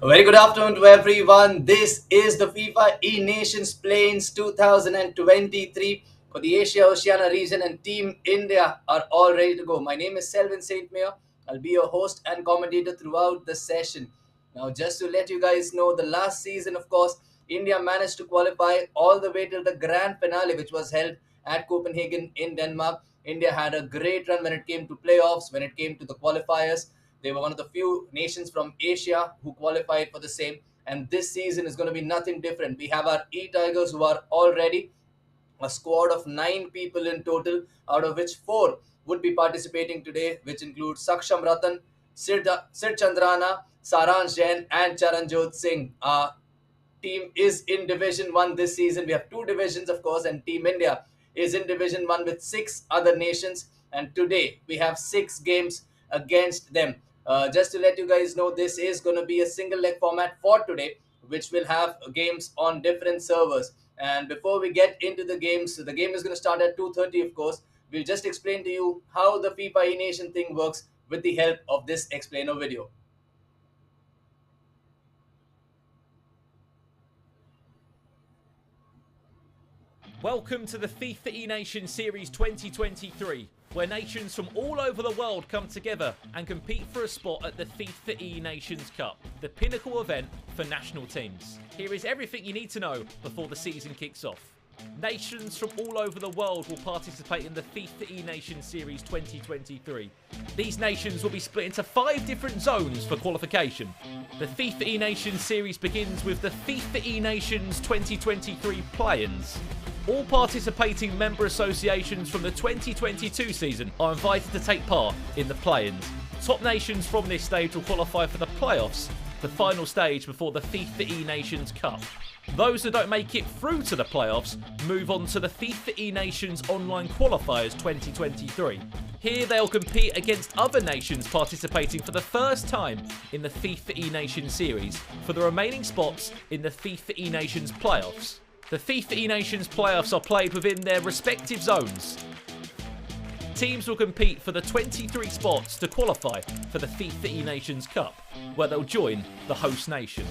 A very good afternoon to everyone. This is the FIFA E-Nations Plains 2023 for the Asia Oceania region, and Team India are all ready to go. My name is Selvin St. Mayor. I'll be your host and commentator throughout the session. Now, just to let you guys know, the last season, of course, India managed to qualify all the way till the grand finale, which was held at Copenhagen in Denmark. India had a great run when it came to playoffs, when it came to the qualifiers. They were one of the few nations from Asia who qualified for the same. And this season is going to be nothing different. We have our E-Tigers who are already a squad of 9 people in total, out of which 4 would be participating today, which includes Saksham Ratan, Sir Chandrana, Saransh Jain, and Charanjot Singh. Team is in Division 1 this season. We have 2 divisions, of course, and Team India is in Division 1 with 6 other nations. And today we have 6 games against them. Just to let you guys know, this is going to be a single leg format for today, which will have games on different servers. And before we get into the games, the game is going to start at 2:30, of course. We'll just explain to you how the FIFA E-Nation thing works with the help of this explainer video. Welcome to the FIFA E-Nation Series 2023, where nations from all over the world come together and compete for a spot at the FIFA E-Nations Cup, the pinnacle event for national teams. Here is everything you need to know before the season kicks off. Nations from all over the world will participate in the FIFA E-Nation Series 2023. These nations will be split into 5 different zones for qualification. The FIFA E-Nation Series begins with the FIFA E-Nations 2023 play-ins. All participating member associations from the 2022 season are invited to take part in the play-ins. Top nations from this stage will qualify for the playoffs, the final stage before the FIFA E-Nations Cup. Those that don't make it through to the playoffs move on to the FIFA E-Nations Online Qualifiers 2023. Here they'll compete against other nations participating for the first time in the FIFA E-Nations series for the remaining spots in the FIFA E-Nations playoffs. The FIFA E-Nations playoffs are played within their respective zones. Teams will compete for the 23 spots to qualify for the FIFA E-Nations Cup, where they'll join the host nation.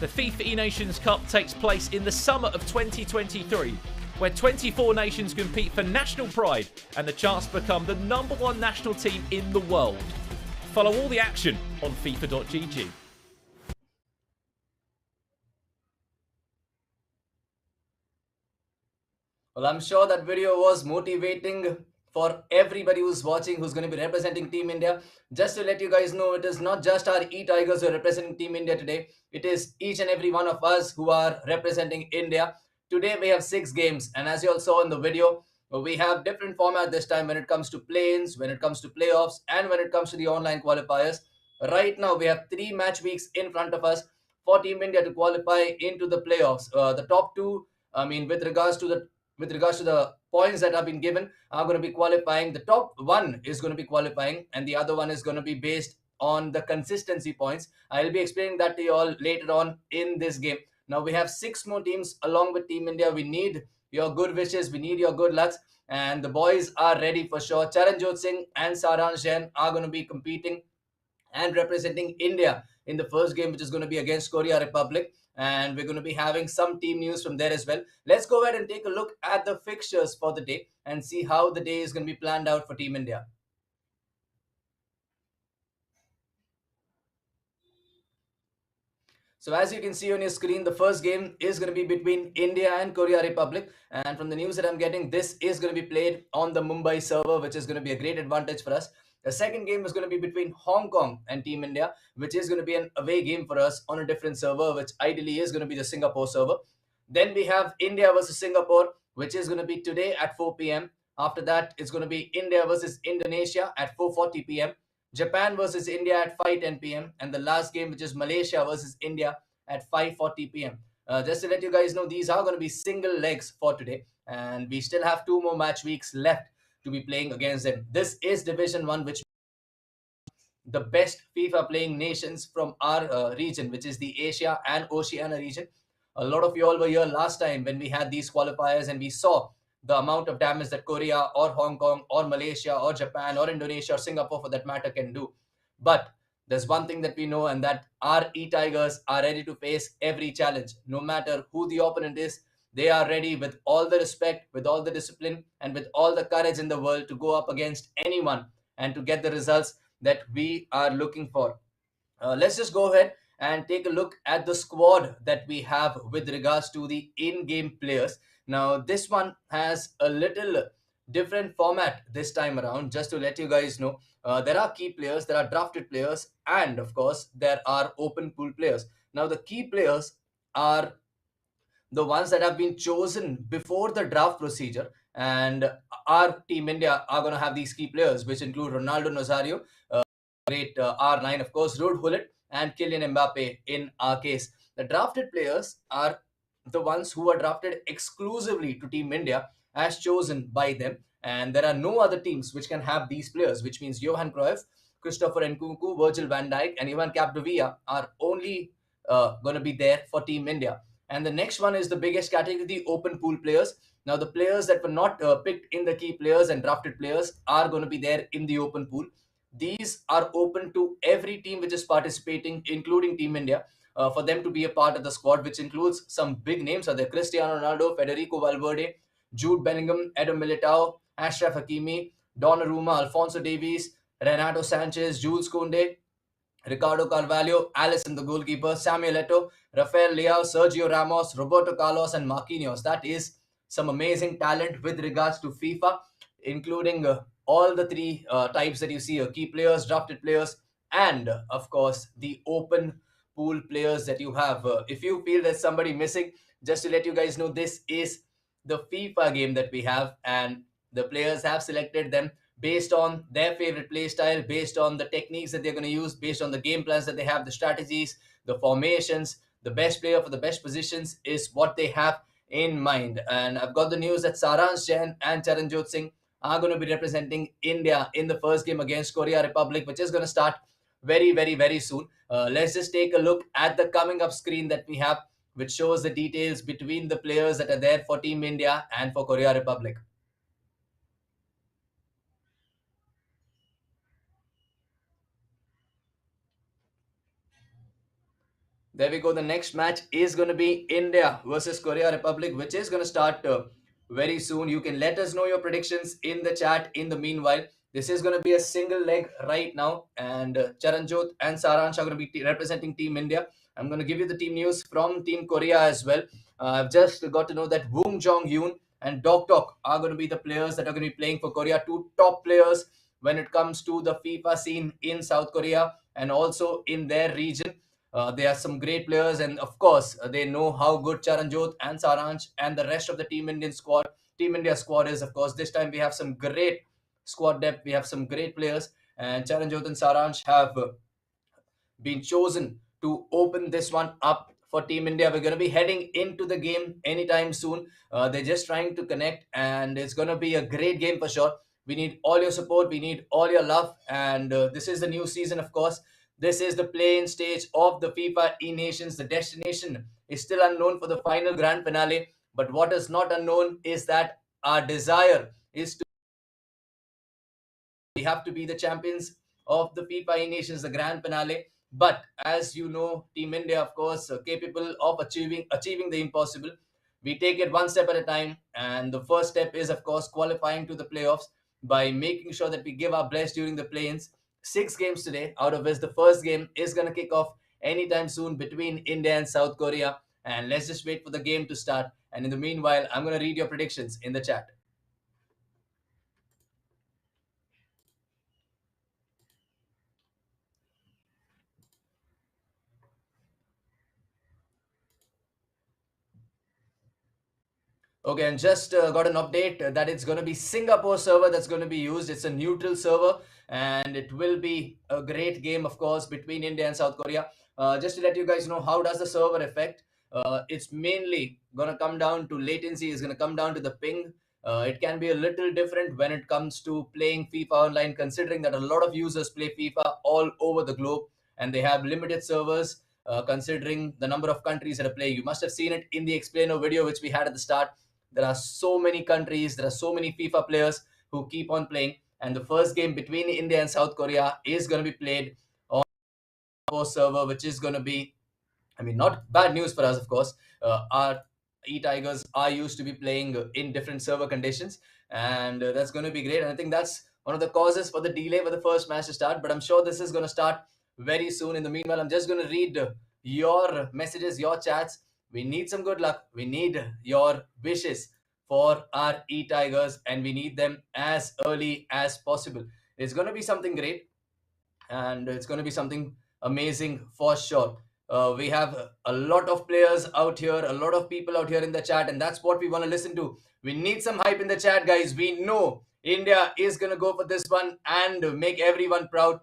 The FIFA E-Nations Cup takes place in the summer of 2023, where 24 nations compete for national pride and the chance to become the #1 national team in the world. Follow all the action on FIFA.gg. Well, I'm sure that video was motivating for everybody who's watching, who's going to be representing Team India. Just to let you guys know, it is not just our E-Tigers who are representing Team India today. It is each and every one of us who are representing India. Today we have 6 games, and as you all saw in the video, we have different format this time when it comes to play-ins, when it comes to playoffs, and when it comes to the online qualifiers. Right now we have 3 match weeks in front of us for Team India to qualify into the playoffs. The top 2, with regards to the points that have been given, are going to be qualifying. The top 1 is going to be qualifying, and the other one is going to be based on the consistency points. I'll be explaining that to you all later on in this game. Now we have 6 more teams along with Team India. We need your good wishes, we need your good lucks, and the boys are ready for sure. Charanjot Singh and Saransh Jain are going to be competing and representing India in the first game, which is going to be against Korea Republic. And we're going to be having some team news from there as well. Let's go ahead and take a look at the fixtures for the day and see how the day is going to be planned out for Team India. So as you can see on your screen, the first game is going to be between India and Korea Republic. And from the news that I'm getting, this is going to be played on the Mumbai server, which is going to be a great advantage for us. The second game is going to be between Hong Kong and Team India, which is going to be an away game for us on a different server, which ideally is going to be the Singapore server. Then we have India versus Singapore, which is going to be today at 4 p.m. After that, it's going to be India versus Indonesia at 4:40 p.m. Japan versus India at 5:10 p.m. and the last game, which is Malaysia versus India at 5:40 p.m. Just to let you guys know, these are going to be single legs for today, and we still have 2 more match weeks left to be playing against them. This is Division 1, which the best FIFA playing nations from our region, which is the Asia and Oceania region. A lot of you all were here last time when we had these qualifiers, and we saw the amount of damage that Korea or Hong Kong or Malaysia or Japan or Indonesia or Singapore for that matter can do. But there's one thing that we know, and that our E-Tigers are ready to face every challenge. No matter who the opponent is, they are ready with all the respect, with all the discipline, and with all the courage in the world to go up against anyone and to get the results that we are looking for. Let's just go ahead and take a look at the squad that we have with regards to the in-game players. Now, this one has a little different format this time around. Just to let you guys know, there are key players, there are drafted players, and of course, there are open pool players. Now, the key players are the ones that have been chosen before the draft procedure, and our team India are going to have these key players, which include Ronaldo Nazario, great R9, of course, Ruud Gullit, and Kylian Mbappe in our case. The drafted players are the ones who are drafted exclusively to Team India as chosen by them. And there are no other teams which can have these players, which means Johan Cruyff, Christopher Nkunku, Virgil van Dijk, and Ivan Capdevila are only going to be there for Team India. And the next one is the biggest category, the open pool players. Now, the players that were not picked in the key players and drafted players are going to be there in the open pool. These are open to every team which is participating, including Team India, for them to be a part of the squad, which includes some big names. Are there Cristiano Ronaldo, Federico Valverde, Jude Bellingham, Adam Militao, Ashraf Hakimi, Donnarumma, Alfonso Davies, Renato Sanchez, Jules Koundé, Ricardo Carvalho, Alisson the goalkeeper, Samuel Eto'o, Rafael Leao, Sergio Ramos, Roberto Carlos, and Marquinhos. That is some amazing talent with regards to FIFA, including all the three types that you see: key players, drafted players, and of course the open pool players that you have. If you feel there's somebody missing, just to let you guys know, this is the FIFA game that we have, and the players have selected them based on their favorite play style, based on the techniques that they're going to use, based on the game plans that they have, the strategies, the formations. The best player for the best positions is what they have in mind. And I've got the news that Saransh Jain and Charanjot Singh are going to be representing India in the first game against Korea Republic, which is going to start very, very, very soon. Let's just take a look at the coming up screen that we have, which shows the details between the players that are there for Team India and for Korea Republic. There we go. The next match is going to be India versus Korea Republic, which is going to start very soon. You can let us know your predictions in the chat. In the meanwhile, this is going to be a single leg right now, and Charanjot and Saransh are going to be representing Team India. I'm going to give you the team news from Team Korea as well. I've just got to know that Woong Jong Yoon and Dok Tok are going to be the players that are going to be playing for Korea. Two top players when it comes to the FIFA scene in South Korea and also in their region. They are some great players, and of course, they know how good Charanjot and Saransh and the rest of the Team India squad is. Of course, this time we have some great squad depth. We have some great players, and Charanjot and Saransh have been chosen to open this one up for Team India. We're going to be heading into the game anytime soon. They're just trying to connect, and it's going to be a great game for sure. We need all your support. We need all your love. And this is the new season, of course. This is the play-in stage of the FIFA E-Nations. The destination is still unknown for the final grand finale. But what is not unknown is that our desire is to we have to be the champions of the FIFA Nations, the grand finale. But as you know, Team India, of course, are capable of achieving the impossible. We take it one step at a time, and the first step is, of course, qualifying to the playoffs by making sure that we give our best during the play-ins. 6 games today, out of which the first game is going to kick off anytime soon between India and South Korea. And let's just wait for the game to start. And in the meanwhile, I'm going to read your predictions in the chat. Okay, and just got an update that it's going to be Singapore server that's going to be used. It's a neutral server, and it will be a great game, of course, between India and South Korea. Just to let you guys know, how does the server affect? It's mainly going to come down to latency. It's going to come down to the ping. It can be a little different when it comes to playing FIFA online, considering that a lot of users play FIFA all over the globe, and they have limited servers. Considering the number of countries that are playing, you must have seen it in the explainer video which we had at the start. There are so many countries, there are so many FIFA players who keep on playing. And the first game between India and South Korea is going to be played post server, which is going to be, I mean, not bad news for us, of course. Our e-Tigers are used to be playing in different server conditions, and that's going to be great. And I think that's one of the causes for the delay for the first match to start. But I'm sure this is going to start very soon. In the meanwhile, I'm just going to read your messages, your chats. We need some good luck. We need your wishes for our e-Tigers, and we need them as early as possible. It's going to be something great, and it's going to be something amazing for sure. We have a lot of players out here, a lot of people out here in the chat, and that's what we want to listen to. We need some hype in the chat, guys. We know India is going to go for this one and make everyone proud.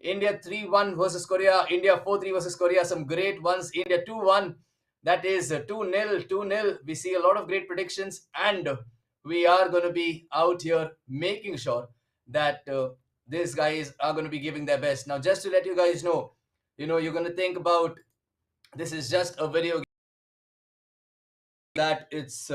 India 3-1 versus Korea, India 4-3 versus Korea, some great ones. India 2-1, that is 2-0, 2-0. We see a lot of great predictions, and we are going to be out here making sure that these guys are going to be giving their best. Now, just to let you guys know, you're going to think about this is just a video game, that it's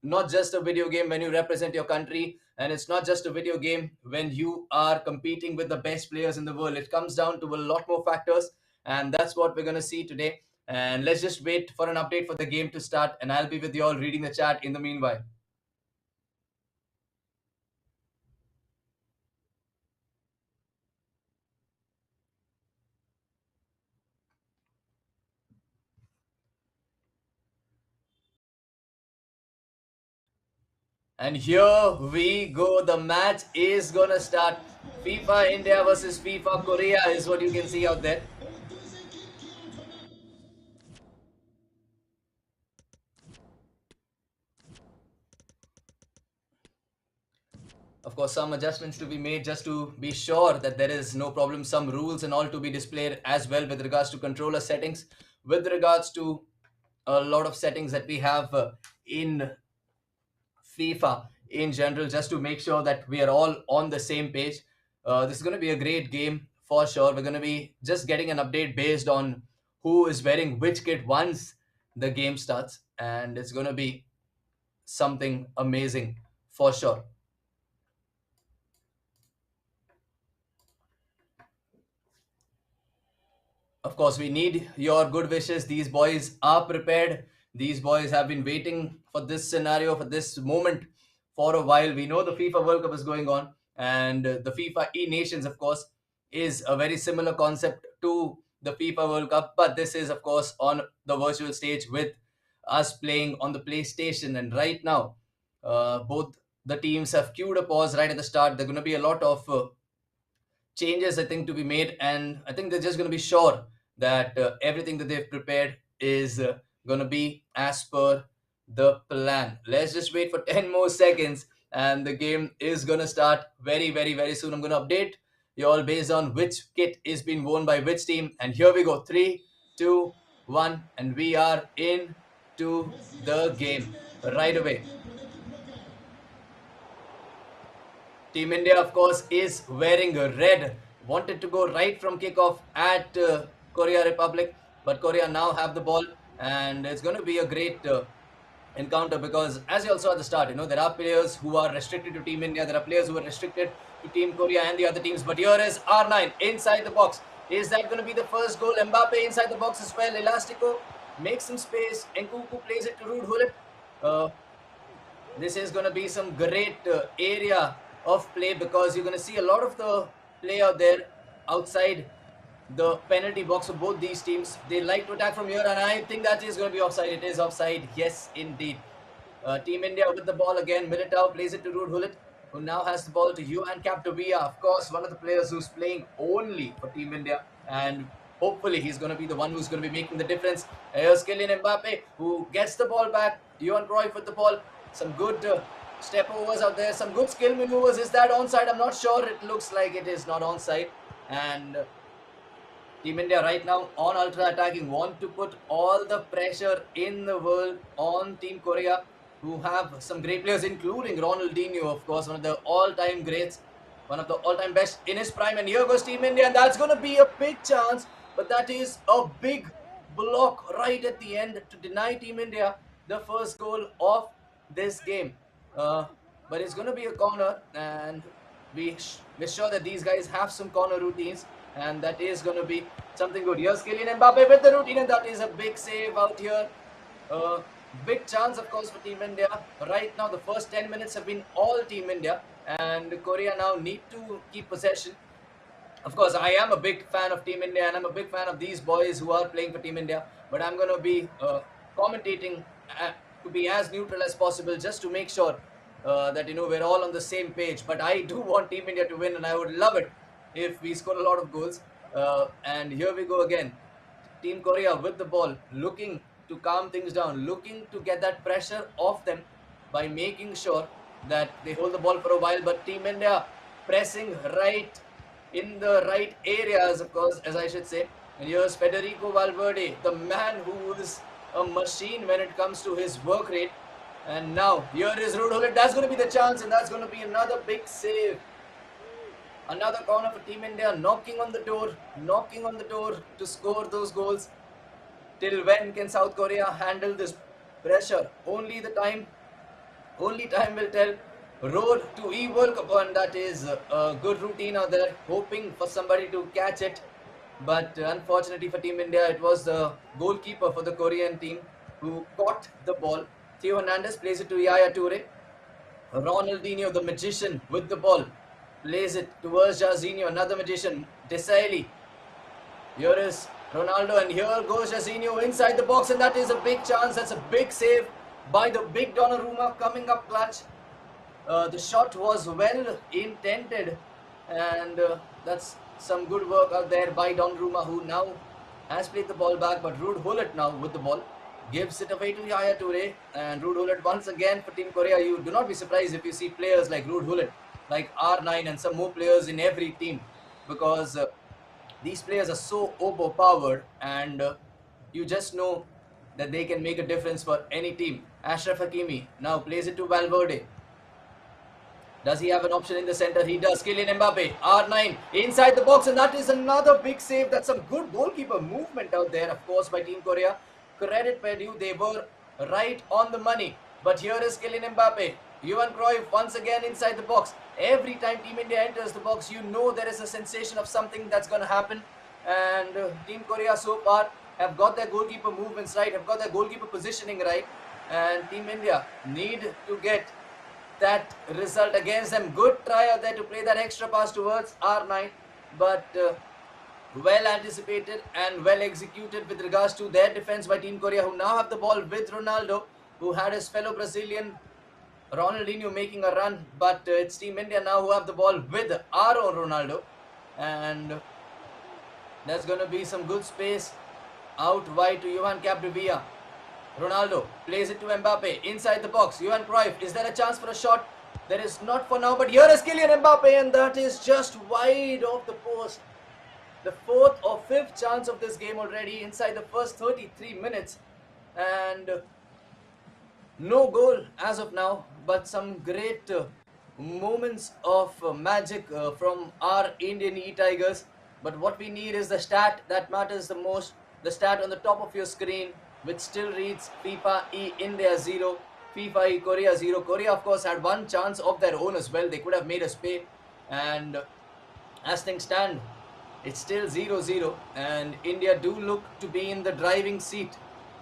not just a video game when you represent your country, and it's not just a video game when you are competing with the best players in the world. It comes down to a lot more factors, and that's what we're going to see today. And let's just wait for an update for the game to start, and I'll be with you all reading the chat in the meanwhile. And here we go. The match is gonna start. FIFA India versus FIFA Korea is what you can see out there. Of course, some adjustments to be made just to be sure that there is no problem. Some rules and all to be displayed as well with regards to controller settings, with regards to a lot of settings that we have in FIFA in general, just to make sure that we are all on the same page. This is going to be a great game for sure. We're going to be just getting an update based on who is wearing which kit once the game starts, and it's going to be something amazing for sure. Of course, we need your good wishes. These boys are prepared. These boys have been waiting for this scenario, for this moment for a while. We know the FIFA World Cup is going on, and the FIFA E Nations, of course, is a very similar concept to the FIFA World Cup. But this is, of course, on the virtual stage with us playing on the PlayStation. And right now, both the teams have queued a pause right at the start. There are going to be a lot of changes, I think, to be made, and I think they're just going to be sure that everything that they've prepared is going to be as per the plan. Let's just wait for 10 more seconds, and the game is going to start very, very, very soon. I'm going to update you all based on which kit is being worn by which team. And here we go. 3, 2, 1, and we are into the game right away. Team India, of course, is wearing red. Wanted to go right from kickoff at Korea Republic, but Korea now have the ball, and it's going to be a great encounter because, as you all saw at the start, there are players who are restricted to Team India. There are players who are restricted to Team Korea and the other teams. But here is R9 inside the box. Is that going to be the first goal? Mbappe inside the box as well. Elastico makes some space. Nkunku plays it to Ruud Gullit. This is going to be some great area of play because you're going to see a lot of the play out there outside the penalty box of both these teams. They like to attack from here, and I think that is going to be offside. It is offside. Yes, indeed. Team India with the ball again. Militao plays it to Ruud Gullit, who now has the ball to Johan Capdevila. Of course, one of the players who's playing only for Team India, and hopefully he's going to be the one who's going to be making the difference. Here's Kylian Mbappe, who gets the ball back. Johan Cruyff with the ball. Some good step overs out there. Some good skill maneuvers. Is that onside? I'm not sure. It looks like it is not onside. And Team India right now on ultra attacking, want to put all the pressure in the world on Team Korea, who have some great players, including Ronaldinho, of course, one of the all-time greats, one of the all-time best in his prime. And here goes Team India, and that's going to be a big chance, but that is a big block right at the end to deny Team India the first goal of this game. But it's going to be a corner, and we're sure that these guys have some corner routines. and that is going to be something good. Here's Kylian Mbappe with the routine, and that is a big save out here. Big chance, of course, for Team India. Right now, the first 10 minutes have been all Team India, and Korea now need to keep possession. Of course, I am a big fan of Team India, and I'm a big fan of these boys who are playing for Team India. But I'm going to be commentating to be as neutral as possible, just to make sure that we're all on the same page. But I do want Team India to win, and I would love it if we score a lot of goals. And here we go again. Team Korea with the ball, looking to calm things down, looking to get that pressure off them by making sure that they hold the ball for a while. But Team India pressing right in the right areas, of course, as I should say. And here's Federico Valverde, the man who is a machine when it comes to his work rate. And now here is Ruud Gullit. That's going to be the chance, and that's going to be another big save. Another corner for Team India, knocking on the door to score those goals. Till when can South Korea handle this pressure? Only time will tell. Road to E-World Cup, and that is a good routine out there, hoping for somebody to catch it. But unfortunately for Team India, it was the goalkeeper for the Korean team who caught the ball. Theo Hernandez plays it to Yaya Toure. Ronaldinho, the magician, with the ball, plays it towards Jairzinho, another magician, Desailly. Here is Ronaldo, and here goes Jairzinho inside the box, and that is a big chance. That's a big save by the big Donnarumma, coming up clutch. The shot was well intended, and that's some good work out there by Donnarumma, who now has played the ball back. But Ruud Gullit now with the ball gives it away to Yaya Toure, and Ruud Gullit once again for Team Korea. You do not be surprised if you see players like Ruud Gullit, like R9, and some more players in every team, because these players are so overpowered, and you just know that they can make a difference for any team. Ashraf Hakimi now plays it to Valverde. Does he have an option in the center? He does. Kylian Mbappe, R9, inside the box, and that is another big save. That's some good goalkeeper movement out there, of course, by Team Korea. Credit where due, they were right on the money. But here is Kylian Mbappe. Johan Cruyff once again inside the box. Every time Team India enters the box, you know there is a sensation of something that's going to happen. And Team Korea so far have got their goalkeeper movements right, have got their goalkeeper positioning right. And Team India need to get that result against them. Good try out there to play that extra pass towards R9, but well anticipated and well executed with regards to their defense by Team Korea, who now have the ball with Ronaldo, who had his fellow Brazilian Ronaldinho making a run. But it's Team India now who have the ball with our own Ronaldo, and there's going to be some good space out wide to Johan Capdevila. Ronaldo plays it to Mbappe inside the box. Johan Cruyff, is there a chance for a shot? There is not for now, but here is Kylian Mbappe, and that is just wide of the post. The fourth or fifth chance of this game already inside the first 33 minutes, and no goal as of now, but some great moments of magic from our Indian E-Tigers. But what we need is the stat that matters the most, the stat on the top of your screen, which still reads FIFA E India 0, FIFA E Korea 0. Korea, of course, had one chance of their own as well. They could have made us pay. And as things stand, it's still 0-0. And India do look to be in the driving seat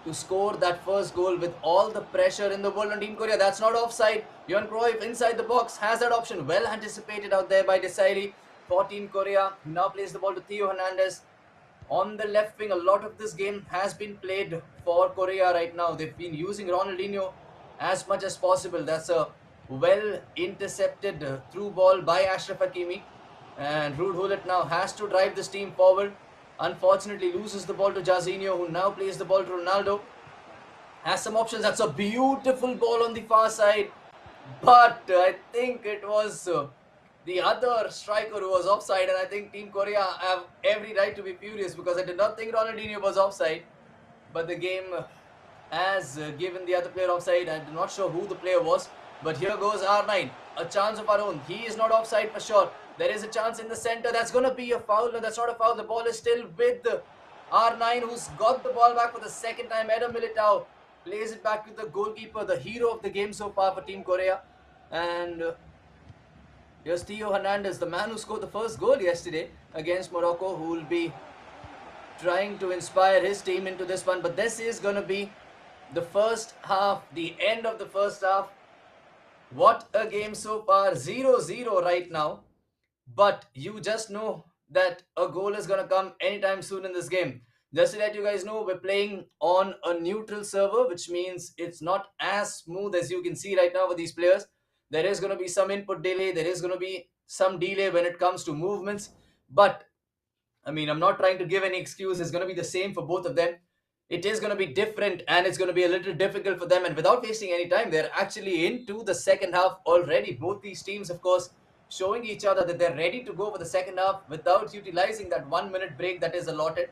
to score that first goal with all the pressure in the world on Team Korea. That's not offside. Johan Cruyff inside the box has that option. Well anticipated out there by Desailly for Team Korea. He now plays the ball to Theo Hernandez. On the left wing, a lot of this game has been played for Korea right now. They've been using Ronaldinho as much as possible. That's a well intercepted through ball by Ashraf Hakimi. And Ruud Gullit now has to drive this team forward. Unfortunately, loses the ball to Jairzinho, who now plays the ball to Ronaldo. Has some options. That's a beautiful ball on the far side. But I think it was the other striker who was offside, and I think Team Korea have every right to be furious, because I did not think Ronaldinho was offside, but the game has given the other player offside. I'm not sure who the player was, but here goes R9, a chance of our own. He is not offside for sure. There is a chance in the center. That's going to be a foul. No, that's not a foul. The ball is still with R9, who's got the ball back for the second time. Eder Militao plays it back to the goalkeeper, the hero of the game so far for Team Korea, and Here's Theo Hernandez, the man who scored the first goal yesterday against Morocco, who will be trying to inspire his team into this one. But this is going to be the first half, the end of the first half. What a game so far, 0-0 right now. But you just know that a goal is going to come anytime soon in this game. Just to let you guys know, we're playing on a neutral server, which means it's not as smooth as you can see right now with these players. There is going to be some input delay, there is going to be some delay when it comes to movements. But I mean, I'm not trying to give any excuse. It's going to be the same for both of them. It is going to be different and it's going to be a little difficult for them. And without wasting any time, they're actually into the second half already. Both these teams, of course, showing each other that they're ready to go for the second half without utilizing that 1 minute break that is allotted,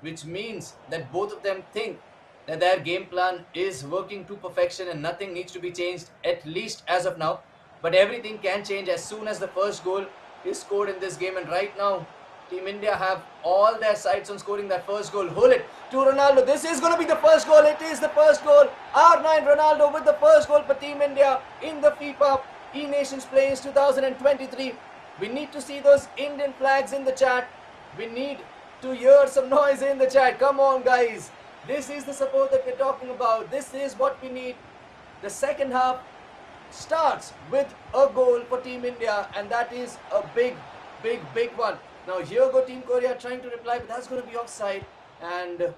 which means that both of them think that their game plan is working to perfection and nothing needs to be changed, at least as of now. But everything can change as soon as the first goal is scored in this game. And right now, Team India have all their sights on scoring that first goal. Hold it to Ronaldo. This is going to be the first goal. It is the first goal. R9 Ronaldo with the first goal for Team India in the FIFA E-Nations Plains 2023. We need to see those Indian flags in the chat. We need to hear some noise in the chat. Come on, guys. This is the support that we're talking about. This is what we need. The second half starts with a goal for Team India, and that is a big one. Now here go Team Korea trying to reply, but that's going to be offside. And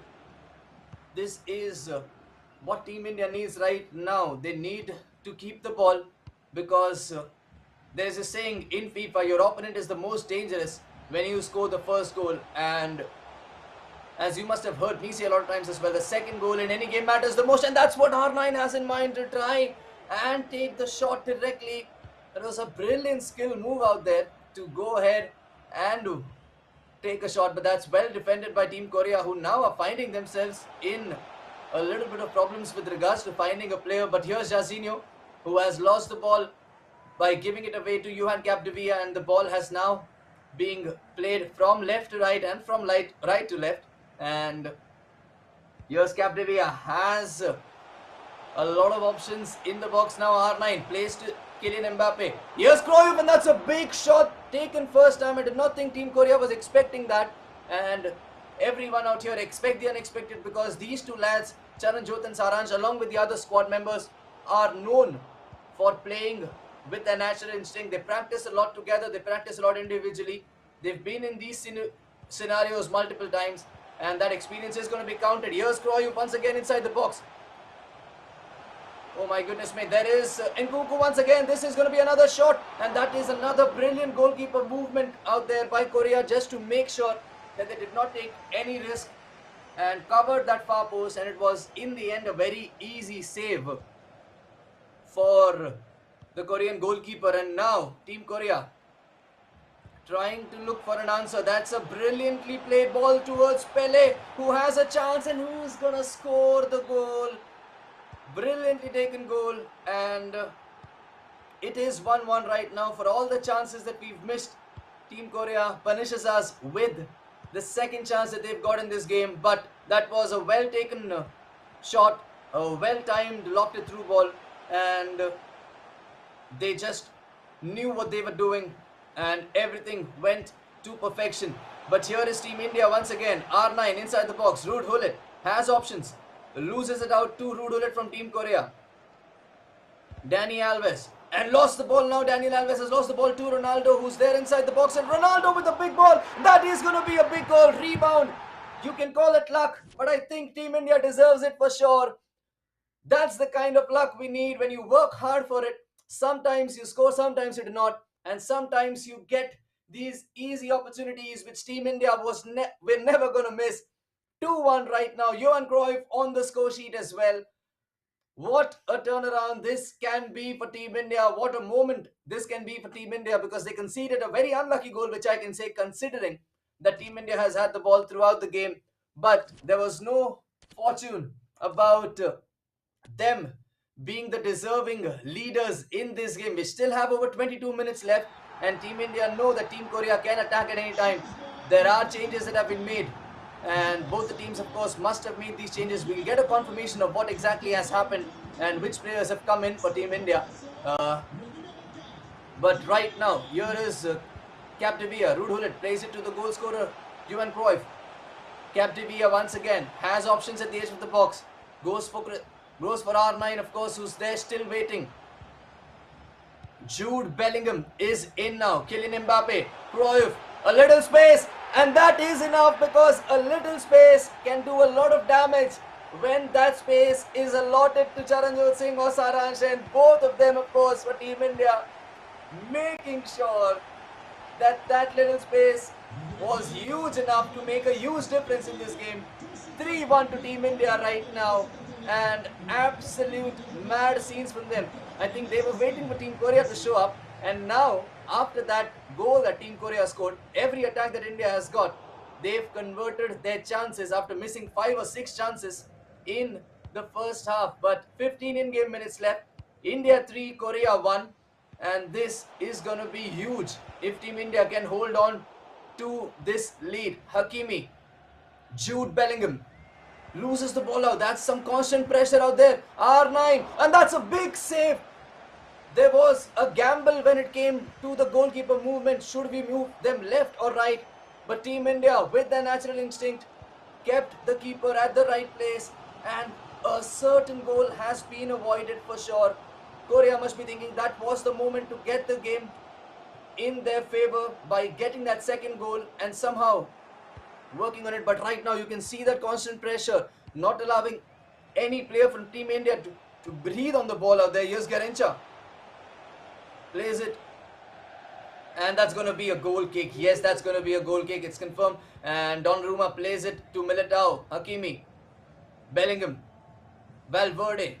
this is what Team India needs right now. They need to keep the ball because there is a saying in FIFA, your opponent is the most dangerous when you score the first goal. And as you must have heard me say a lot of times as well, the second goal in any game matters the most. And that's what R9 has in mind, to try and take the shot directly. It was a brilliant skill move out there to go ahead and take a shot, but that's well defended by Team Korea, who now are finding themselves in a little bit of problems with regards to finding a player. But here's Jairzinho, who has lost the ball by giving it away to Johan Capdevila, and the ball has now being played from left to right and from right to left. And here's Capdevila, has a lot of options in the box now. R9 plays to Kylian Mbappe. Here's Cruyff, and that's a big shot taken first time. I did not think Team Korea was expecting that, and everyone out here expect the unexpected, because these two lads, Charanjot and Saransh, along with the other squad members, are known for playing with their natural instinct. They practice a lot together, they practice a lot individually. They've been in these scenarios multiple times, and that experience is going to be counted. Here's Cruyff once again inside the box. Oh my goodness me, there is Nkunku once again. This is going to be another shot, and that is another brilliant goalkeeper movement out there by Korea, just to make sure that they did not take any risk and covered that far post. And it was in the end a very easy save for the Korean goalkeeper. And now Team Korea trying to look for an answer. That's a brilliantly played ball towards Pele, who has a chance, and who's going to score the goal. Brilliantly taken goal, and it is 1-1 right now. For all the chances that we've missed, Team Korea punishes us with the second chance that they've got in this game. But that was a well taken shot, a well timed locked it through ball, and they just knew what they were doing, and everything went to perfection. But here is Team India once again. R9 inside the box. Ruud Gullit has options, loses it out to Ruud Gullit from Team Korea. Dani Alves, and lost the ball now. Daniel Alves has lost the ball to Ronaldo, who's there inside the box, and Ronaldo with a big ball. That is going to be a big goal. Rebound. You can call it luck, but I think Team India deserves it for sure. That's the kind of luck we need when you work hard for it. Sometimes you score, sometimes you do not, and sometimes you get these easy opportunities, which Team India we're never going to miss. 2-1 right now. Johan Cruyff on the score sheet as well. What a turnaround this can be for Team India. What a moment this can be for Team India, because they conceded a very unlucky goal, which I can say, considering that Team India has had the ball throughout the game. But there was no fortune about them being the deserving leaders in this game. We still have over 22 minutes left, and Team India know that Team Korea can attack at any time. There are changes that have been made, and both the teams, of course, must have made these changes. We'll get a confirmation of what exactly has happened and which players have come in for Team India. But right now, here is Capdevia. Ruud Gullit plays it to the goal scorer, Johan Cruyff. Capdevia once again has options at the edge of the box. Goes for R9, of course, who's there still waiting. Jude Bellingham is in now. Kylian Mbappe, Cruyff, a little space, and that is enough because a little space can do a lot of damage when that space is allotted to Charanjot Singh or Saransh, and both of them, of course, for Team India, making sure that that little space was huge enough to make a huge difference in this game. 3-1 to Team India right now, and absolute mad scenes from them. I think they were waiting for Team Korea to show up, and now after that goal that Team Korea scored, every attack that India has got, they've converted their chances after missing 5 or 6 chances in the first half. But 15 in-game minutes left. India 3, Korea 1, and this is going to be huge if Team India can hold on to this lead. Hakimi, Jude Bellingham loses the ball out. That's some constant pressure out there. R9, and that's a big save. There was a gamble when it came to the goalkeeper movement. Should we move them left or right? But Team India, with their natural instinct, kept the keeper at the right place, and a certain goal has been avoided for sure. Korea must be thinking that was the moment to get the game in their favor by getting that second goal and somehow working on it. But right now you can see that constant pressure, not allowing any player from Team India to breathe on the ball out there. Here's Garincha, plays it, and that's going to be a goal kick. Yes, that's going to be a goal kick, it's confirmed. And Donnarumma plays it to Militao, Hakimi, Bellingham, Valverde.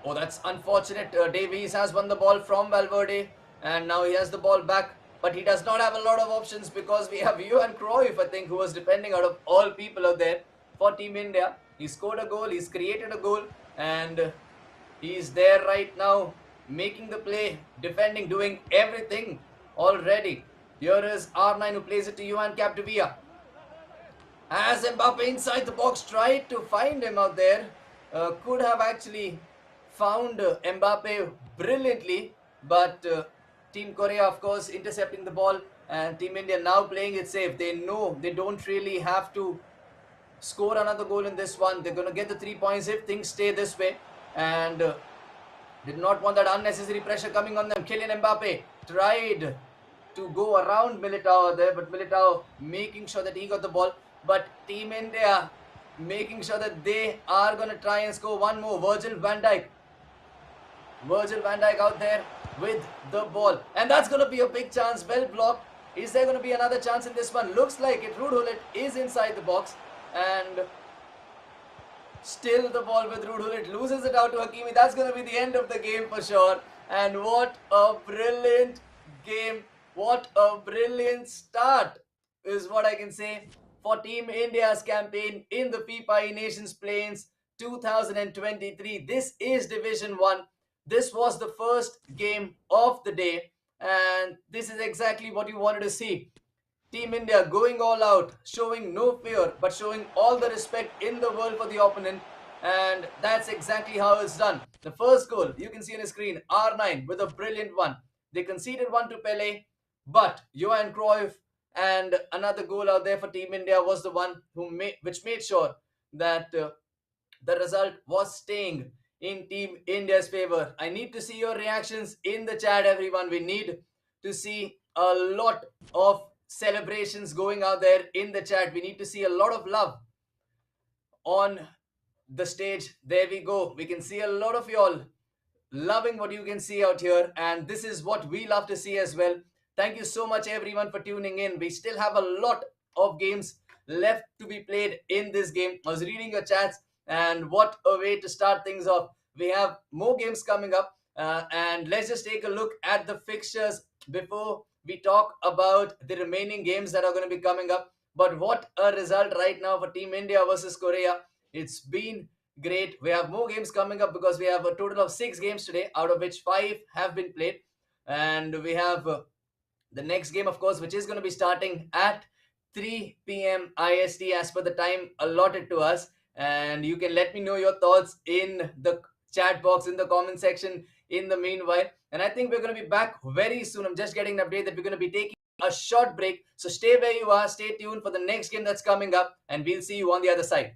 Oh, that's unfortunate. Davies has won the ball from Valverde, and now he has the ball back, but he does not have a lot of options because we have Johan Cruyff, I think, who was defending out of all people out there for Team India. He scored a goal, he's created a goal, and he's there right now making the play, defending, doing everything already. Here is R9 who plays it to Johan Capdevia. As Mbappe inside the box tried to find him out there, could have actually found Mbappe brilliantly, but Team Korea, of course, intercepting the ball, and Team India now playing it safe. They know they don't really have to score another goal in this one. They're going to get the 3 points if things stay this way, and did not want that unnecessary pressure coming on them. Kylian Mbappe tried to go around Militao there, but Militao making sure that he got the ball. But Team India making sure that they are going to try and score one more. Virgil van Dijk out there with the ball, and that's going to be a big chance. Well blocked. Is there going to be another chance in this one? Looks like it. Ruud Gullit is inside the box, and still the ball with Ruud Gullit loses it out to Hakimi. That's going to be the end of the game for sure. And what a brilliant game. What a brilliant start is what I can say for Team India's campaign in the FIFAe Nations Plains 2023. This is Division 1. This was the first game of the day, and this is exactly what you wanted to see. Team India going all out, showing no fear, but showing all the respect in the world for the opponent, and that's exactly how it's done. The first goal, you can see on the screen, R9 with a brilliant one. They conceded one to Pele, but Johan Cruyff and another goal out there for Team India was the one which made sure that the result was staying in Team India's favor. I need to see your reactions in the chat, everyone. We need to see a lot of celebrations going out there in the chat. We need to see a lot of love on the stage. There we go. We can see a lot of y'all loving what you can see out here, and this is what we love to see as well. Thank you so much, everyone, for tuning in. We still have a lot of games left to be played in this game. I was reading your chats, and what a way to start things off. We have more games coming up, and let's just take a look at the fixtures before we talk about the remaining games that are going to be coming up. But what a result right now for Team India versus Korea. It's been great. We have more games coming up because we have a total of 6 games today, out of which 5 have been played. And we have the next game, of course, which is going to be starting at 3 p.m. IST as per the time allotted to us. And you can let me know your thoughts in the chat box, in the comment section in the meanwhile. And I think we're going to be back very soon. I'm just getting an update that we're going to be taking a short break. So stay where you are, stay tuned for the next game that's coming up, and we'll see you on the other side.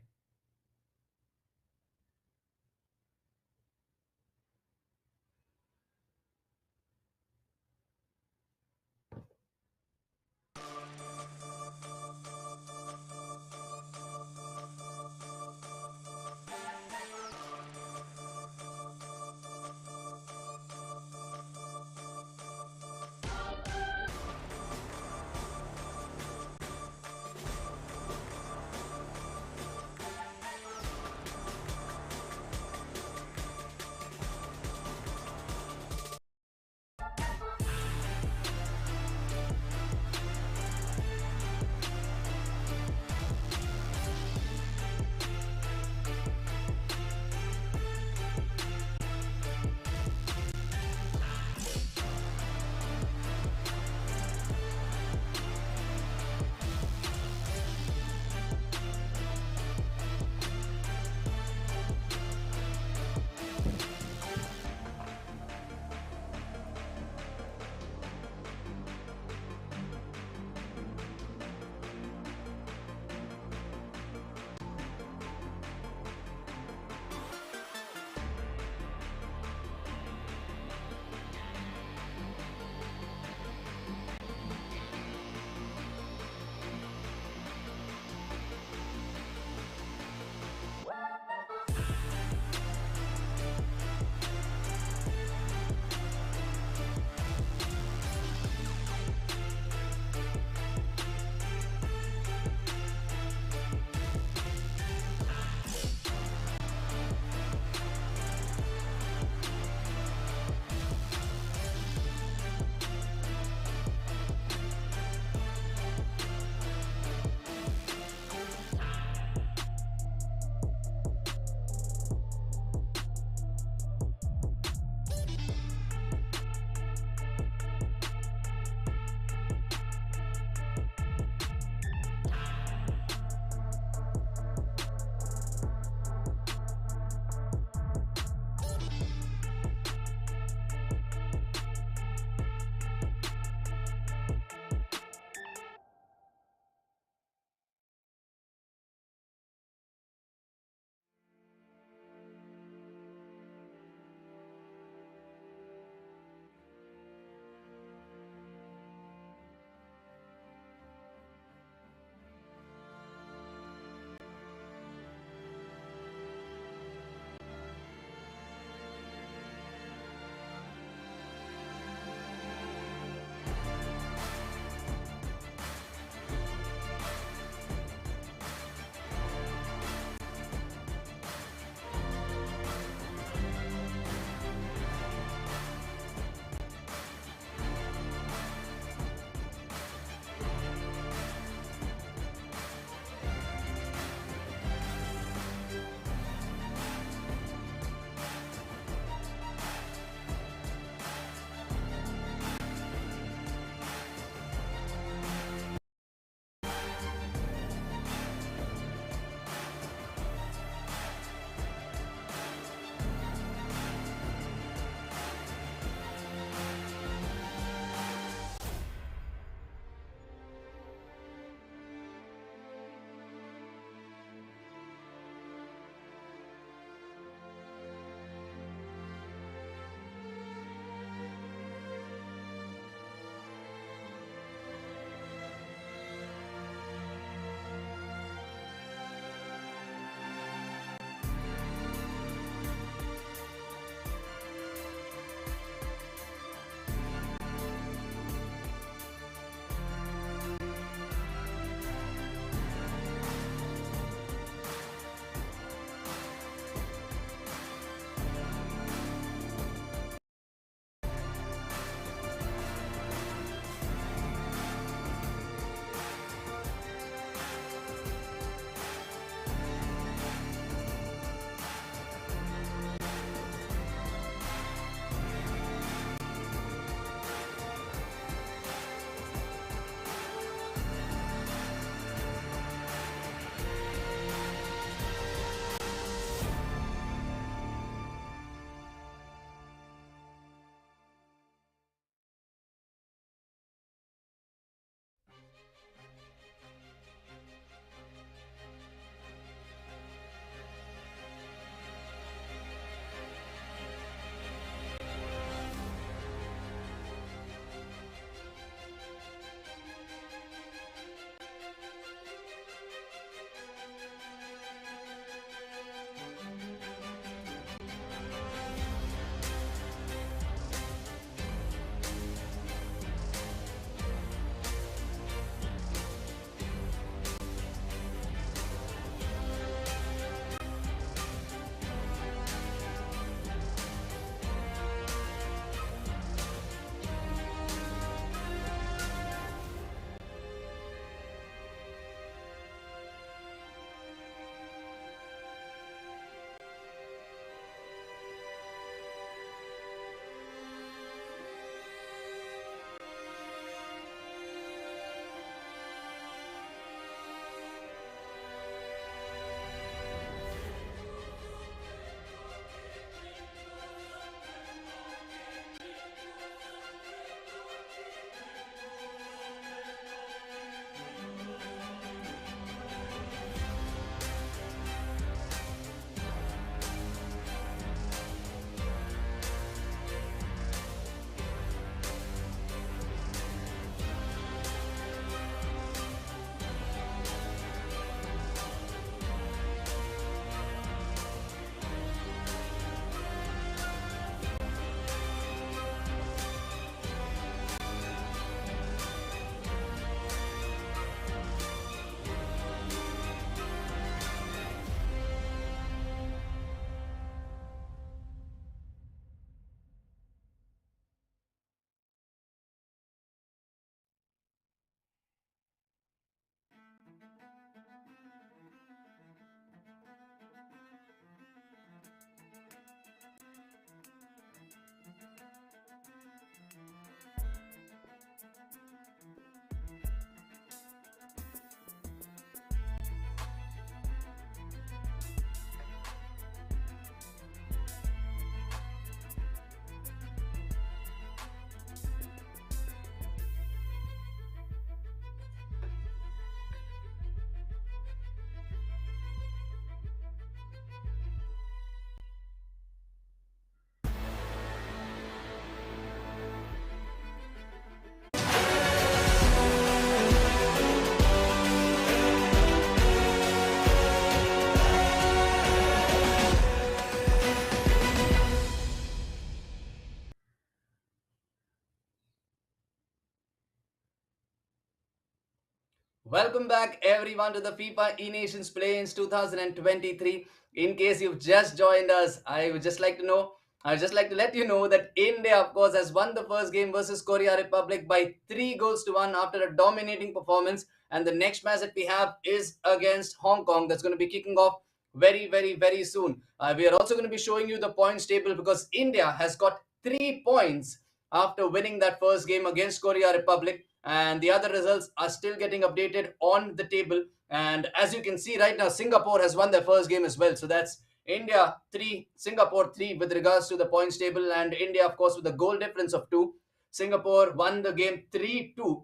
Welcome back, everyone, to the FIFA E-Nations Play-ins 2023. In case you've just joined us, I would just like to let you know that India, of course, has won the first game versus Korea Republic by 3 goals to 1 after a dominating performance. And the next match that we have is against Hong Kong. That's going to be kicking off very, very, very soon. We are also going to be showing you the points table because India has got 3 points after winning that first game against Korea Republic, and the other results are still getting updated on the table. And as you can see right now, Singapore has won their first game as well. So that's India 3, Singapore 3 with regards to the points table, and India, of course, with a goal difference of 2. Singapore won the game 3-2.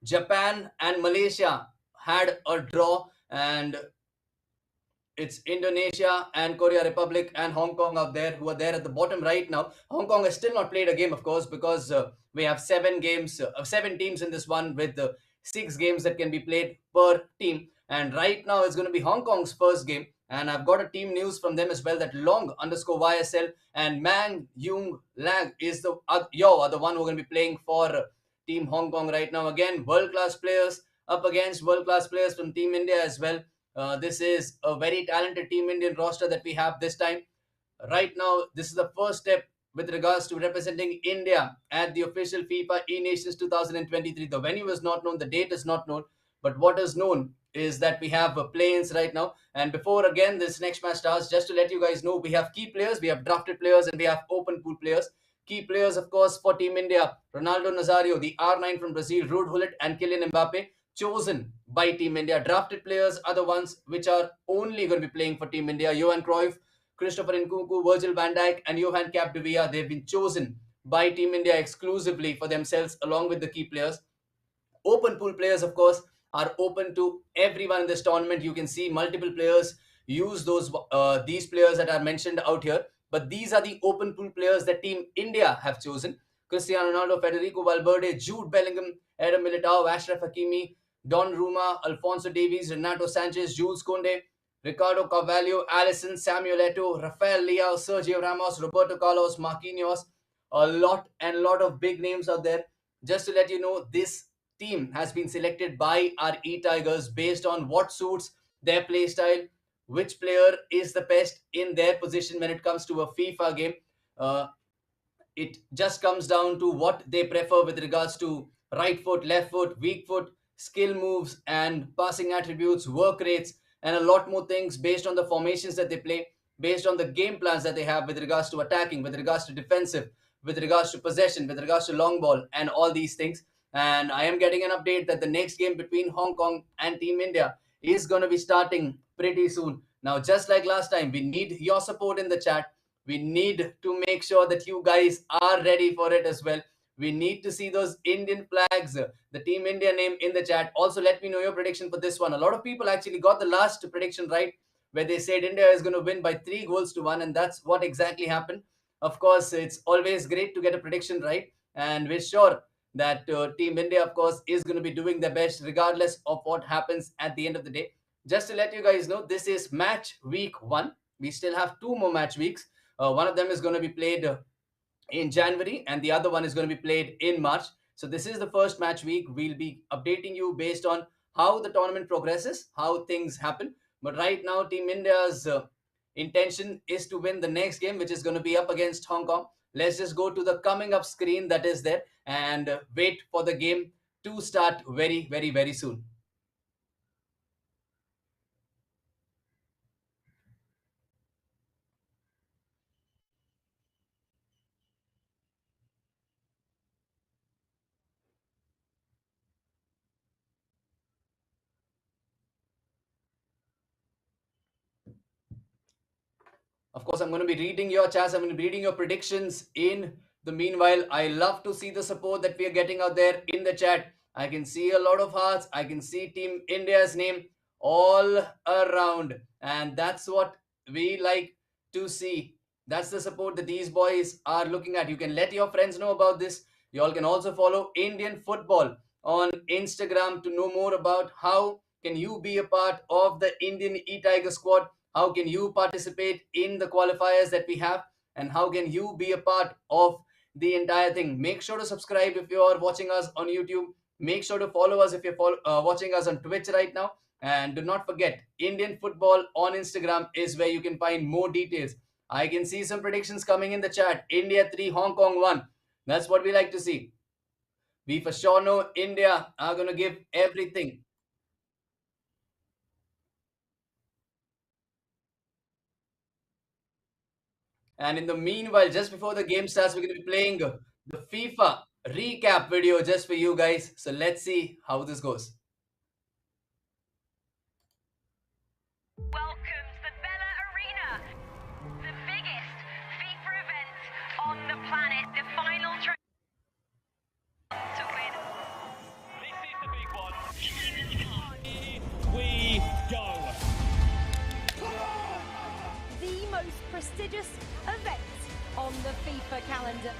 Japan and Malaysia had a draw, and it's Indonesia and Korea Republic and Hong Kong out there who are there at the bottom right now. Hong Kong has still not played a game, of course, because we have 7 games, 7 teams in this one with 6 games that can be played per team. And right now it's going to be Hong Kong's first game. And I've got a team news from them as well that long underscore YSL and Mang Yung Lang is the are the one who are going to be playing for Team Hong Kong right now. Again, world class players up against world class players from Team India as well. This is a very talented Team Indian roster that we have this time. Right now, this is the first step with regards to representing India at the official FIFA E-Nations 2023. The venue is not known, the date is not known, but what is known is that we have play-ins right now. And before again this next match starts, just to let you guys know, we have key players, we have drafted players, and we have open pool players. Key players, of course, for Team India: Ronaldo Nazario, the R9 from Brazil, Ruud Gullit, and Kylian Mbappe, chosen by Team India. Drafted players are the ones which are only going to be playing for Team India: Johan Cruyff, Christopher Nkunku, Virgil van Dijk, and Johan Capdevila. They've been chosen by Team India exclusively for themselves, along with the key players. Open pool players, of course, are open to everyone in this tournament. You can see multiple players use these players that are mentioned out here, but these are the open pool players that Team India have chosen: Cristiano Ronaldo, Federico Valverde, Jude Bellingham, Adam Militao, Ashraf Hakimi, Donnarumma, Alfonso Davies, Renato Sanchez, Jules Koundé, Ricardo Carvalho, Alisson, Samuel Eto'o, Rafael Leao, Sergio Ramos, Roberto Carlos, Marquinhos. A lot of big names out there. Just to let you know, this team has been selected by our E-Tigers based on what suits their play style, which player is the best in their position when it comes to a FIFA game. Uh, it just comes down to what they prefer with regards to right foot, left foot, weak foot, skill moves, and passing attributes, work rates, and a lot more things based on the formations that they play, based on the game plans that they have with regards to attacking, with regards to defensive, with regards to possession, with regards to long ball, and all these things. And I am getting an update that the next game between Hong Kong and Team India is going to be starting pretty soon. Now, just like last time, we need your support in the chat. We need to make sure that you guys are ready for it as well. We need to see those Indian flags, the Team India name in the chat. Also, let me know your prediction for this one. A lot of people actually got the last prediction right, where they said India is going to win by 3 goals to 1, and that's what exactly happened. Of course, it's always great to get a prediction right, and we're sure that Team India, of course, is going to be doing their best regardless of what happens at the end of the day. Just to let you guys know, this is match week 1. We still have 2 more match weeks. One of them is going to be played in January, and the other one is going to be played in March. So this is the first match week. We'll be updating you based on how the tournament progresses, how things happen. But right now, Team India's intention is to win the next game, which is going to be up against Hong Kong. Let's just go to the coming up screen that is there and wait for the game to start very, very, very soon. Of course, I'm going to be reading your chats. I'm going to be reading your predictions in the meanwhile. I love to see the support that we are getting out there in the chat. I can see a lot of hearts. I can see Team India's name all around. And that's what we like to see. That's the support that these boys are looking at. You can let your friends know about this. You all can also follow Indian football on Instagram to know more about how can you be a part of the Indian E-Tiger squad. How can you participate in the qualifiers that we have, and how can you be a part of the entire thing? Make sure to subscribe if you are watching us on YouTube. Make sure to follow us if you're watching us on Twitch right now. And do not forget, Indian Football on Instagram is where you can find more details. I can see some predictions coming in the chat. India 3, Hong Kong 1. That's what we like to see. We for sure know India are going to give everything. And in the meanwhile, just before the game starts, we're going to be playing the FIFA recap video just for you guys. So let's see how this goes. Welcome to the Bella Arena, the biggest FIFA event on the planet, the final to win. This is the big one. Here we go. The most prestigious event on the FIFA calendar.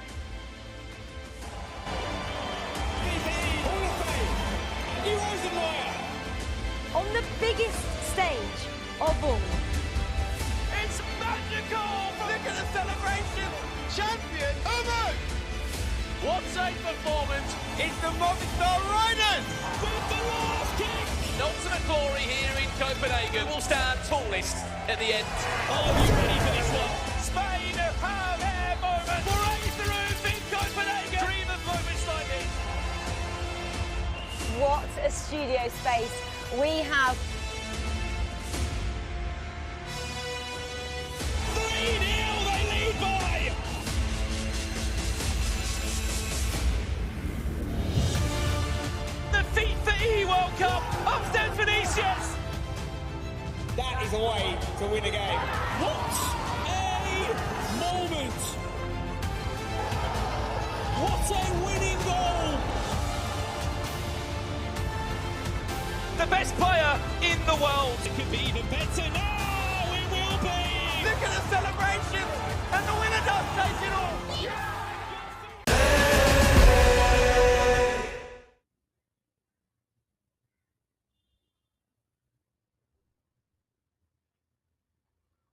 Hall of Fame, New Rosenmeyer. On the biggest stage of all. It's magical. Look at the celebration. Champion of Earth. What a performance. It's the Movistar Riders with the last kick. Ultimate glory here in Copenhagen will stand tallest at the end. Are you ready for this one? Spain have their moment. We'll raise the roof in Copenhagen. Dream of moments like this. What a studio space we have. 3-0 they lead by. The FIFA World Cup. Upstairs Vinicius. That is a way to win a game. What a moment. What a winning goal. The best player in the world. It could be even better now. It will be. Look at the celebration. And the winner does take it all.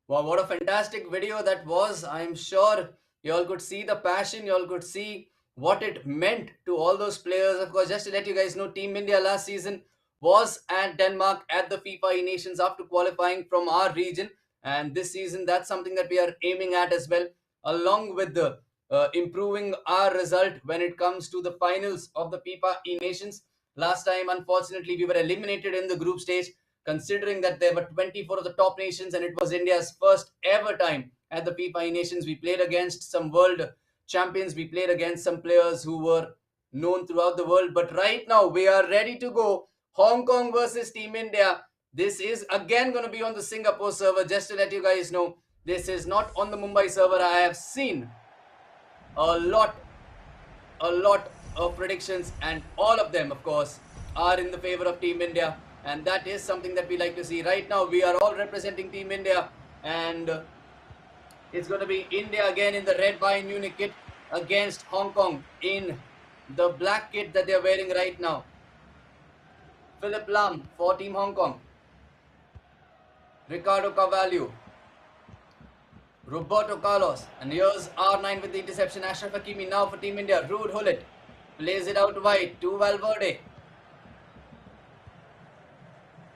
Wow, what a fantastic video that was. I'm sure you all could see the passion, you all could see what it meant to all those players. Of course, just to let you guys know, Team India last season was at Denmark at the FIFA Nations after qualifying from our region. And this season, that's something that we are aiming at as well, along with the improving our result when it comes to the finals of the FIFA Nations. Last time, unfortunately, we were eliminated in the group stage, considering that there were 24 of the top nations and it was India's first ever time at the FIFA Nations. We played against some world champions, we played against some players who were known throughout the world. But right now, we are ready to go. Hong Kong versus Team India. This is again going to be on the Singapore server. Just to let you guys know, this is not on the Mumbai server. I have seen a lot of predictions, and all of them, of course, are in the favor of Team India. And that is something that we like to see. Right now, we are all representing Team India, and it's going to be India again in the red Bayern Munich kit against Hong Kong in the black kit that they're wearing right now. Philip Lam for Team Hong Kong. Ricardo Carvalho. Roberto Carlos. And here's R9 with the interception. Ashraf Hakimi now for Team India. Ruud Gullit plays it out wide to Valverde.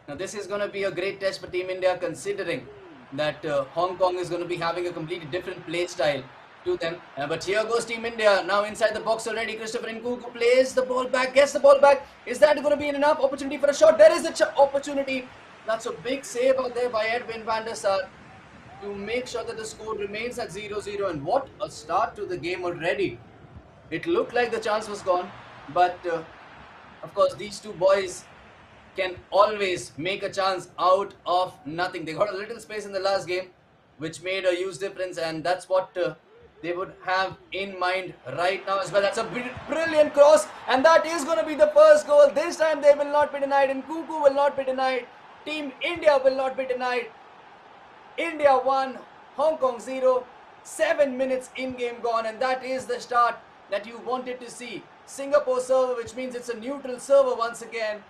Now this is going to be a great test for Team India, considering that Hong Kong is going to be having a completely different play style to them. But here goes Team India now inside the box already. Christopher Nkunku plays the ball back, gets the ball back. Is that going to be enough opportunity for a shot? There is the opportunity. That's a big save out there by Edwin van der Sar to make sure that the score remains at 0-0. And what a start to the game already. It looked like the chance was gone, but of course these two boys can always make a chance out of nothing. They got a little space in the last game, which made a huge difference, and that's what they would have in mind right now as well. That's a brilliant cross, and that is going to be the first goal. This time they will not be denied, and Nkunku will not be denied. Team India will not be denied. India 1, Hong Kong 0, 7 minutes in-game gone, and that is the start that you wanted to see. Singapore server, which means it's a neutral server once again,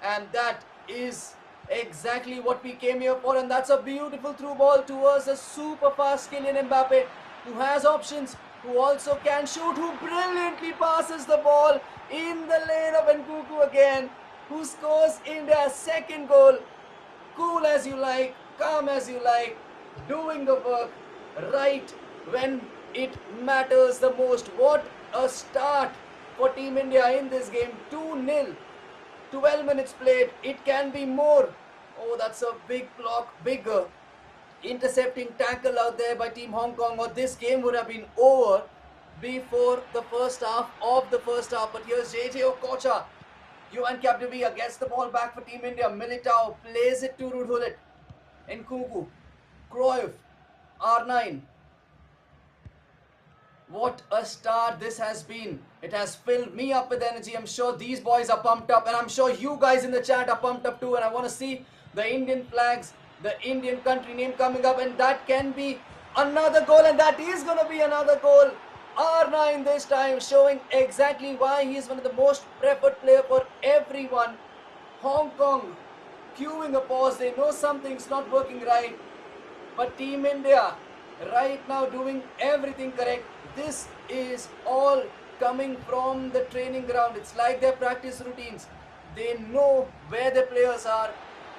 and that is exactly what we came here for. And that's a beautiful through ball towards a super fast Kylian Mbappe, who has options, who also can shoot, who brilliantly passes the ball in the lane of Nkunku again, who scores India's second goal. Cool as you like, calm as you like, doing the work right when it matters the most. What a start for Team India in this game. 2-0, 12 minutes played. It can be more. Oh, that's a big block, bigger intercepting tackle out there by Team Hong Kong, or this game would have been over before the first half of the first half. But here's JJ Okocha. Yuan Capdevia gets the ball back for Team India. Militao plays it to Rudhulit. Nkunku, Cruyff, R9. What a start this has been. It has filled me up with energy. I'm sure these boys are pumped up, and I'm sure you guys in the chat are pumped up too. And I want to see the Indian flags, the Indian country name coming up, and that can be another goal, and that is going to be another goal. R9 this time, showing exactly why he is one of the most preferred player for everyone. Hong Kong queuing a pause. They know something's not working right, but Team India right now doing everything correct. This is all coming from the training ground. It's like their practice routines. They know where their players are.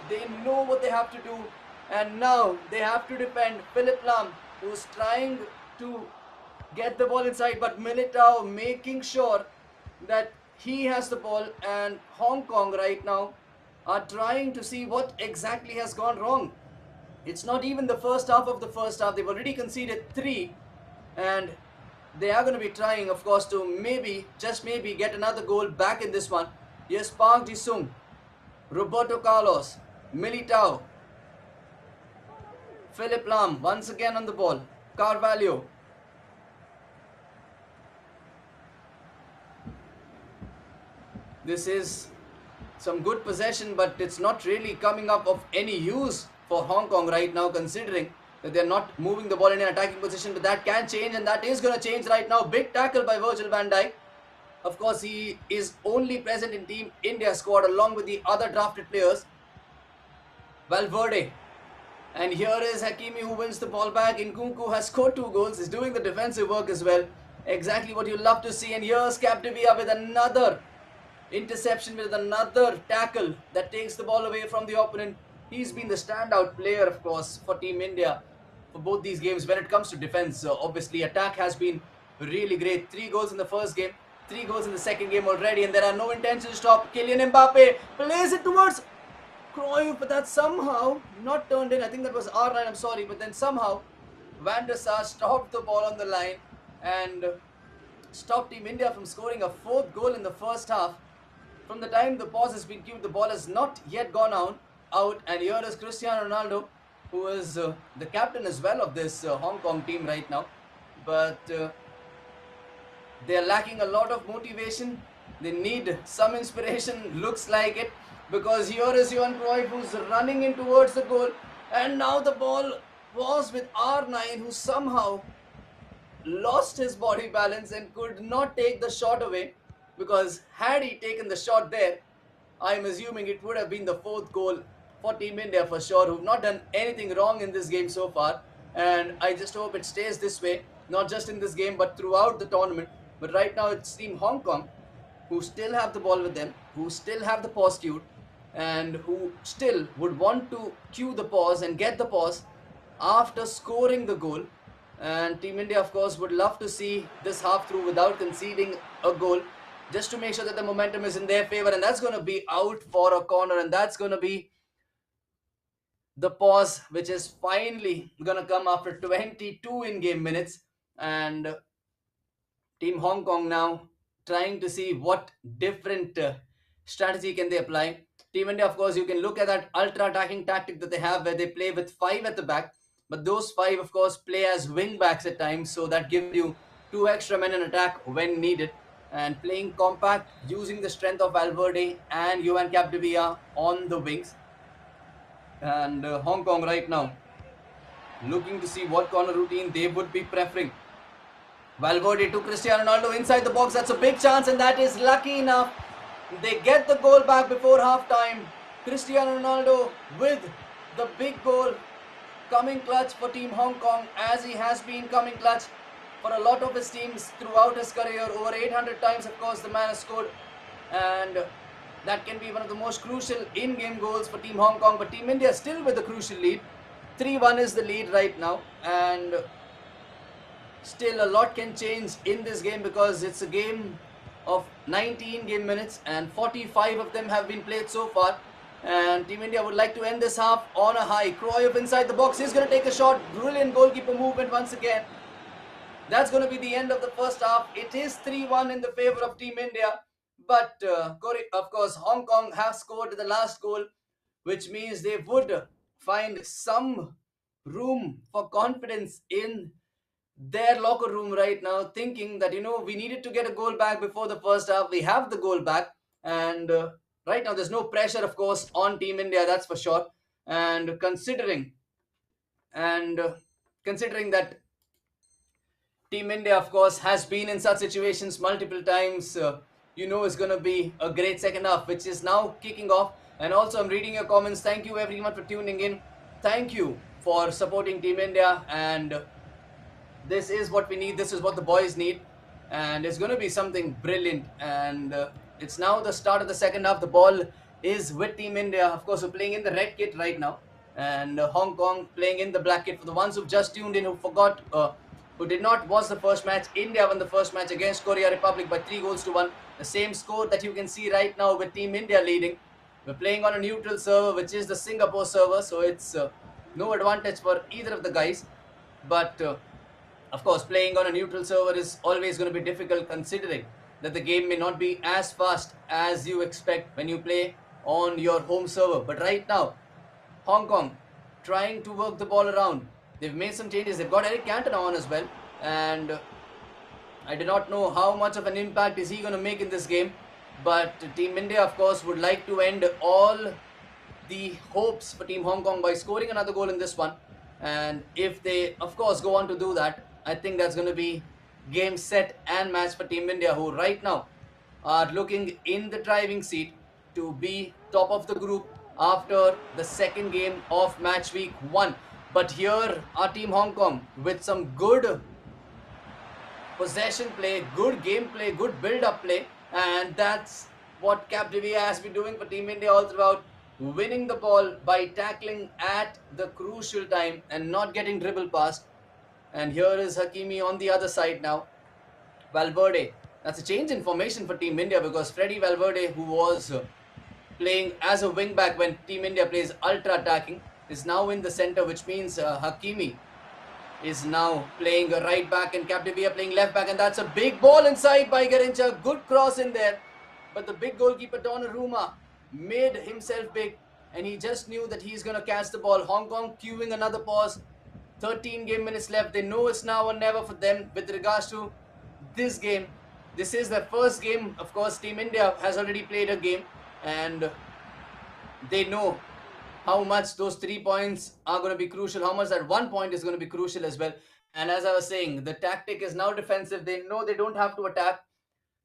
They know what they have to do. And now they have to defend Philip Lam, who's trying to get the ball inside, but Militao making sure that he has the ball. And Hong Kong right now are trying to see what exactly has gone wrong. It's not even the first half of the first half. They've already conceded 3, and they are going to be trying, of course, to maybe, just maybe, get another goal back in this one. Here's Park Ji-sung, Roberto Carlos, Militao, Philip Lam once again on the ball, Carvalho. This is some good possession, but it's not really coming up of any use for Hong Kong right now, considering that they're not moving the ball in an attacking position. But that can change, and that is going to change right now. Big tackle by Virgil van Dijk. Of course, he is only present in Team India squad along with the other drafted players. Valverde. And here is Hakimi, who wins the ball back. Nkunku has scored 2 goals. He's doing the defensive work as well. Exactly what you love to see. And here's Capdevia with another interception, with another tackle that takes the ball away from the opponent. He's been the standout player, of course, for Team India for both these games. When it comes to defense, obviously attack has been really great. 3 goals in the first game, 3 goals in the second game already, and there are no intentions to stop. Kylian Mbappe plays it towards Cruyff, but that's somehow not turned in. I think that was R9, I'm sorry, but then somehow Van der Sar stopped the ball on the line and stopped Team India from scoring a 4th goal in the first half. From the time the pause has been queued, the ball has not yet gone out. And here is Cristiano Ronaldo, who is the captain as well of this Hong Kong team right now. But they're lacking a lot of motivation. They need some inspiration, looks like it, because here is Johan Cruyff, who's running in towards the goal. And now the ball was with R9, who somehow lost his body balance and could not take the shot away. Because had he taken the shot there, I'm assuming it would have been the 4th goal for Team India for sure, who've not done anything wrong in this game so far. And I just hope it stays this way, not just in this game, but throughout the tournament. But right now it's Team Hong Kong who still have the ball with them, who still have the pause queued, and who still would want to queue the pause and get the pause after scoring the goal. And Team India, of course, would love to see this half through without conceding a goal, just to make sure that the momentum is in their favor. And that's going to be out for a corner, and that's going to be the pause, which is finally going to come after 22 in-game minutes. And Team Hong Kong now trying to see what different strategy can they apply. Team India, of course, you can look at that ultra-attacking tactic that they have, where they play with 5 at the back. But those 5, of course, play as wing backs at times, so that gives you 2 extra men in attack when needed. And playing compact, using the strength of Valverde and Johan Capdevia on the wings. And Hong Kong right now looking to see what corner routine they would be preferring. Valverde to Cristiano Ronaldo inside the box. That's a big chance, and that is lucky enough. They get the goal back before half-time. Cristiano Ronaldo with the big goal, coming clutch for Team Hong Kong, as he has been coming clutch for a lot of his teams throughout his career. Over 800 times, of course, the man has scored, and that can be one of the most crucial in-game goals for Team Hong Kong. But Team India still with a crucial lead. 3-1 is the lead right now, and still a lot can change in this game because it's a game of 19 game minutes and 45 of them have been played so far. And Team India would like to end this half on a high. Cruyff inside the box. He's going to take a shot. Brilliant goalkeeper movement once again. That's going to be the end of the first half. It is 3-1 in the favor of Team India. But of course, Hong Kong have scored the last goal, which means they would find some room for confidence in their locker room right now, thinking that, we needed to get a goal back before the first half. We have the goal back, and right now there's no pressure, of course, on Team India, that's for sure. And considering that Team India, of course, has been in such situations multiple times, it's going to be a great second half, which is now kicking off. And also, I'm reading your comments. Thank you, everyone, for tuning in. Thank you for supporting Team India, and this is what we need. This is what the boys need, and it's going to be something brilliant. And it's now the start of the second half. The ball is with Team India. Of course, we're playing in the red kit right now, and Hong Kong playing in the black kit. For the ones who've just tuned in, who did not watch the first match, India won the first match against Korea Republic by 3-1. The same score that you can see right now with Team India leading. We're playing on a neutral server, which is the Singapore server, so it's no advantage for either of the guys. But of course, playing on a neutral server is always going to be difficult, considering that the game may not be as fast as you expect when you play on your home server. But right now, Hong Kong trying to work the ball around. They've made some changes. They've got Eric Cantona on as well, and I do not know how much of an impact is he going to make in this game. But Team India, of course, would like to end all the hopes for Team Hong Kong by scoring another goal in this one. And if they, of course, go on to do that, I think that's going to be game, set and match for Team India, who right now are looking in the driving seat to be top of the group after the second game of match week 1. But here are Team Hong Kong with some good possession play, good gameplay, good build-up play, and that's what Capdevia has been doing for Team India all throughout, winning the ball by tackling at the crucial time and not getting dribbled past. And here is Hakimi on the other side now. Valverde. That's a change in formation for Team India, because Freddy Valverde, who was playing as a wing back when Team India plays ultra attacking, is now in the center, which means Hakimi is now playing a right back and Capdevia playing left back. And that's a big ball inside by Garincha. Good cross in there. But the big goalkeeper Donnarumma made himself big, and he just knew that he's going to catch the ball. Hong Kong queuing another pause. 13 game minutes left. They know it's now or never for them with regards to this game. This is their first game. Of course, Team India has already played a game, and they know how much those 3 points are going to be crucial, how much that 1 point is going to be crucial as well. And as I was saying, the tactic is now defensive. They know they don't have to attack.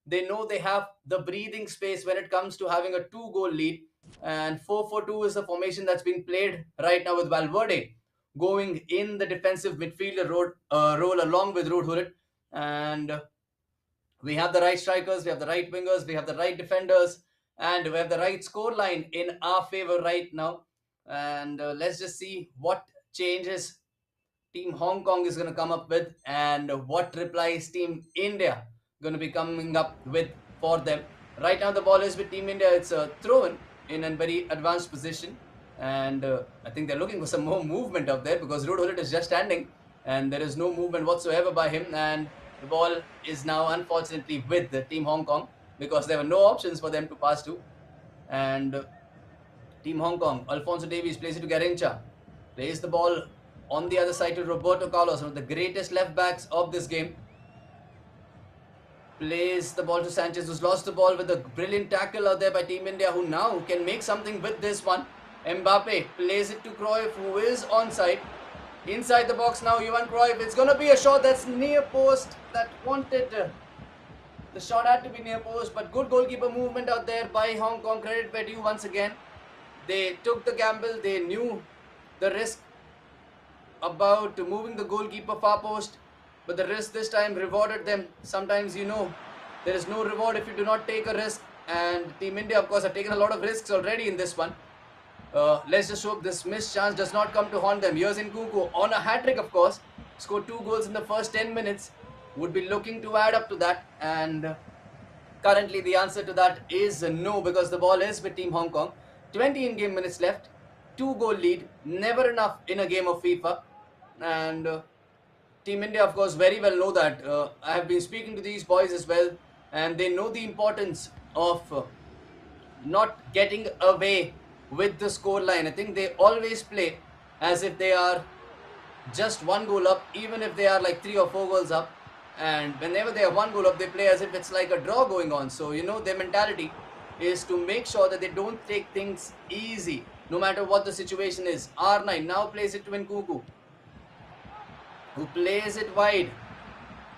They know they have the breathing space when it comes to having a 2-goal lead. And 4-4-2 is the formation that's being played right now, with Valverde going in the defensive midfielder role along with Ruud Gullit. And we have the right strikers, we have the right wingers, we have the right defenders, and we have the right score line in our favor right now. And let's just see what changes Team Hong Kong is going to come up with, and what replies Team India going to be coming up with for them. Right now the ball is with Team India. It's a throw in a very advanced position, and I think they're looking for some more movement up there, because Ruud Gullit is just standing and there is no movement whatsoever by him. And the ball is now unfortunately with the Team Hong Kong, because there were no options for them to pass to. And Team Hong Kong, Alphonso Davies plays it to Garincha, plays the ball on the other side to Roberto Carlos, one of the greatest left backs of this game. Plays the ball to Sanchez, who's lost the ball with a brilliant tackle out there by Team India, who now can make something with this one. Mbappe plays it to Cruyff, who is onside. Inside the box now, Johan Cruyff. It's going to be a shot that's near post. That wanted... the shot had to be near post, but good goalkeeper movement out there by Hong Kong. Credit where due once again. They took the gamble. They knew the risk about moving the goalkeeper far post, but the risk this time rewarded them. Sometimes, there is no reward if you do not take a risk, and Team India, of course, have taken a lot of risks already in this one. Let's just hope this missed chance does not come to haunt them. Here's Nkunku on a hat-trick, of course. Scored 2 goals in the first 10 minutes. Would be looking to add up to that. And currently the answer to that is no, because the ball is with Team Hong Kong. 20 in-game minutes left. 2-goal lead. Never enough in a game of FIFA. And Team India, of course, very well know that. I have been speaking to these boys as well. And they know the importance of not getting away with the scoreline. I think they always play as if they are just 1 goal up, even if they are like 3 or 4 goals up. And whenever they are 1 goal up, they play as if it's like a draw going on. So, their mentality is to make sure that they don't take things easy, no matter what the situation is. R9 now plays it to Nkunku, who plays it wide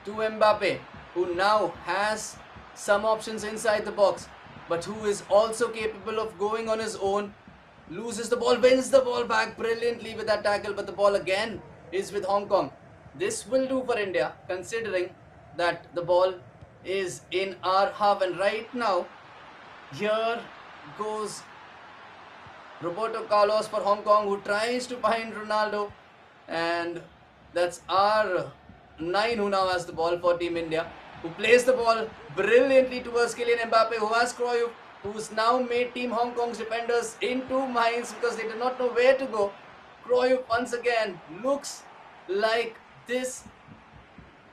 to Mbappe, who now has some options inside the box, but who is also capable of going on his own. Loses the ball, wins the ball back brilliantly with that tackle, but the ball again is with Hong Kong. This will do for India, considering that the ball is in our half. And right now, here goes Roberto Carlos for Hong Kong, who tries to find Ronaldo. And that's R9 who now has the ball for Team India, who plays the ball brilliantly towards Kylian Mbappe, who has Cruyff, who's now made Team Hong Kong's defenders into mines because they do not know where to go. Cruyff once again. Looks like this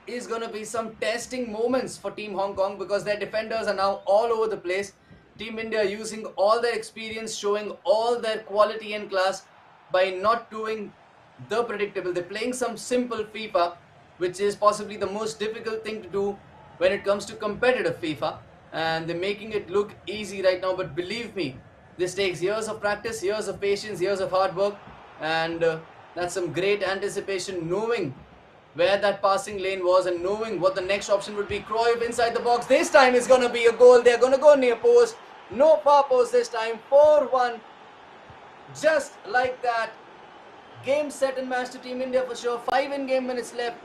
is going to be some testing moments for Team Hong Kong, because their defenders are now all over the place. Team India using all their experience, showing all their quality and class by not doing the predictable. They're playing some simple FIFA, which is possibly the most difficult thing to do when it comes to competitive FIFA, and they're making it look easy right now. But believe me, this takes years of practice, years of patience, years of hard work, and that's some great anticipation, knowing where that passing lane was and knowing what the next option would be. Cruyff inside the box. This time is going to be a goal. They're going to go near post. No far post this time. 4-1. Just like that. Game, set and match to Team India for sure. 5 in-game minutes left.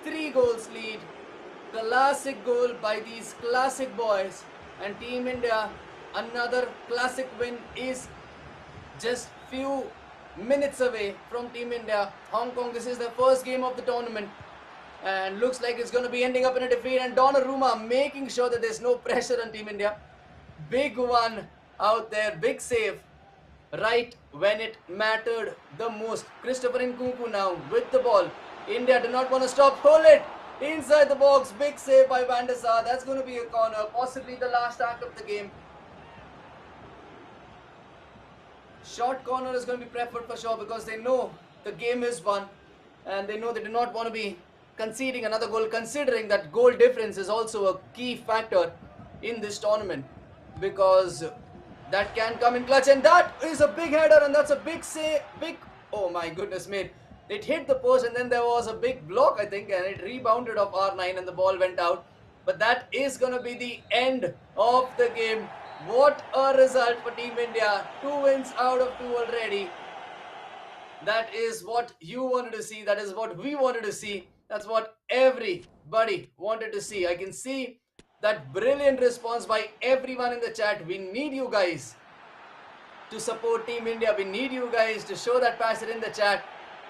3 goals lead. Classic goal by these classic boys. And Team India, another classic win, is just few minutes away from Team India. Hong Kong, this is their first game of the tournament, and looks like it's going to be ending up in a defeat. And Donnarumma making sure that there's no pressure on Team India. Big one out there, big save right when it mattered the most. Christopher Nkunku now with the ball. India do not want to stop. Hold it inside the box. Big save by Van der Sar. That's going to be a corner, possibly the last act of the game. Short corner is going to be preferred for sure, because they know the game is won, and they know they do not want to be conceding another goal, considering that goal difference is also a key factor in this tournament, because that can come in clutch. And that is a big header, and that's a big save. Oh my goodness, mate. It hit the post, and then there was a big block, I think, and it rebounded off R9 and the ball went out. But that is going to be the end of the game. What a result for Team India. 2 wins out of 2 already. That is what you wanted to see. That is what we wanted to see. That's what everybody wanted to see. I can see that brilliant response by everyone in the chat. We need you guys to support Team India. We need you guys to show that passion in the chat.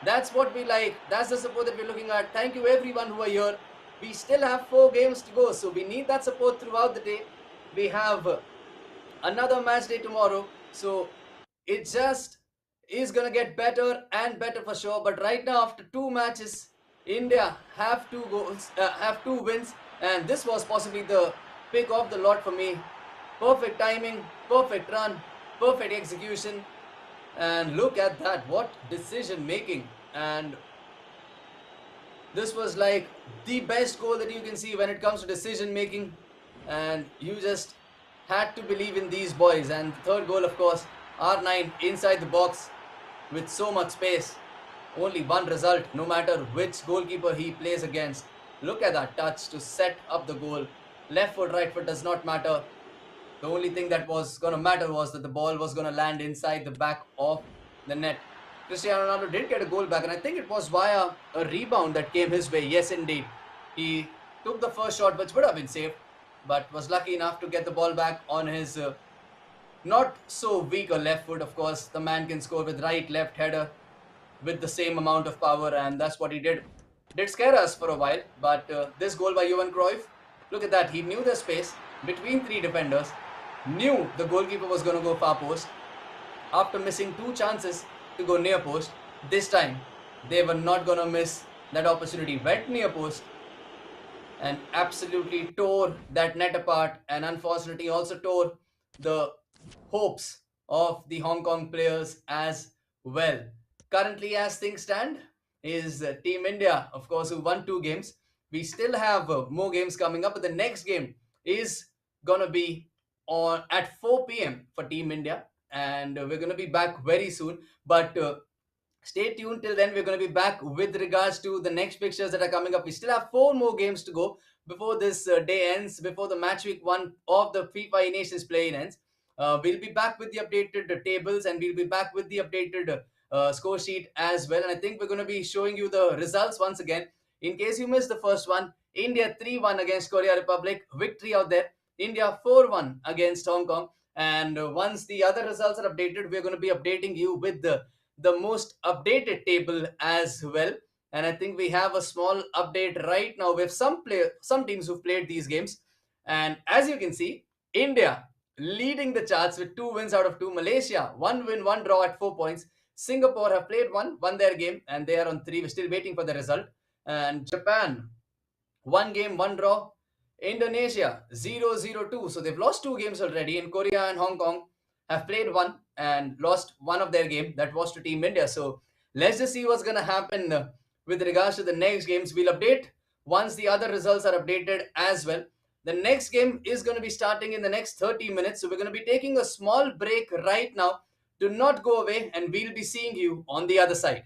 That's what we like. That's the support that we're looking at. Thank you everyone who are here. We still have 4 games to go, so we need that support throughout the day. We have another match day tomorrow, so it just is gonna get better and better for sure. But right now, after 2 matches, India have 2 goals, have 2 wins, and this was possibly the pick of the lot for me. Perfect timing, perfect run, perfect execution, and look at that, what decision making. And this was like the best goal that you can see when it comes to decision making, and you just had to believe in these boys. And the third goal, of course, R9 inside the box with so much space. Only one result, no matter which goalkeeper he plays against. Look at that touch to set up the goal. Left foot, right foot does not matter. The only thing that was going to matter was that the ball was going to land inside the back of the net. Cristiano Ronaldo did get a goal back, and I think it was via a rebound that came his way. Yes, indeed. He took the first shot, which would have been saved, but was lucky enough to get the ball back on his not so weak a left foot. Of course, the man can score with right, left header with the same amount of power, and that's what he did. Did scare us for a while, but this goal by Johan Cruyff, look at that. He knew the space between three defenders, knew the goalkeeper was going to go far post. After missing two chances to go near post, this time they were not going to miss that opportunity. Went near post and absolutely tore that net apart, and unfortunately also tore the hopes of the Hong Kong players as well. Currently, as things stand, is Team India, of course, who won 2 games. We still have more games coming up, but the next game is gonna be on at 4 p.m. for Team India, and we're gonna be back very soon. But stay tuned till then. We're going to be back with regards to the next fixtures that are coming up. We still have 4 more games to go before this day ends, before the match week 1 of the FIFA Nations play ends. We'll be back with the updated tables, and we'll be back with the updated score sheet as well. And I think we're going to be showing you the results once again. In case you missed the first one, India 3-1 against Korea Republic, victory out there. India 4-1 against Hong Kong. And once the other results are updated, we're going to be updating you with the most updated table as well. And I think we have a small update right now. We have some teams who've played these games, and as you can see, India leading the charts with 2 wins out of 2. Malaysia 1 win, 1 draw at 4 points. Singapore have played won their game, and they are on 3. We're still waiting for the result. And Japan 1 game, 1 draw. Indonesia 0-0-2. So they've lost 2 games already. And Korea and Hong Kong have played one and lost one of their game. That was to Team India. So let's just see what's going to happen with regards to the next games. We'll update once the other results are updated as well. The next game is going to be starting in the next 30 minutes. So we're going to be taking a small break right now. Do not go away, and we'll be seeing you on the other side.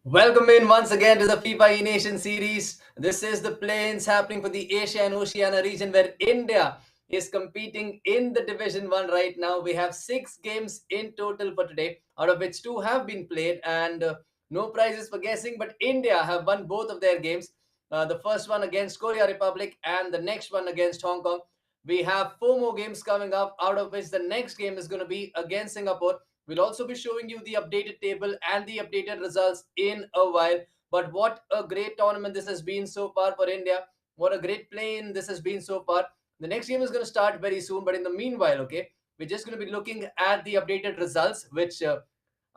Welcome in once again to the FIFA E-Nation series. This is the play-ins happening for the Asia and Oceania region where India is competing in the Division 1 right now. We have 6 games in total for today, out of which 2 have been played and no prizes for guessing, but India have won both of their games. The first one against Korea Republic and the next one against Hong Kong. We have 4 more games coming up, out of which the next game is going to be against Singapore. We'll also be showing you the updated table and the updated results in a while. But what a great tournament this has been so far for India. What a great play-in this has been so far. The next game is going to start very soon. But in the meanwhile, okay, we're just going to be looking at the updated results, which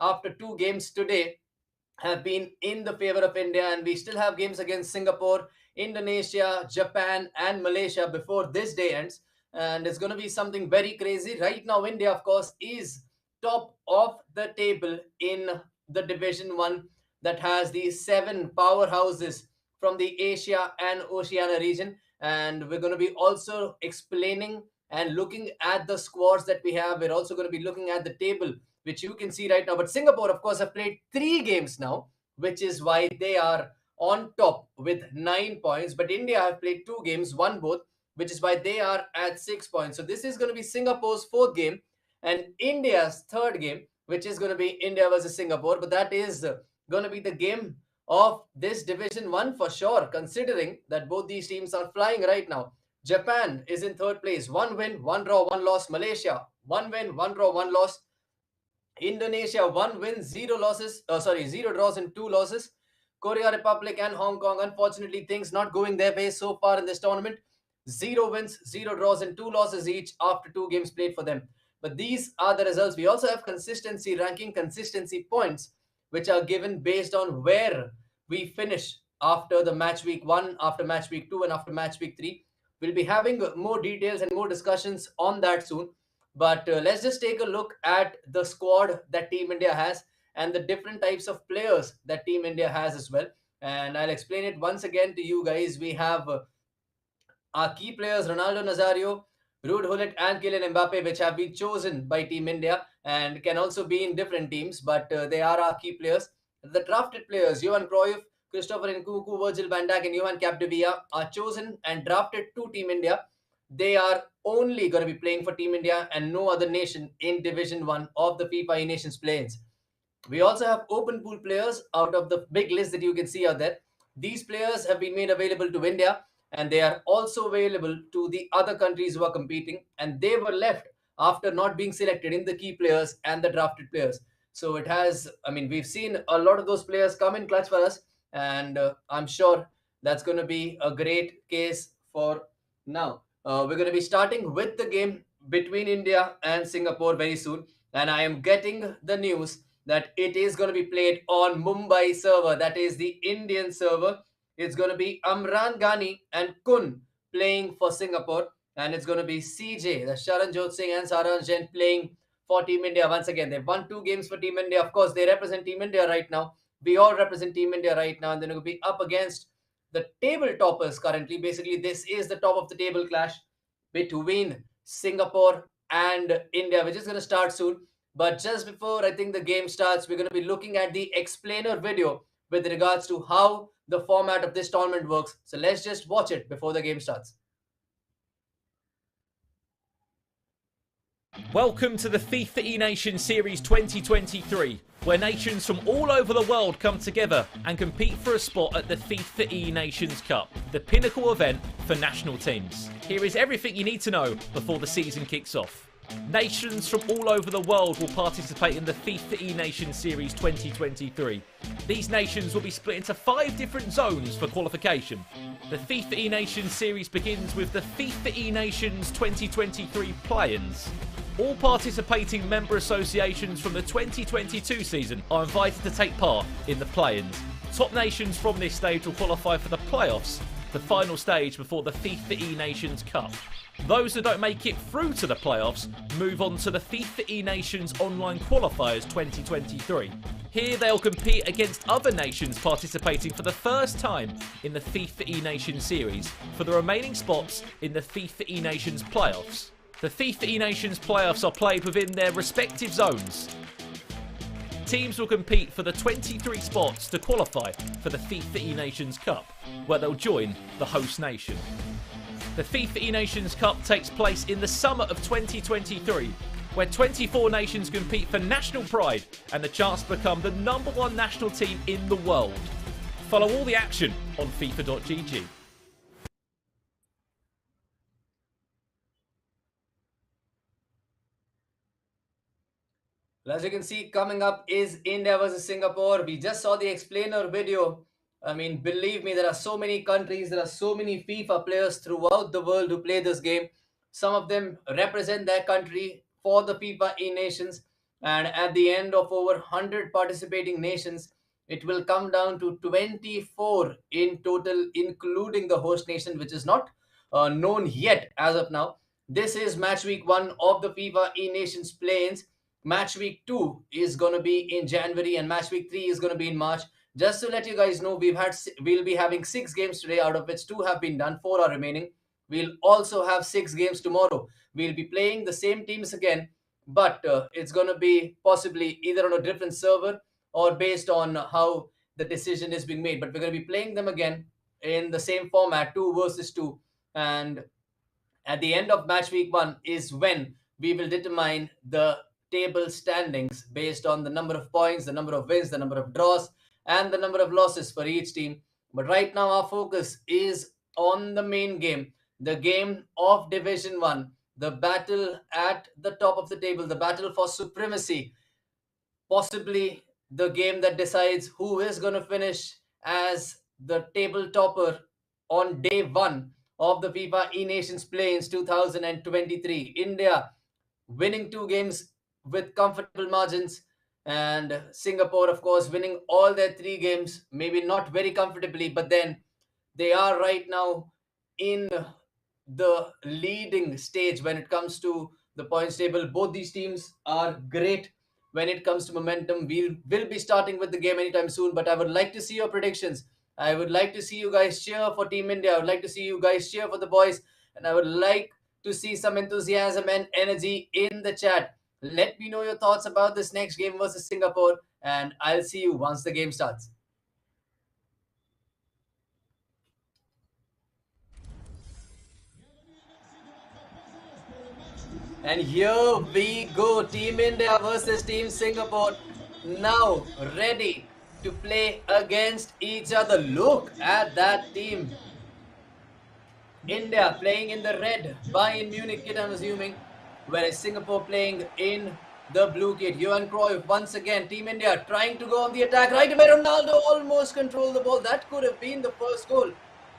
after 2 games today have been in the favor of India, and we still have games against Singapore, Indonesia, Japan, and Malaysia before this day ends. And it's going to be something very crazy. Right now, India, of course, is top of the table in the Division 1 that has the 7 powerhouses from the Asia and Oceania region. And we're going to be also explaining and looking at the squads that we have. We're also going to be looking at the table, which you can see right now. But Singapore, of course, have played 3 games now, which is why they are on top with 9 points. But India have played 2 games, won both, which is why they are at 6 points. So this is going to be Singapore's 4th game and India's 3rd game, which is going to be India versus Singapore. But that is going to be the game of this Division 1 for sure, considering that both these teams are flying right now. Japan is in 3rd place, 1 win, 1 draw, 1 loss. Malaysia, 1 win, 1 draw, 1 loss. Indonesia, 1 win, 0 losses. 0 draws and 2 losses. Korea Republic and Hong Kong, unfortunately, things not going their way so far in this tournament. 0 wins, 0 draws, and 2 losses each after 2 games played for them. But these are the results. We also have consistency ranking, consistency points, which are given based on where we finish after the match week 1, after match week 2, and after match week 3. We'll be having more details and more discussions on that soon. But let's just take a look at the squad that Team India has and the different types of players that Team India has as well. And I'll explain it once again to you guys. We have our key players Ronaldo Nazario, Ruud Gullit, and Kylian Mbappe, which have been chosen by Team India and can also be in different teams, but they are our key players. The drafted players, Johan Cruyff, Christopher Nkunku, Virgil van Dijk, and Johan Capdevia, are chosen and drafted to Team India. They are only going to be playing for Team India and no other nation in Division 1 of the FIFA Nations Play-ins. We also have open pool players out of the big list that you can see out there. These players have been made available to India and they are also available to the other countries who are competing, and they were left after not being selected in the key players and the drafted players. So it has, I mean, we've seen a lot of those players come in clutch for us, and I'm sure that's going to be a great case for now. We're going to be starting with the game between India and Singapore very soon. and I am getting the news that it is going to be played on Mumbai server, that is the Indian server. It's going to be Amran Ghani and Kun playing for Singapore, and it's going to be CJ, the Sharanjot Singh and Saranj Jain playing for Team India once again. They've won 2 games for Team India. Of course, they represent Team India right now. We all represent Team India right now, and they're going to be up against the table toppers currently. Basically, this is the top of the table clash between Singapore and India, which is going to start soon. But just before I think the game starts, we're going to be looking at the explainer video with regards to how the format of this tournament works. So let's just watch it before the game starts. Welcome to the FIFA E-Nation Series 2023, where nations from all over the world come together and compete for a spot at the FIFA E-Nations Cup, the pinnacle event for national teams. Here is everything you need to know before the season kicks off. Nations from all over the world will participate in the FIFA E-Nation Series 2023. These nations will be split into 5 different zones for qualification. The FIFA E-Nation Series begins with the FIFA E-Nations 2023 play-ins. All participating member associations from the 2022 season are invited to take part in the play-ins. Top nations from this stage will qualify for the playoffs, the final stage before the FIFA E-Nations Cup. Those that don't make it through to the playoffs move on to the FIFA E-Nations Online Qualifiers 2023. Here they'll compete against other nations participating for the first time in the FIFA E-Nations Series for the remaining spots in the FIFA E-Nations playoffs. The FIFA E-Nations playoffs are played within their respective zones. Teams will compete for the 23 spots to qualify for the FIFA E-Nations Cup, where they'll join the host nation. The FIFA E-Nations Cup takes place in the summer of 2023, where 24 nations compete for national pride and the chance to become the #1 national team in the world. Follow all the action on FIFA.gg. Well, as you can see, coming up is India versus Singapore. We just saw the explainer video. I mean, believe me, there are so many countries, there are so many FIFA players throughout the world who play this game. Some of them represent their country for the FIFA E-Nations. And at the end of over 100 participating nations, it will come down to 24 in total, including the host nation, which is not known yet as of now. This is match week 1 of the FIFA E-Nations play-ins. Match week 2 is going to be in January and match week 3 is going to be in March. Just to let you guys know, we'll be having 6 games today, out of which 2 have been done, 4 are remaining. We'll also have 6 games tomorrow. We'll be playing the same teams again, but it's going to be possibly either on a different server or based on how the decision is being made. But we're going to be playing them again in the same format, 2 versus 2. And at the end of match week 1 is when we will determine the table standings based on the number of points, the number of wins, the number of draws, and the number of losses for each team. But right now our focus is on the main game, the game of Division 1, the battle at the top of the table, the battle for supremacy, possibly the game that decides who is going to finish as the table topper on day 1 of the FIFA E-Nations play-ins 2023. India winning 2 games with comfortable margins, and Singapore, of course, winning all their 3 games, maybe not very comfortably, but then they are right now in the leading stage when it comes to the points table. Both these teams are great when it comes to momentum. We will be starting with the game anytime soon, but I would like to see your predictions. I would like to see you guys cheer for Team India. I would like to see you guys cheer for the boys, and I would like to see some enthusiasm and energy in the chat. Let me know your thoughts about this next game versus Singapore, and I'll see you once the game starts. And here we go, Team India versus Team Singapore, now ready to play against each other. Look at that team. India playing in the red Bayern Munich kit, I'm assuming, whereas Singapore playing in the blue kit. Johan Cruyff once again. Team India trying to go on the attack. Right away, Ronaldo almost controlled the ball. That could have been the first goal.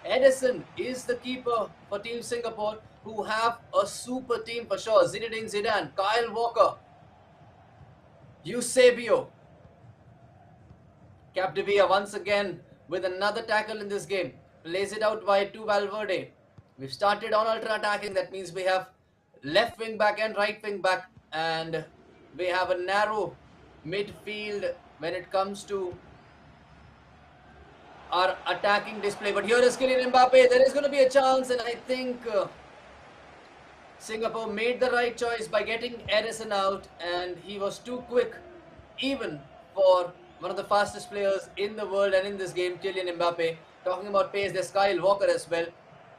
Edison is the keeper for Team Singapore, who have a super team for sure. Zinedine Zidane, Kyle Walker. Eusebio. Capdevia once again with another tackle in this game. Plays it out wide to Valverde. We've started on ultra attacking. That means we have left wing back and right wing back. And we have a narrow midfield when it comes to our attacking display. But here is Kylian Mbappe. There is going to be a chance, and I think Singapore made the right choice by getting Edison out, and he was too quick, even for one of the fastest players in the world and in this game, Kylian Mbappe. Talking about pace, there's Kyle Walker as well.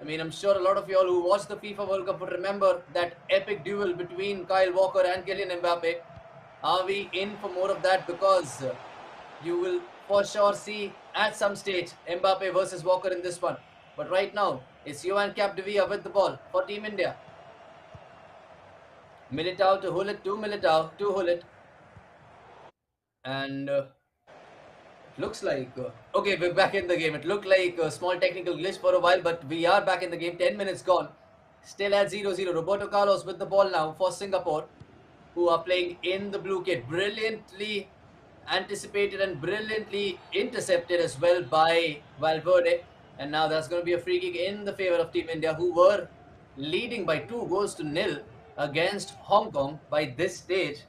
I mean, I'm sure a lot of you all who watched the FIFA World Cup would remember that epic duel between Kyle Walker and Kylian Mbappe. Are we in for more of that? Because you will for sure see at some stage Mbappe versus Walker in this one. But right now, it's Johan Capdevia with the ball for Team India. Militao to Hullet, to Militao, to Hullet. And looks like okay, we're back in the game. It looked like a small technical glitch for a while, but we are back in the game. 10 minutes gone, still at 0-0. Roberto Carlos with the ball now for Singapore, who are playing in the blue kit. Brilliantly anticipated and brilliantly intercepted as well by Valverde, and now that's going to be a free kick in the favor of Team India, who were leading by 2-0 against Hong Kong by this stage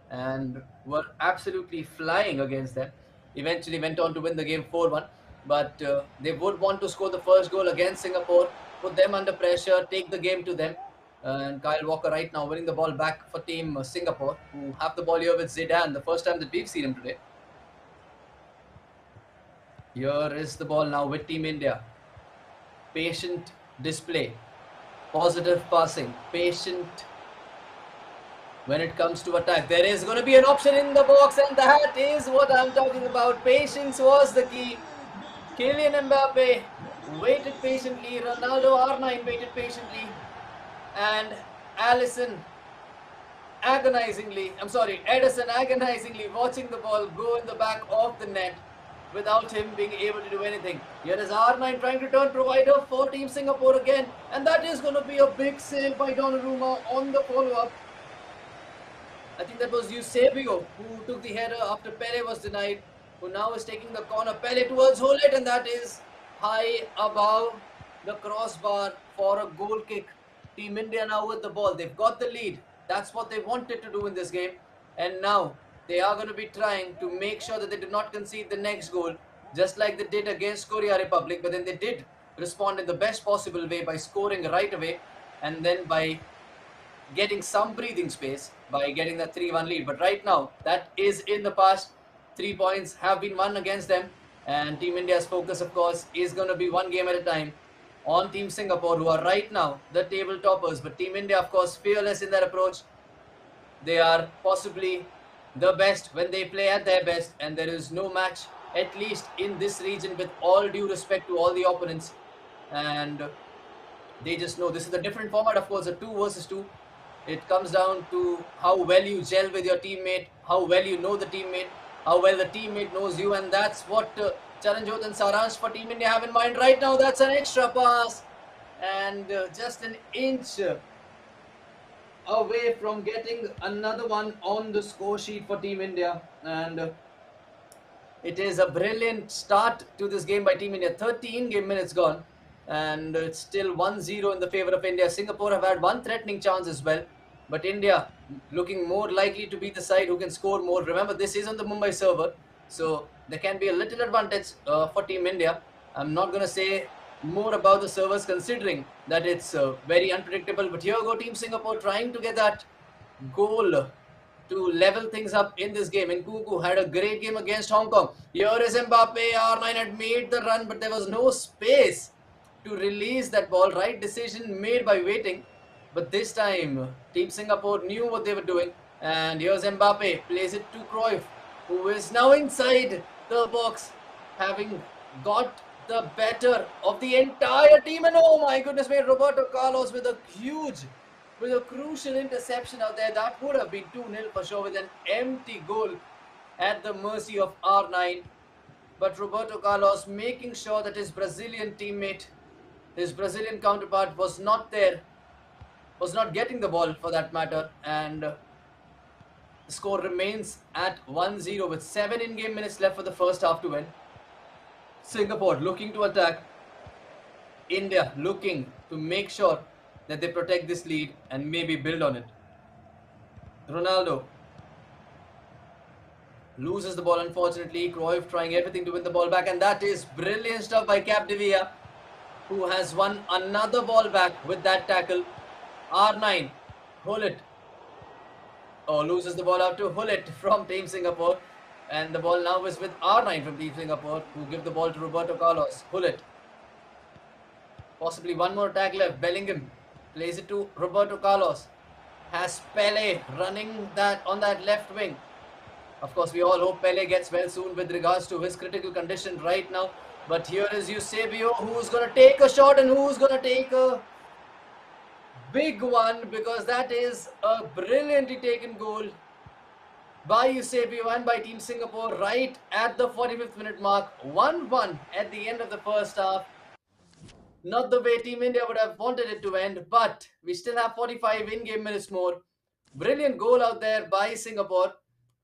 and were absolutely flying against them. Eventually went on to win the game 4-1, but they would want to score the first goal against Singapore, put them under pressure, take the game to them. And Kyle Walker right now winning the ball back for Team Singapore, who have the ball here with Zidane, the first time that we've seen him today. Here is the ball now with Team India. Patient display, positive passing, patient when it comes to attack. There is going to be an option in the box, and that is what I'm talking about. Patience was the key. Kylian Mbappe waited patiently. Ronaldo R9 waited patiently. And Edison agonizingly watching the ball go in the back of the net without him being able to do anything. Here is R9 trying to turn provider for Team Singapore again. And that is going to be a big save by Donnarumma on the follow-up. I think that was Eusebio who took the header after Pele was denied, who now is taking the corner. Pele towards Hullet, and that is high above the crossbar for a goal kick. Team India now with the ball. They've got the lead. That's what they wanted to do in this game. And now they are going to be trying to make sure that they do not concede the next goal, just like they did against Korea Republic. But then they did respond in the best possible way by scoring right away, and then by getting some breathing space by getting that 3-1 lead. But right now, that is in the past. 3 points have been won against them, and Team India's focus, of course, is going to be one game at a time on Team Singapore, who are right now the table toppers. But Team India, of course, fearless in their approach. They are possibly the best when they play at their best, and there is no match, at least in this region, with all due respect to all the opponents. And they just know this is a different format, of course, a 2 versus 2. It comes down to how well you gel with your teammate, how well you know the teammate, how well the teammate knows you, and that's what Charanjot and Saransh for Team India have in mind right now. That's an extra pass, and just an inch away from getting another one on the score sheet for Team India. And it is a brilliant start to this game by Team India. 13 game minutes gone, and it's still 1-0 in the favor of India. Singapore have had one threatening chance as well, but India looking more likely to be the side who can score more. Remember, this is on the Mumbai server, so there can be a little advantage for Team India. I'm not going to say more about the servers, considering that it's very unpredictable. But here go Team Singapore trying to get that goal to level things up in this game. And Nkunku had a great game against Hong Kong. Here is Mbappe. R9 had made the run, but there was no space to release that ball. Right decision made by waiting. But this time, Team Singapore knew what they were doing. And here's Mbappe. Plays it to Cruyff, who is now inside the box, having got the better of the entire team. And oh my goodness me, Roberto Carlos with a crucial interception out there. That would have been 2-0 for sure, with an empty goal at the mercy of R9. But Roberto Carlos making sure that his Brazilian teammate, his Brazilian counterpart, was not there, was not getting the ball for that matter. And The score remains at 1-0 with 7 in-game minutes left for the first half to win. Singapore looking to attack. India looking to make sure that they protect this lead and maybe build on it. Ronaldo loses the ball unfortunately. Cruyff trying everything to win the ball back, and that is brilliant stuff by Capdevia, who has won another ball back with that tackle. R9, Hullet. Oh, loses the ball out to Hullet from Team Singapore. And the ball now is with R9 from Team Singapore, who give the ball to Roberto Carlos. Hullet. Possibly one more attack left. Bellingham plays it to Roberto Carlos. Has Pele running that on that left wing. Of course, we all hope Pele gets well soon with regards to his critical condition right now. But here is Eusebio, who's going to take a shot and who's going to take a big one, because that is a brilliantly taken goal by Eusebio and by Team Singapore right at the 45th minute mark. 1-1 at the end of the first half. Not the way Team India would have wanted it to end, but we still have 45 in-game minutes more. Brilliant goal out there by Singapore.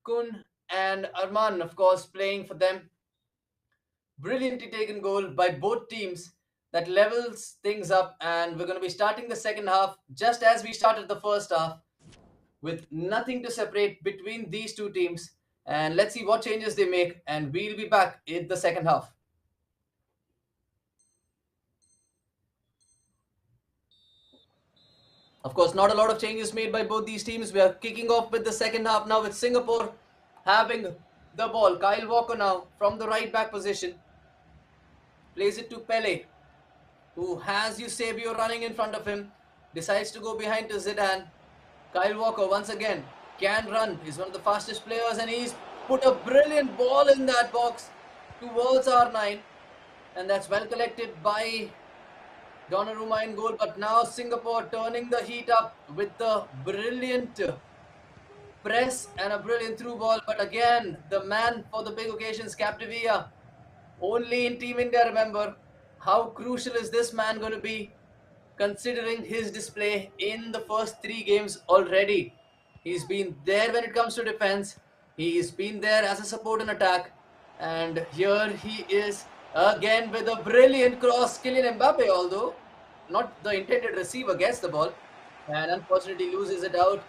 Kun and Arman, of course, playing for them. Brilliantly taken goal by both teams that levels things up, and we're going to be starting the second half just as we started the first half, with nothing to separate between these two teams. And let's see what changes they make, and we'll be back in the second half. Of course, not a lot of changes made by both these teams. We are kicking off with the second half now with Singapore having the ball. Kyle Walker now from the right back position. Plays it to Pele, who has Eusebio running in front of him. Decides to go behind to Zidane. Kyle Walker once again can run. He's one of the fastest players, and he's put a brilliant ball in that box towards R9. And that's well collected by Donnarumma in goal. But now Singapore turning the heat up with the brilliant press and a brilliant through ball. But again, the man for the big occasions, Capdevia, only in Team India, remember. How crucial is this man going to be, considering his display in the first 3 games already? He's been there when it comes to defense. He's been there as a support in attack. And here he is again with a brilliant cross. Kylian Mbappe, although not the intended receiver, gets the ball and unfortunately loses it out.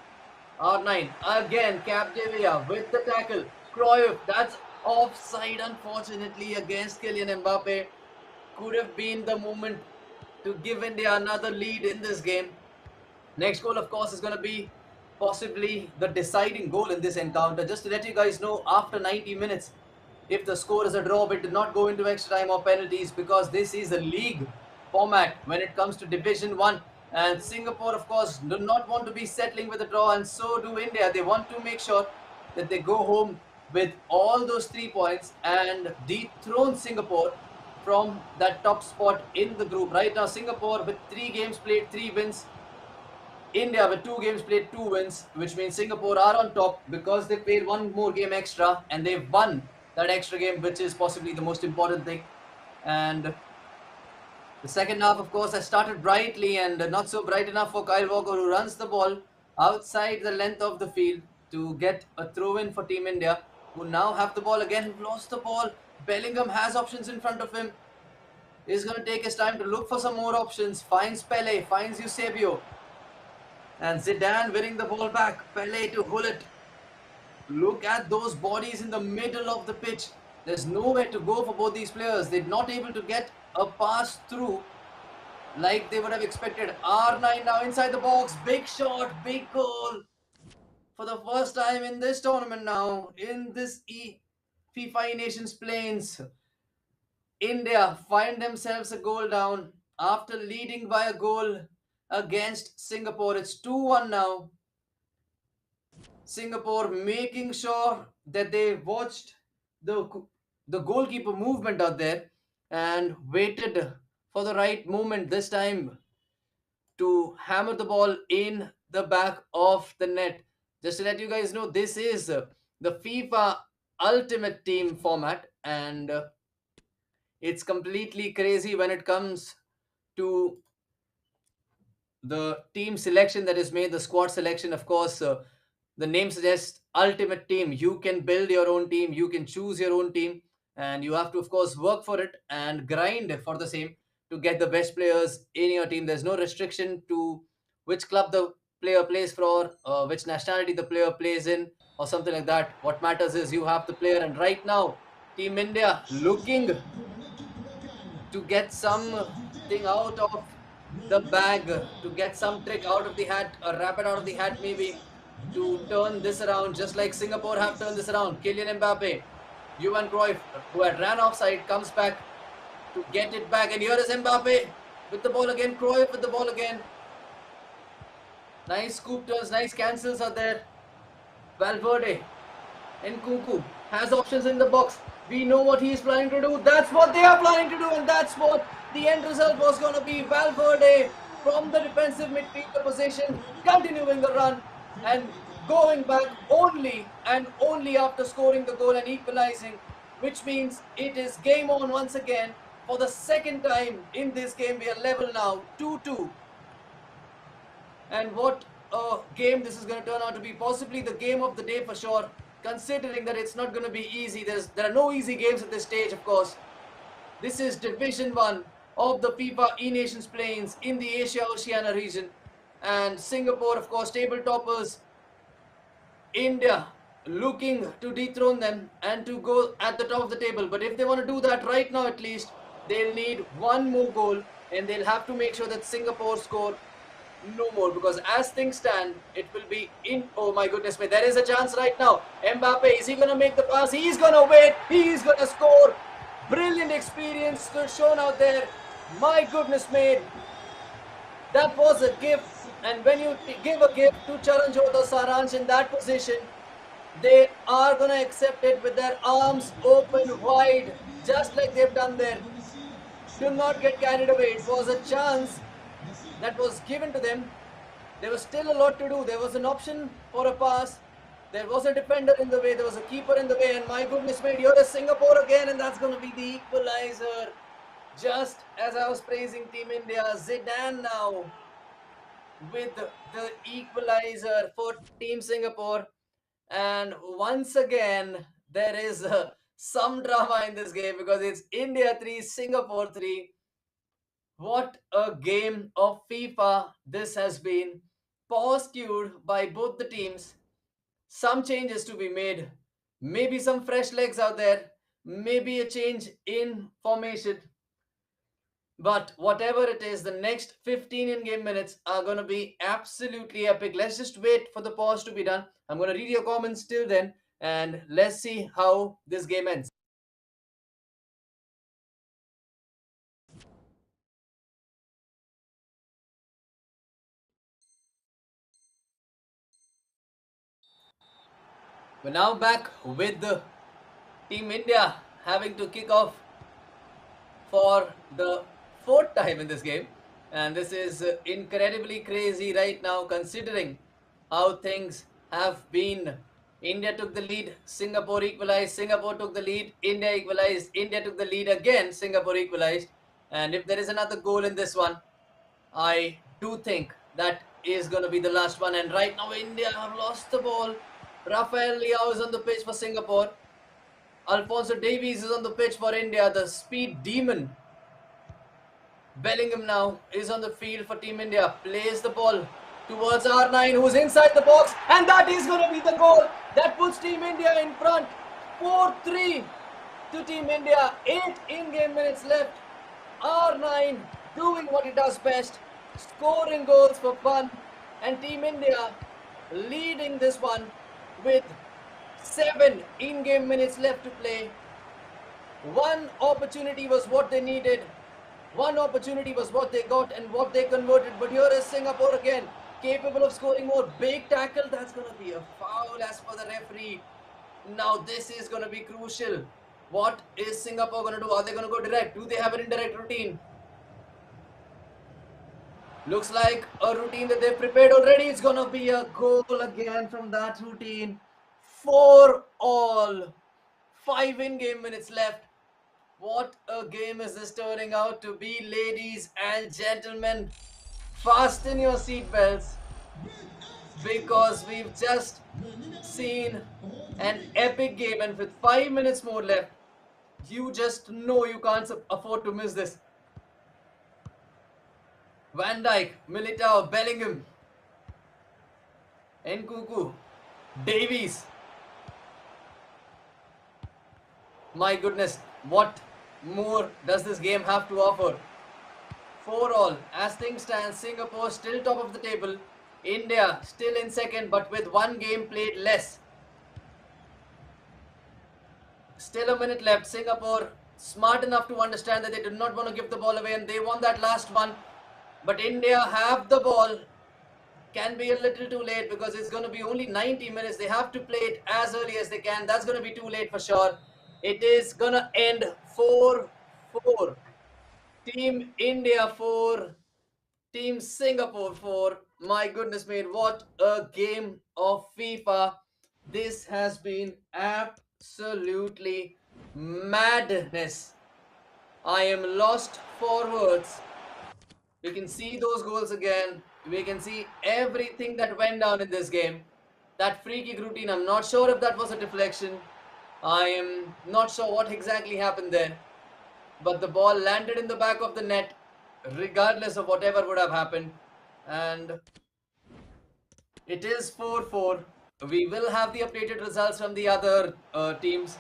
R9 again, Capdevia with the tackle. Cruyff, that's offside unfortunately against Kylian Mbappe. Could have been the moment to give India another lead in this game. Next goal, of course, is going to be possibly the deciding goal in this encounter. Just to let you guys know, after 90 minutes, if the score is a draw, it did not go into extra time or penalties, because this is a league format when it comes to Division 1. And Singapore, of course, do not want to be settling with a draw, and so do India. They want to make sure that they go home with all those 3 points and dethrone Singapore from that top spot in the group. Right now, Singapore with 3 games played, 3 wins. India with 2 games played, 2 wins, which means Singapore are on top because they played 1 more game extra and they've won that extra game, which is possibly the most important thing. And the second half, of course, has started brightly, and not so bright enough for Kyle Walker, who runs the ball outside the length of the field to get a throw-in for Team India, who now have the ball again. Lost the ball. Bellingham has options in front of him. He's going to take his time to look for some more options. Finds Pele, finds Eusebio. And Zidane winning the ball back. Pele to Hullet. Look at those bodies in the middle of the pitch. There's nowhere to go for both these players. They're not able to get a pass through like they would have expected. R9 now inside the box. Big shot, big goal. For the first time in this tournament now, in this FIFAe Nations Plains, India find themselves a goal down after leading by a goal against Singapore. It's 2-1 now. Singapore making sure that they watched the goalkeeper movement out there and waited for the right moment this time to hammer the ball in the back of the net. Just to let you guys know, this is the FIFA Ultimate Team format, and it's completely crazy when it comes to the team selection that is made, the squad selection. Of course, the name suggests ultimate team. You can build your own team, you can choose your own team, and you have to, of course, work for it and grind for the same to get the best players in your team. There's no restriction to which club the player plays for, which nationality the player plays in, or something like that. What matters is you have the player, and right now, Team India looking to get something out of the bag, to get some trick out of the hat, a rabbit out of the hat maybe, to turn this around, just like Singapore have turned this around. Kylian Mbappe, Johan Cruyff, who had ran offside, comes back to get it back, and here is Mbappe with the ball again, Cruyff with the ball again. Nice scoop turns, nice cancels are there. Valverde and Nkunku has options in the box. We know what he is planning to do. That's what they are planning to do, and that's what the end result was going to be. Valverde from the defensive midfielder position, continuing the run and going back only and only after scoring the goal and equalizing, which means it is game on once again. For the second time in this game, we are level now, 2-2. And what a game this is going to turn out to be. Possibly the game of the day for sure, considering that it's not going to be easy. There are no easy games at this stage, of course. This is Division 1 of the FIFA E-Nations Plains in the Asia-Oceania region. And Singapore, of course, table toppers. India looking to dethrone them and to go at the top of the table. But if they want to do that right now at least, they'll need one more goal. And they'll have to make sure that Singapore score no more, because as things stand, it will be in. Oh my goodness me, there is a chance right now. Mbappe, is he going to make the pass? He's going to wait. He's going to score. Brilliant experience shown out there. My goodness me, that was a gift. And when you give a gift to Charanjot or Saransh in that position, they are going to accept it with their arms open wide, just like they've done there. Do not get carried away. It was a chance that was given to them. There was still a lot to do. There was an option for a pass. There was a defender in the way. There was a keeper in the way. And my goodness me, here is Singapore again. And that's going to be the equalizer. Just as I was praising Team India, Zidane now with the equalizer for Team Singapore. And once again, there is some drama in this game, because it's India 3, Singapore 3. What a game of FIFA this has been. Pursued by both the teams. Some changes to be made. Maybe some fresh legs out there. Maybe a change in formation. But whatever it is, the next 15 in-game minutes are going to be absolutely epic. Let's just wait for the pause to be done. I'm going to read your comments till then, and let's see how this game ends. We're now back with the Team India having to kick off for the fourth time in this game. And this is incredibly crazy right now, considering how things have been. India took the lead, Singapore equalized, Singapore took the lead, India equalized, India took the lead again, Singapore equalized. And if there is another goal in this one, I do think that is going to be the last one. And right now India have lost the ball. Rafael Leao is on the pitch for Singapore. Alphonso Davies is on the pitch for India, the speed demon. Bellingham now is on the field for Team India. Plays the ball towards R9, who's inside the box. And that is going to be the goal that puts Team India in front. 4-3 to Team India. 8 in-game minutes left. R9 doing what he does best, scoring goals for fun. And Team India leading this one with 7 in-game minutes left to play. One opportunity was what they needed. One opportunity was what they got and what they converted. But here is Singapore again, capable of scoring more. Big tackle, that's going to be a foul as per the referee. Now this is going to be crucial. What is Singapore going to do? Are they going to go direct? Do they have an indirect routine? Looks like a routine that they've prepared already. It's going to be a goal again from that routine. 4-all. 5 in-game minutes left. What a game is this turning out to be, ladies and gentlemen. Fasten your seatbelts. because we've just seen an epic game, and with 5 minutes more left, you just know you can't afford to miss this. Van Dijk, Militao, Bellingham, Nkunku, Davies. My goodness, what more does this game have to offer? 4 all. As things stand, Singapore still top of the table. India still in second, but with one game played less. Still a minute left. Singapore smart enough to understand that they did not want to give the ball away, and they won that last one. But India have the ball. Can be a little too late because it's going to be only 90 minutes. They have to play it as early as they can. That's going to be too late for sure. It is going to end 4-4. Team India 4, Team Singapore 4. My goodness, mate, what a game of FIFA. This has been absolutely madness. I am lost for words. We can see those goals again. We can see everything that went down in this game. That free kick routine, I'm not sure if that was a deflection. I am not sure what exactly happened there. But the ball landed in the back of the net, regardless of whatever would have happened. And it is 4-4. We will have the updated results from the other teams.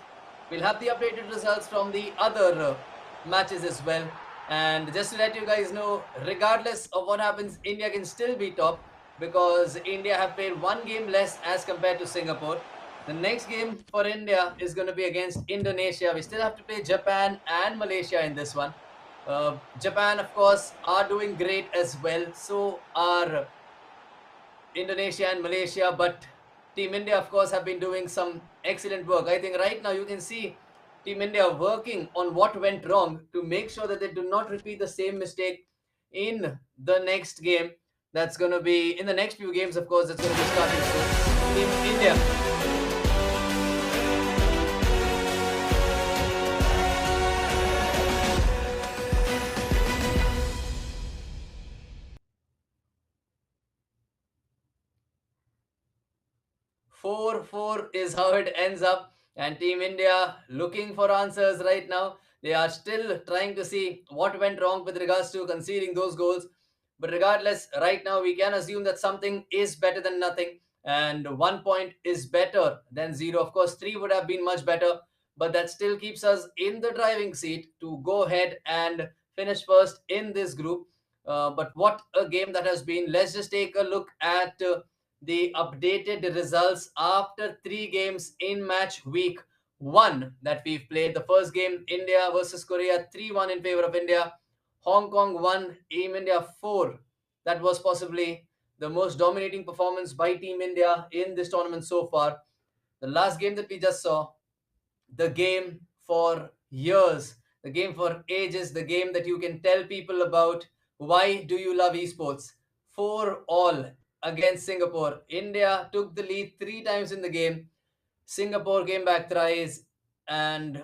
We'll have the updated results from the other matches as well. And just to let you guys know, regardless of what happens, India can still be top because India have played one game less as compared to Singapore. The next game for India is going to be against Indonesia. We still have to play Japan and Malaysia in this one. Japan, of course, are doing great as well. So are Indonesia and Malaysia, but Team India, of course, have been doing some excellent work. I think right now you can see Team India working on what went wrong to make sure that they do not repeat the same mistake in the next game. That's going to be in the next few games, of course, it's going to be starting soon. Team India. 4-4 is how it ends up. And Team India looking for answers right now. They are still trying to see what went wrong with regards to conceding those goals. But regardless, right now we can assume that something is better than nothing. And 1 point is better than 0. Of course, 3 would have been much better. But that still keeps us in the driving seat to go ahead and finish first in this group. But what a game that has been. Let's just take a look at the updated results after 3 games in match week 1 that we've played. The first game, India versus Korea, 3-1 in favor of India. Hong Kong 1, Team India 4. That was possibly the most dominating performance by Team India in this tournament so far. The last game that we just saw, the game for years, the game for ages, the game that you can tell people about. Why do you love esports? 4 all against Singapore. India took the lead 3 times in the game. Singapore came back thrice, and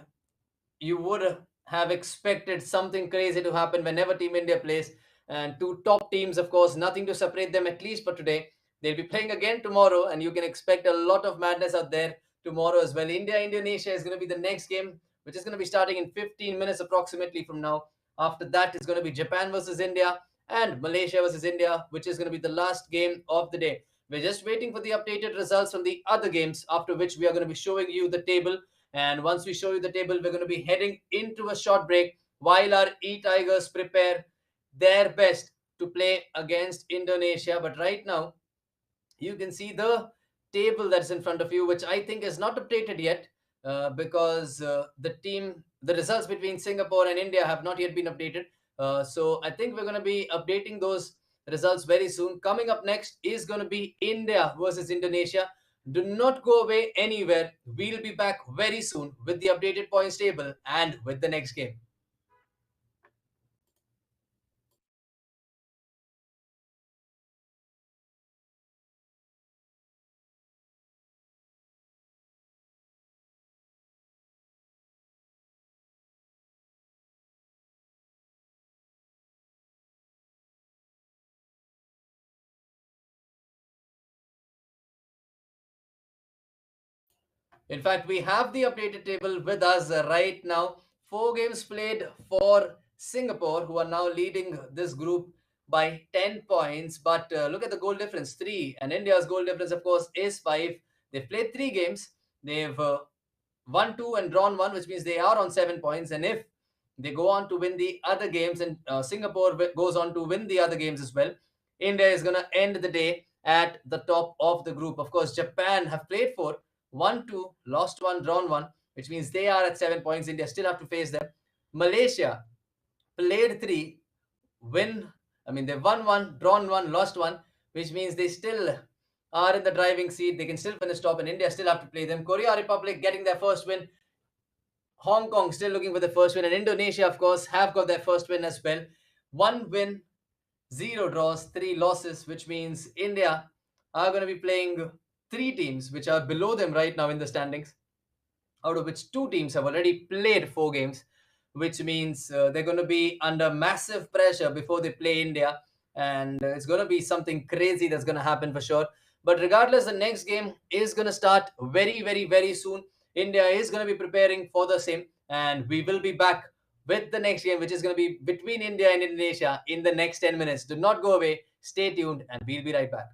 you would have expected something crazy to happen whenever Team India plays. And two top teams, of course, nothing to separate them at least for today. They'll be playing again tomorrow, and you can expect a lot of madness out there tomorrow as well. India Indonesia is going to be the next game, which is going to be starting in 15 minutes approximately from now. After that, it's going to be Japan versus India and Malaysia versus India, which is going to be the last game of the day. We're just waiting for the updated results from the other games, after which we are going to be showing you the table. And once we show you the table, we're going to be heading into a short break while our E-Tigers prepare their best to play against Indonesia. But right now, you can see the table that's in front of you, which I think is not updated yet because the results between Singapore and India have not yet been updated. So I think we're going to be updating those results very soon. Coming up next is going to be India versus Indonesia. Do not go away anywhere. We'll be back very soon with the updated points table and with the next game. In fact, we have the updated table with us right now. 4 games played for Singapore, who are now leading this group by 10 points. But look at the goal difference, 3. And India's goal difference, of course, is 5. They've played 3 games. They've won 2 and drawn 1, which means they are on 7 points. And if they go on to win the other games, and Singapore goes on to win the other games as well, India is going to end the day at the top of the group. Of course, Japan have played 4, won 2, lost 1, drawn 1, which means they are at 7 points. India still have to face them. Malaysia played 3, win. I mean, they won 1, drawn 1, lost 1, which means they still are in the driving seat. They can still finish top, and India still have to play them. Korea Republic getting their first win. Hong Kong still looking for the first win, and Indonesia, of course, have got their first win as well. 1 win, 0 draws, 3 losses, which means India are going to be playing 3 teams which are below them right now in the standings, out of which 2 teams have already played 4 games, which means they're going to be under massive pressure before they play India, and it's going to be something crazy that's going to happen for sure. But regardless, the next game is going to start very, very, very soon. India is going to be preparing for the same, and we will be back with the next game, which is going to be between India and Indonesia in the next 10 minutes. Do not go away, stay tuned, and we'll be right back.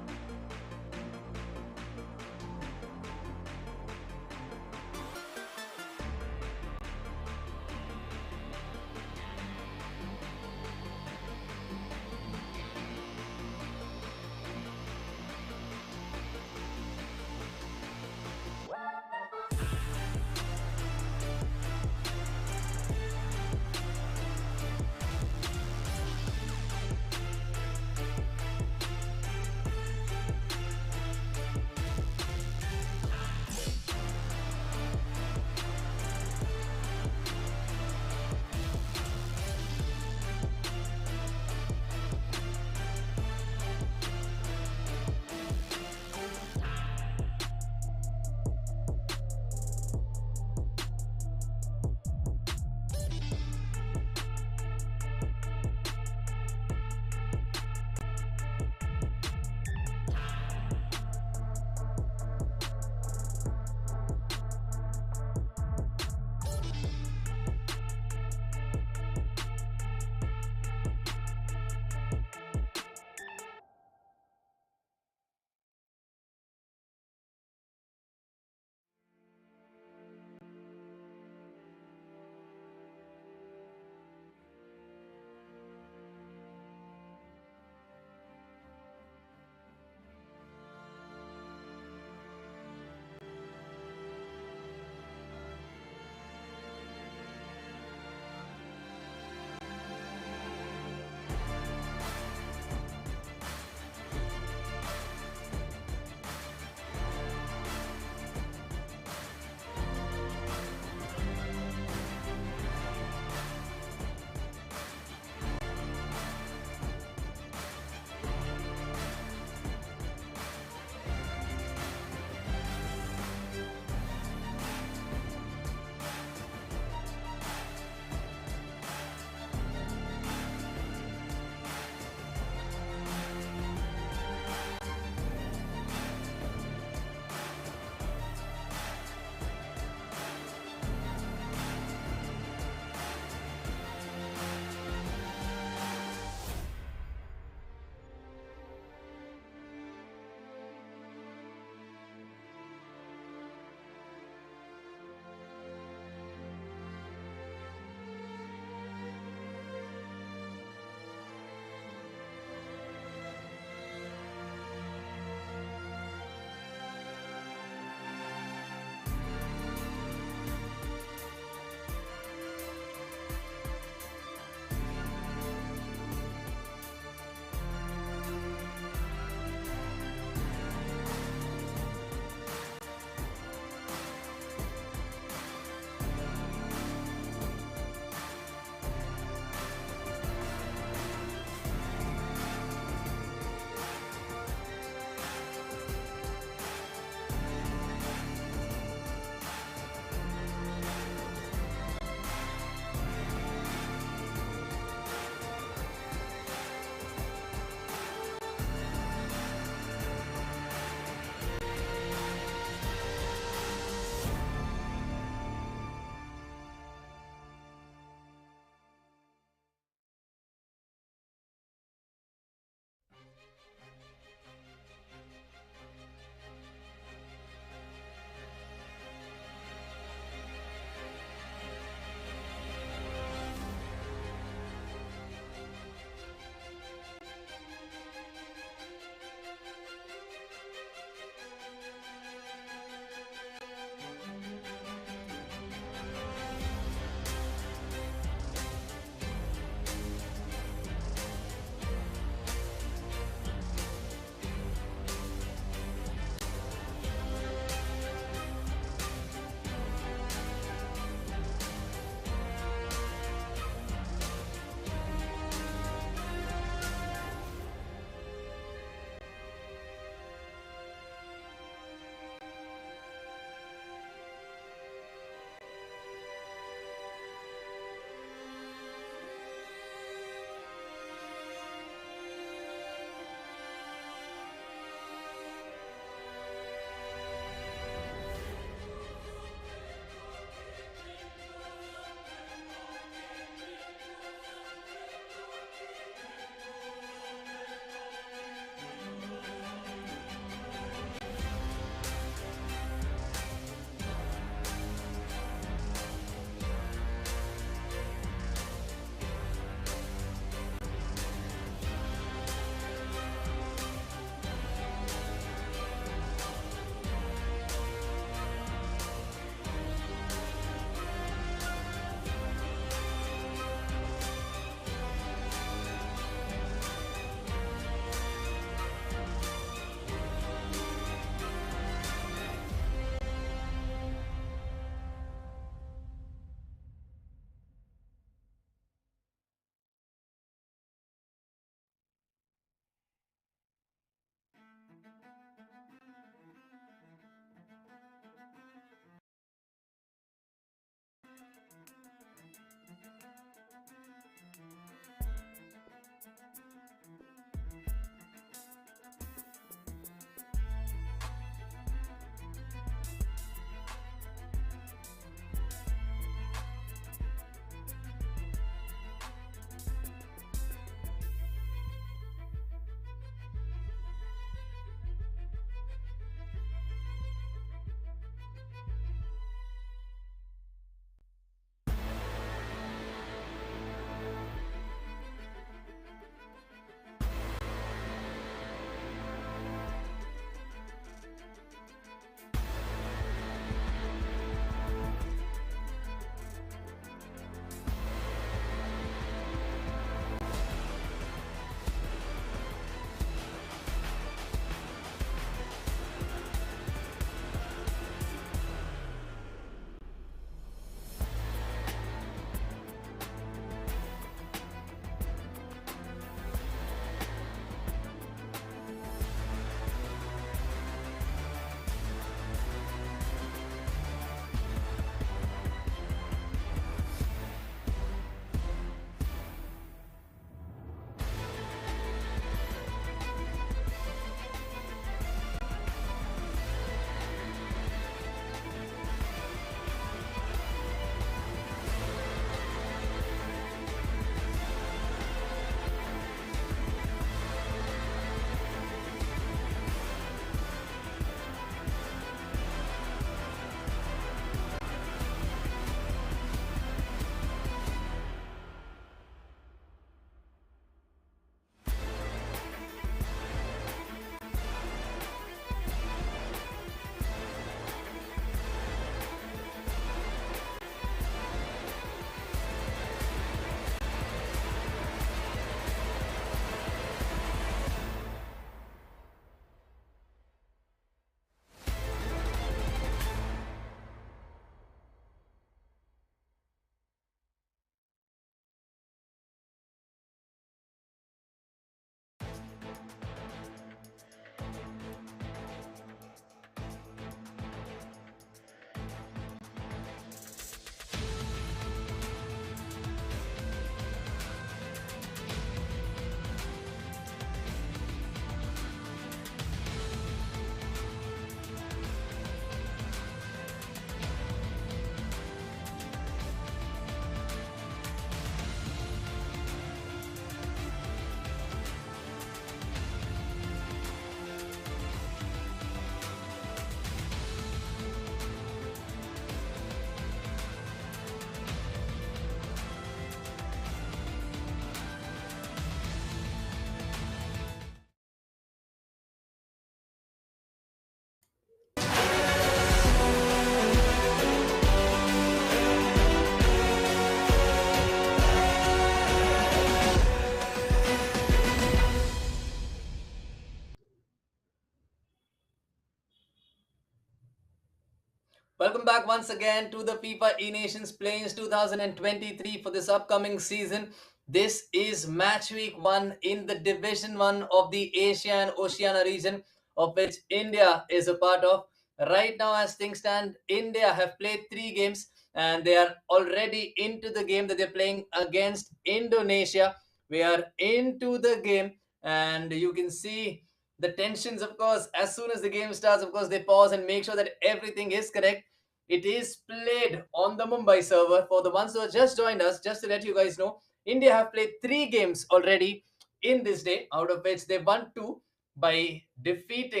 Welcome back once again to the FIFA E-Nations Plains 2023 for this upcoming season. This is match week 1 in the Division 1 of the Asia and Oceania region, of which India is a part of. Right now, as things stand, India have played 3 games and they are already into the game that they're playing against Indonesia. We are into the game, and you can see the tensions, of course. As soon as the game starts, of course, they pause and make sure that everything is correct. It is played on the Mumbai server. For the ones who have just joined us, just to let you guys know, India have played 3 games already in this day, out of which they won 2 by defeating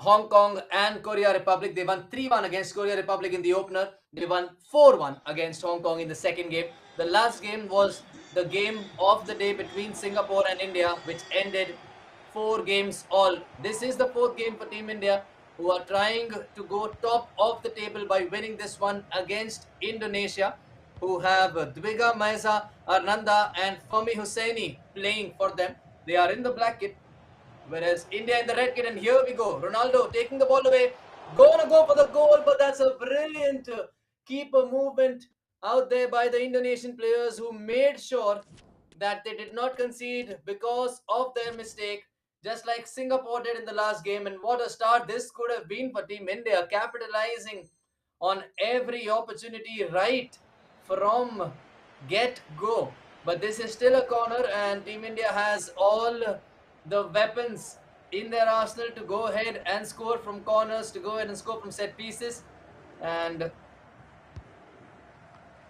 Hong Kong and Korea Republic. They won 3-1 against Korea Republic in the opener. They won 4-1 against Hong Kong in the second game. The last game was the game of the day between Singapore and India, which ended 4 games all. This is the 4th game for Team India, who are trying to go top of the table by winning this one against Indonesia, who have Dwiga Maisa Arnanda and Fahmi Hussaini playing for them. They are in the black kit, whereas India in the red kit. And here we go. Ronaldo taking the ball away. Gonna go for the goal, but that's a brilliant keeper movement out there by the Indonesian players, who made sure that they did not concede because of their mistake, just like Singapore did in the last game. And what a start this could have been for Team India, capitalizing on every opportunity right from get go. But this is still a corner, and Team India has all the weapons in their arsenal to go ahead and score from corners, to go ahead and score from set pieces. And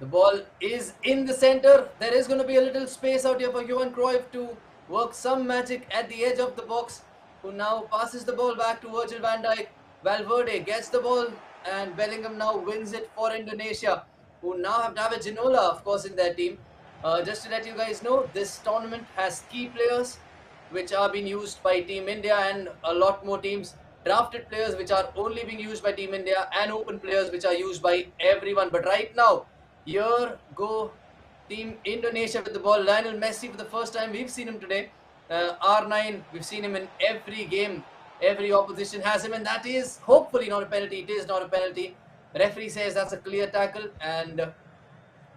the ball is in the center. There is going to be a little space out here for Johan Cruyff to work some magic at the edge of the box, who now passes the ball back to Virgil van Dijk. Valverde gets the ball, and Bellingham now wins it for Indonesia, who now have David Ginola, of course, in their team. Just to let you guys know, this tournament has key players which are being used by Team India, and a lot more teams, drafted players which are only being used by Team India, and open players which are used by everyone. But right now, here go Team Indonesia with the ball. Lionel Messi, for the first time we've seen him today. R9, we've seen him in every game. Every opposition has him, and that is hopefully not a penalty. It is not a penalty. Referee says that's a clear tackle, and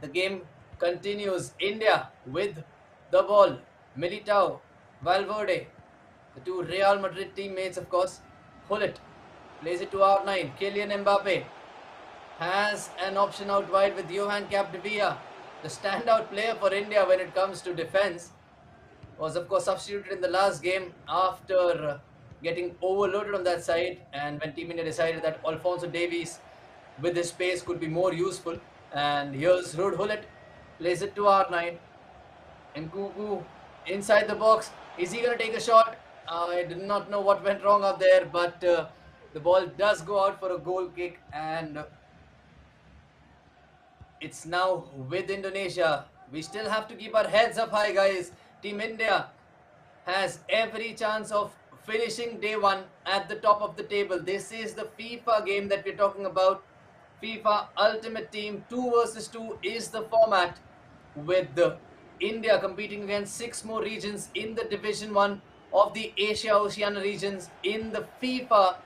the game continues. India with the ball. Militao, Valverde, the two Real Madrid teammates, of course. Hullet plays it to R9. Kylian Mbappe has an option out wide with Johan Capdevila, the standout player for India when it comes to defense. Was, of course, substituted in the last game after getting overloaded on that side, and when Team India decided that Alphonso Davies with his pace could be more useful. And here's Ruud Hullet, plays it to R9. Nkunku inside the box. Is he going to take a shot? I did not know what went wrong out there, but the ball does go out for a goal kick, and it's now with Indonesia. We still have to keep our heads up high, guys. Team India has every chance of finishing day 1 at the top of the table. This is the FIFA game that we're talking about. FIFA Ultimate Team 2 versus 2 is the format, with India competing against 6 more regions in the Division 1 of the Asia-Oceania regions in the FIFA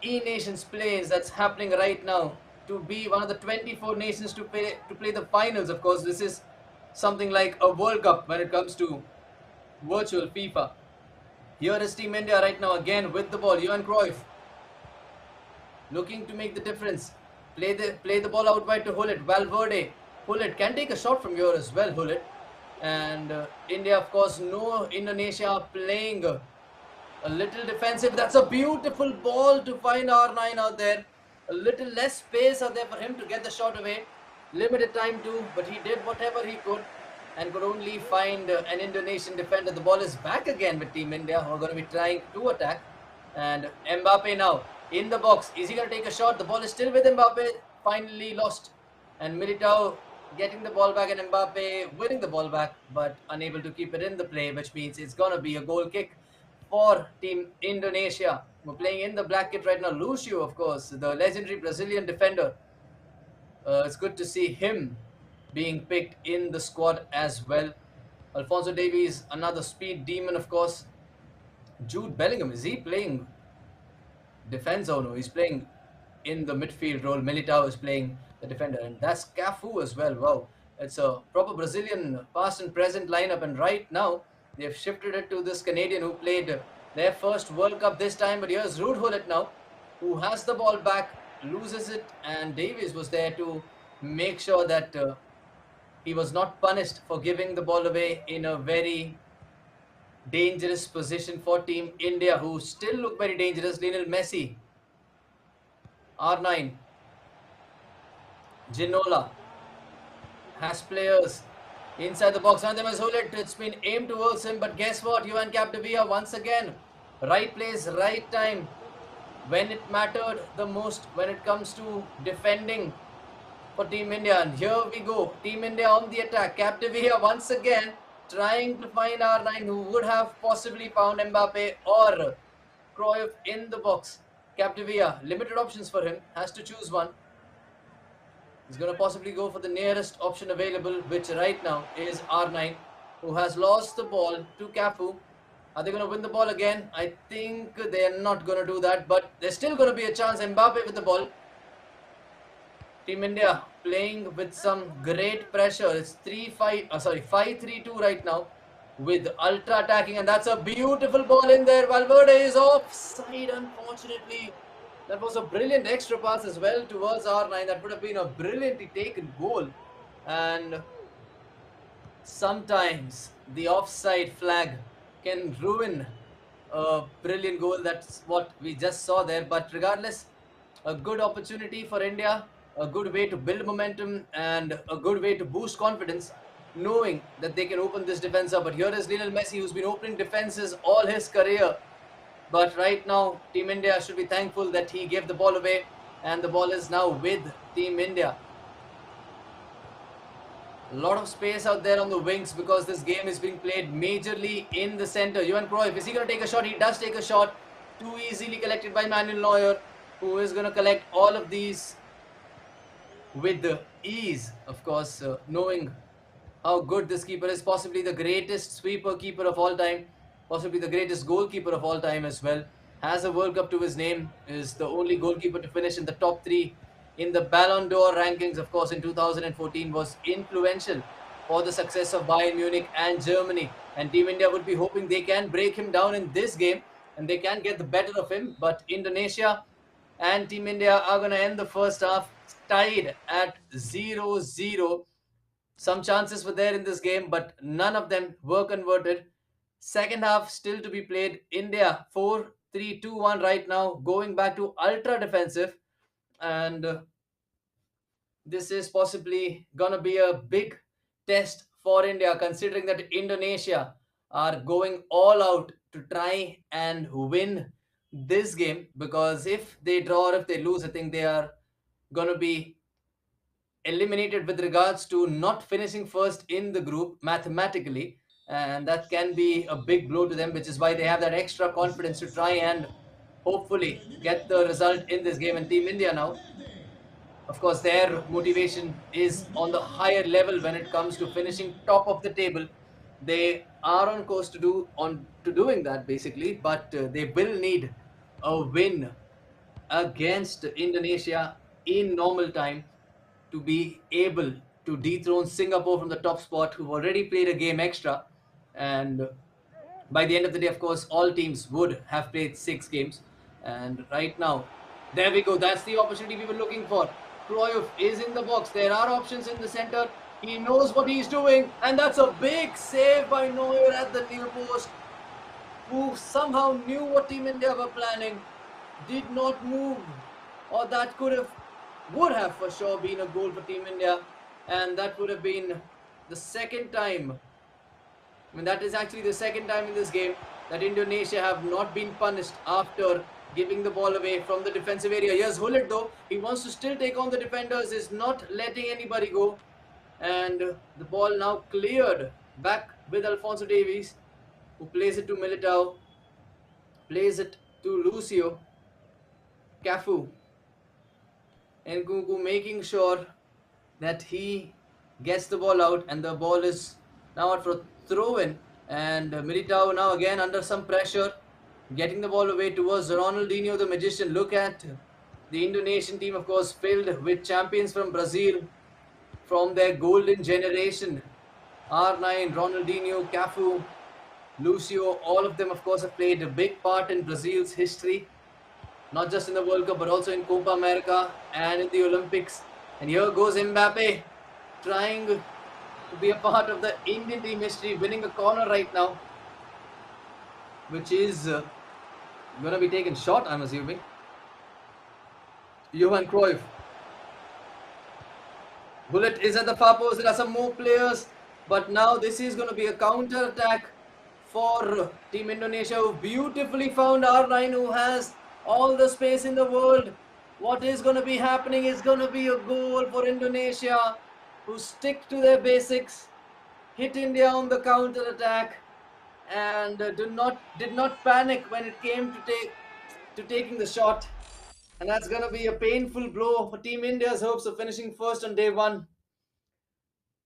E-Nations Plays that's happening right now, to be one of the 24 nations to play the finals. Of course, this is something like a World Cup when it comes to virtual FIFA. Here is Team India right now, again with the ball. Johan Cruyff looking to make the difference. Play the ball out wide to Hullet. Valverde. Hullet can take a shot from here as well, Hullet. And India, of course, no Indonesia playing a little defensive. That's a beautiful ball to find R9 out there. A little less space out there for him to get the shot away. Limited time too, but he did whatever he could and could only find an Indonesian defender. The ball is back again with Team India, who are going to be trying to attack. And Mbappe now in the box. Is he going to take a shot? The ball is still with Mbappe. Finally lost. And Militao getting the ball back, and Mbappe winning the ball back, but unable to keep it in the play, which means it's going to be a goal kick for Team Indonesia. We're playing in the black kit right now. Lucio, of course, the legendary Brazilian defender. It's good to see him being picked in the squad as well. Alphonso Davies, another speed demon, of course. Jude Bellingham, is he playing? defense zone. He's playing in the midfield role. Militao is playing the defender, and that's Cafu as well. Wow, it's a proper Brazilian past and present lineup. And right now they've shifted it to this Canadian who played their first World Cup this time. But here's Ruud Gullit now, who has the ball back, loses it, and Davies was there to make sure that he was not punished for giving the ball away in a very dangerous position for Team India, who still look very dangerous. Lionel Messi, R9, Ginola has players inside the box. One of them is Hullet. It's been aimed towards him, but guess what? Juan Capdevila once again, right place, right time, when it mattered the most, when it comes to defending for Team India. And here we go, Team India on the attack. Capdevila once again trying to find R9, who would have possibly found Mbappe or Cruyff in the box. Capdevila, limited options for him, has to choose one. He's going to possibly go for the nearest option available, which right now is R9, who has lost the ball to Cafu. Are they going to win the ball again? I think they're not going to do that, but there's still going to be a chance. Mbappe with the ball. Team India playing with some great pressure. It's 5-3-2 right now with ultra attacking, and that's a beautiful ball in there. Valverde is offside, unfortunately. That was a brilliant extra pass as well towards R9. That would have been a brilliantly taken goal. And sometimes the offside flag can ruin a brilliant goal. That's what we just saw there. But regardless, a good opportunity for India, a good way to build momentum and a good way to boost confidence, knowing that they can open this defense up. But here is Lionel Messi, who's been opening defenses all his career. But right now, Team India should be thankful that he gave the ball away, and the ball is now with Team India. A lot of space out there on the wings because this game is being played majorly in the center. Johan Cruyff, is he going to take a shot? He does take a shot. Too easily collected by Manuel Neuer, who is going to collect all of these with ease, of course, knowing how good this keeper is. Possibly the greatest sweeper keeper of all time. Possibly the greatest goalkeeper of all time as well. Has a World Cup to his name. Is the only goalkeeper to finish in the top 3 in the Ballon d'Or rankings. Of course, in 2014 was influential for the success of Bayern Munich and Germany. And Team India would be hoping they can break him down in this game and they can get the better of him. But Indonesia and Team India are going to end the first half tied at 0-0. Some chances were there in this game, but none of them were converted. Second half still to be played. India 4-3-2-1 right now, going back to ultra defensive, and this is possibly gonna be a big test for India, considering that Indonesia are going all out to try and win this game, because if they draw or if they lose, I think they are gonna be eliminated with regards to not finishing first in the group mathematically, and that can be a big blow to them, which is why they have that extra confidence to try and hopefully get the result in this game. And Team India now, of course, their motivation is on the higher level when it comes to finishing top of the table. They are on course to doing that basically, but they will need a win against Indonesia in normal time to be able to dethrone Singapore from the top spot, who've already played a game extra. And by the end of the day, of course, all teams would have played 6 games. And right now, there we go. That's the opportunity we were looking for. Cruyff is in the box. There are options in the center. He knows what he's doing. And that's a big save by Neuer at the near post, who somehow knew what Team India were planning, did not move, or that would have for sure been a goal for Team India. And that would have been the second time, I mean, that is actually the second time in this game that Indonesia have not been punished after giving the ball away from the defensive area. Here's Hullet though. He wants to still take on the defenders, is not letting anybody go. And the ball now cleared back with Alphonso Davies, who plays it to Militao, plays it to Lucio. Cafu. And Nkunku making sure that he gets the ball out, and the ball is now out for a throw in. And Militao now again under some pressure. Getting the ball away towards Ronaldinho the Magician. Look at the Indonesian team, of course, filled with champions from Brazil, from their golden generation. R9, Ronaldinho, Cafu, Lucio, all of them, of course, have played a big part in Brazil's history, not just in the World Cup, but also in Copa America and in the Olympics. And here goes Mbappe, trying to be a part of the Indian team history, winning a corner right now, which is going to be taken short, I'm assuming. Johan Cruyff. Bullet is at the far post. There are some more players, but now this is going to be a counter attack for Team Indonesia, who beautifully found R9, who has all the space in the world. What is going to be happening is going to be a goal for Indonesia, who stick to their basics, hit India on the counter attack, and did not panic when it came to taking the shot. And that's going to be a painful blow for Team India's hopes of finishing first on day one.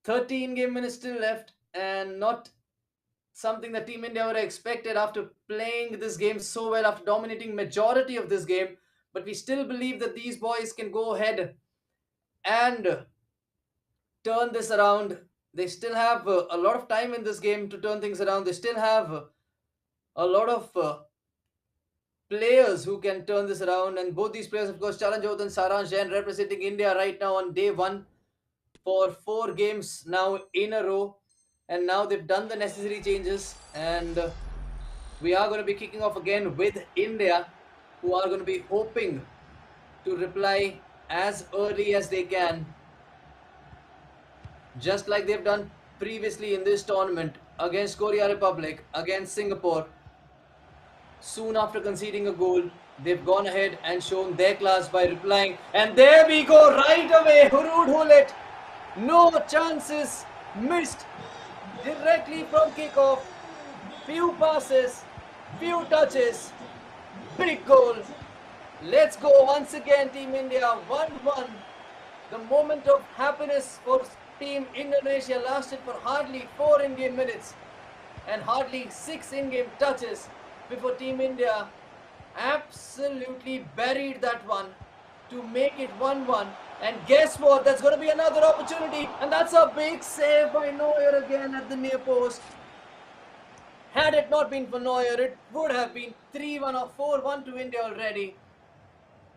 13 game minutes still left, and not something that Team India would have expected after playing this game so well, after dominating majority of this game. But we still believe that these boys can go ahead and turn this around. They still have a lot of time in this game to turn things around. They still have a lot of players who can turn this around, and both these players, of course, Charan Jodh and Saransh Jain, representing India right now on day one for 4 games now in a row. And now they've done the necessary changes, and we are going to be kicking off again with India, who are going to be hoping to reply as early as they can, just like they've done previously in this tournament against Korea Republic, against Singapore. Soon after conceding a goal, they've gone ahead and shown their class by replying. And there we go, right away, Hurud Hulit. No chances missed directly from kickoff. Few passes, few touches, big goal. Let's go once again, Team India, 1-1. The moment of happiness for Team Indonesia lasted for hardly 4 in-game minutes and hardly 6 in-game touches before Team India absolutely buried that one to make it 1-1. And guess what? That's going to be another opportunity, and that's a big save by Neuer again at the near post. Had it not been for Neuer, it would have been 3-1 or 4-1 to India already.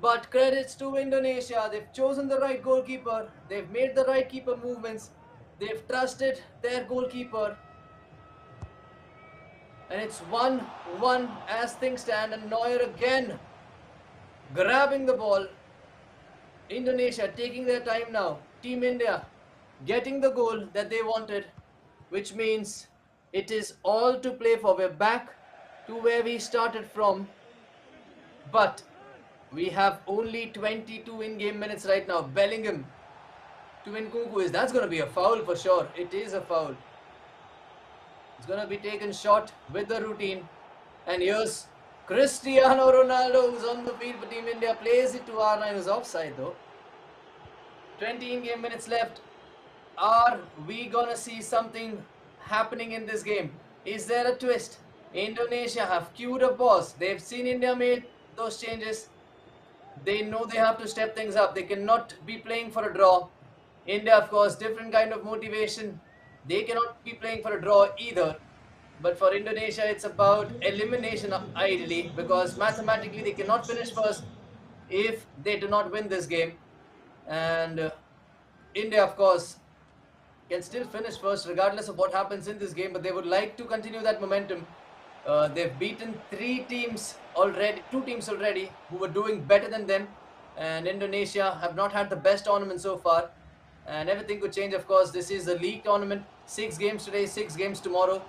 But credits to Indonesia. They've chosen the right goalkeeper. They've made the right keeper movements. They've trusted their goalkeeper. And it's 1-1 as things stand, and Neuer again grabbing the ball. Indonesia taking their time now. Team India getting the goal that they wanted, which means it is all to play for. We're back to where we started from, but we have only 22 in-game minutes right now. Bellingham to Nkunku, that's going to be a foul for sure. It is a foul. It's going to be taken short with the routine. And here's Cristiano Ronaldo, who's on the field for Team India, plays it to R9, who's offside though. 20 in-game minutes left. Are we going to see something happening in this game? Is there a twist? Indonesia have queued a pause. They've seen India made those changes. They know they have to step things up. They cannot be playing for a draw. India, of course, different kind of motivation. They cannot be playing for a draw either. But for Indonesia, it's about elimination ideally, because mathematically they cannot finish first if they do not win this game. And India, of course, can still finish first regardless of what happens in this game, but they would like to continue that momentum. They've beaten 2 teams already who were doing better than them, and Indonesia have not had the best tournament so far, and everything could change. Of course, this is a league tournament, 6 games today, 6 games tomorrow,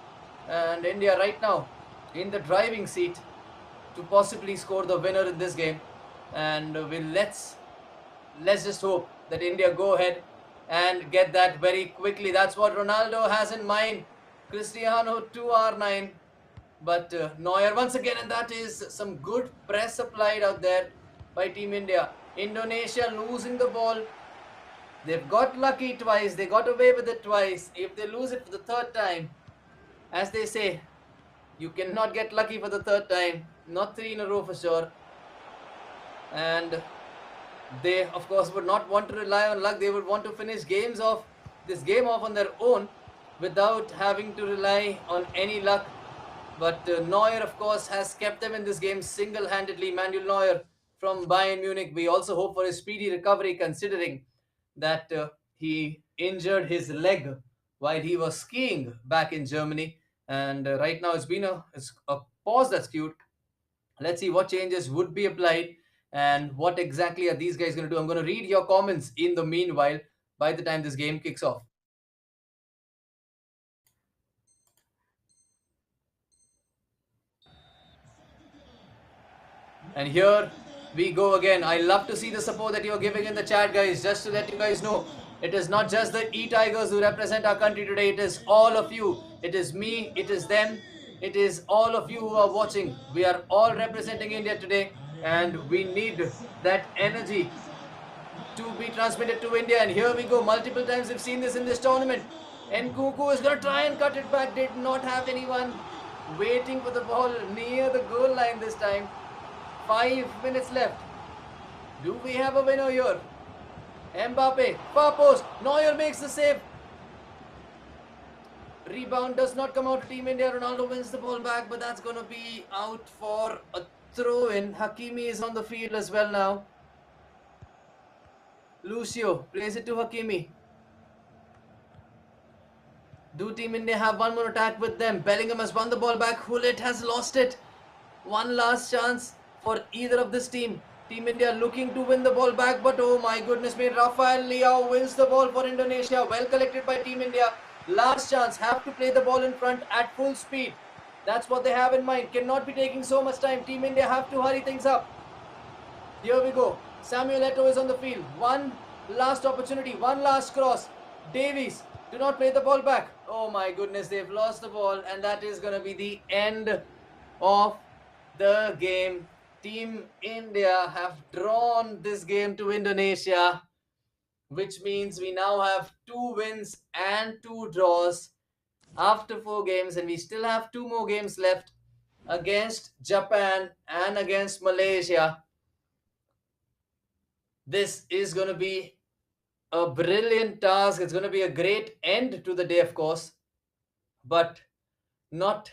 and India right now in the driving seat to possibly score the winner in this game. And let's just hope that India go ahead and get that very quickly. That's what Ronaldo has in mind. Cristiano to R9. But Neuer once again, and that is some good press applied out there by Team India. Indonesia losing the ball. They've got lucky twice. They got away with it twice. If they lose it for the 3rd time, as they say, you cannot get lucky for the 3rd time. not 3 in a row for sure. And they, of course, would not want to rely on luck. They would want to finish this game off on their own without having to rely on any luck. But Neuer, of course, has kept them in this game single-handedly. Manuel Neuer from Bayern Munich. We also hope for his speedy recovery, considering that he injured his leg while he was skiing back in Germany. And right now, it's a pause that's cute. Let's see what changes would be applied and what exactly are these guys going to do. I'm going to read your comments in the meanwhile by the time this game kicks off. And here we go again. I love to see the support that you're giving in the chat, guys. Just to let you guys know, it is not just the E-Tigers who represent our country today. It is all of you. It is me. It is them. It is all of you who are watching. We are all representing India today, and we need that energy to be transmitted to India. And here we go. Multiple times we've seen this in this tournament. And Kuku is going to try and cut it back. Did not have anyone waiting for the ball near the goal line this time. 5 minutes left. Do we have a winner here? Mbappe, far post. Neuer makes the save. Rebound does not come out to Team India. Ronaldo wins the ball back, but that's going to be out for a throw-in. Hakimi is on the field as well now. Lucio plays it to Hakimi. Do Team India have one more attack with them? Bellingham has won the ball back. Hullet has lost it. One last chance for either of this team. Team India looking to win the ball back, but oh my goodness me, Rafael Leao wins the ball for Indonesia. Well collected by Team India. Last chance, have to play the ball in front at full speed. That's what they have in mind. Cannot be taking so much time. Team India have to hurry things up. Here we go. Samuel Eto'o is on the field. One last opportunity, one last cross. Davies, do not play the ball back. Oh my goodness, they've lost the ball, and that is going to be the end of the game. Team India have drawn this game to Indonesia, which means we now have 2 wins and 2 draws after 4 games, and we still have 2 more games left against Japan and against Malaysia. This is going to be a brilliant task. It's going to be a great end to the day, of course, but not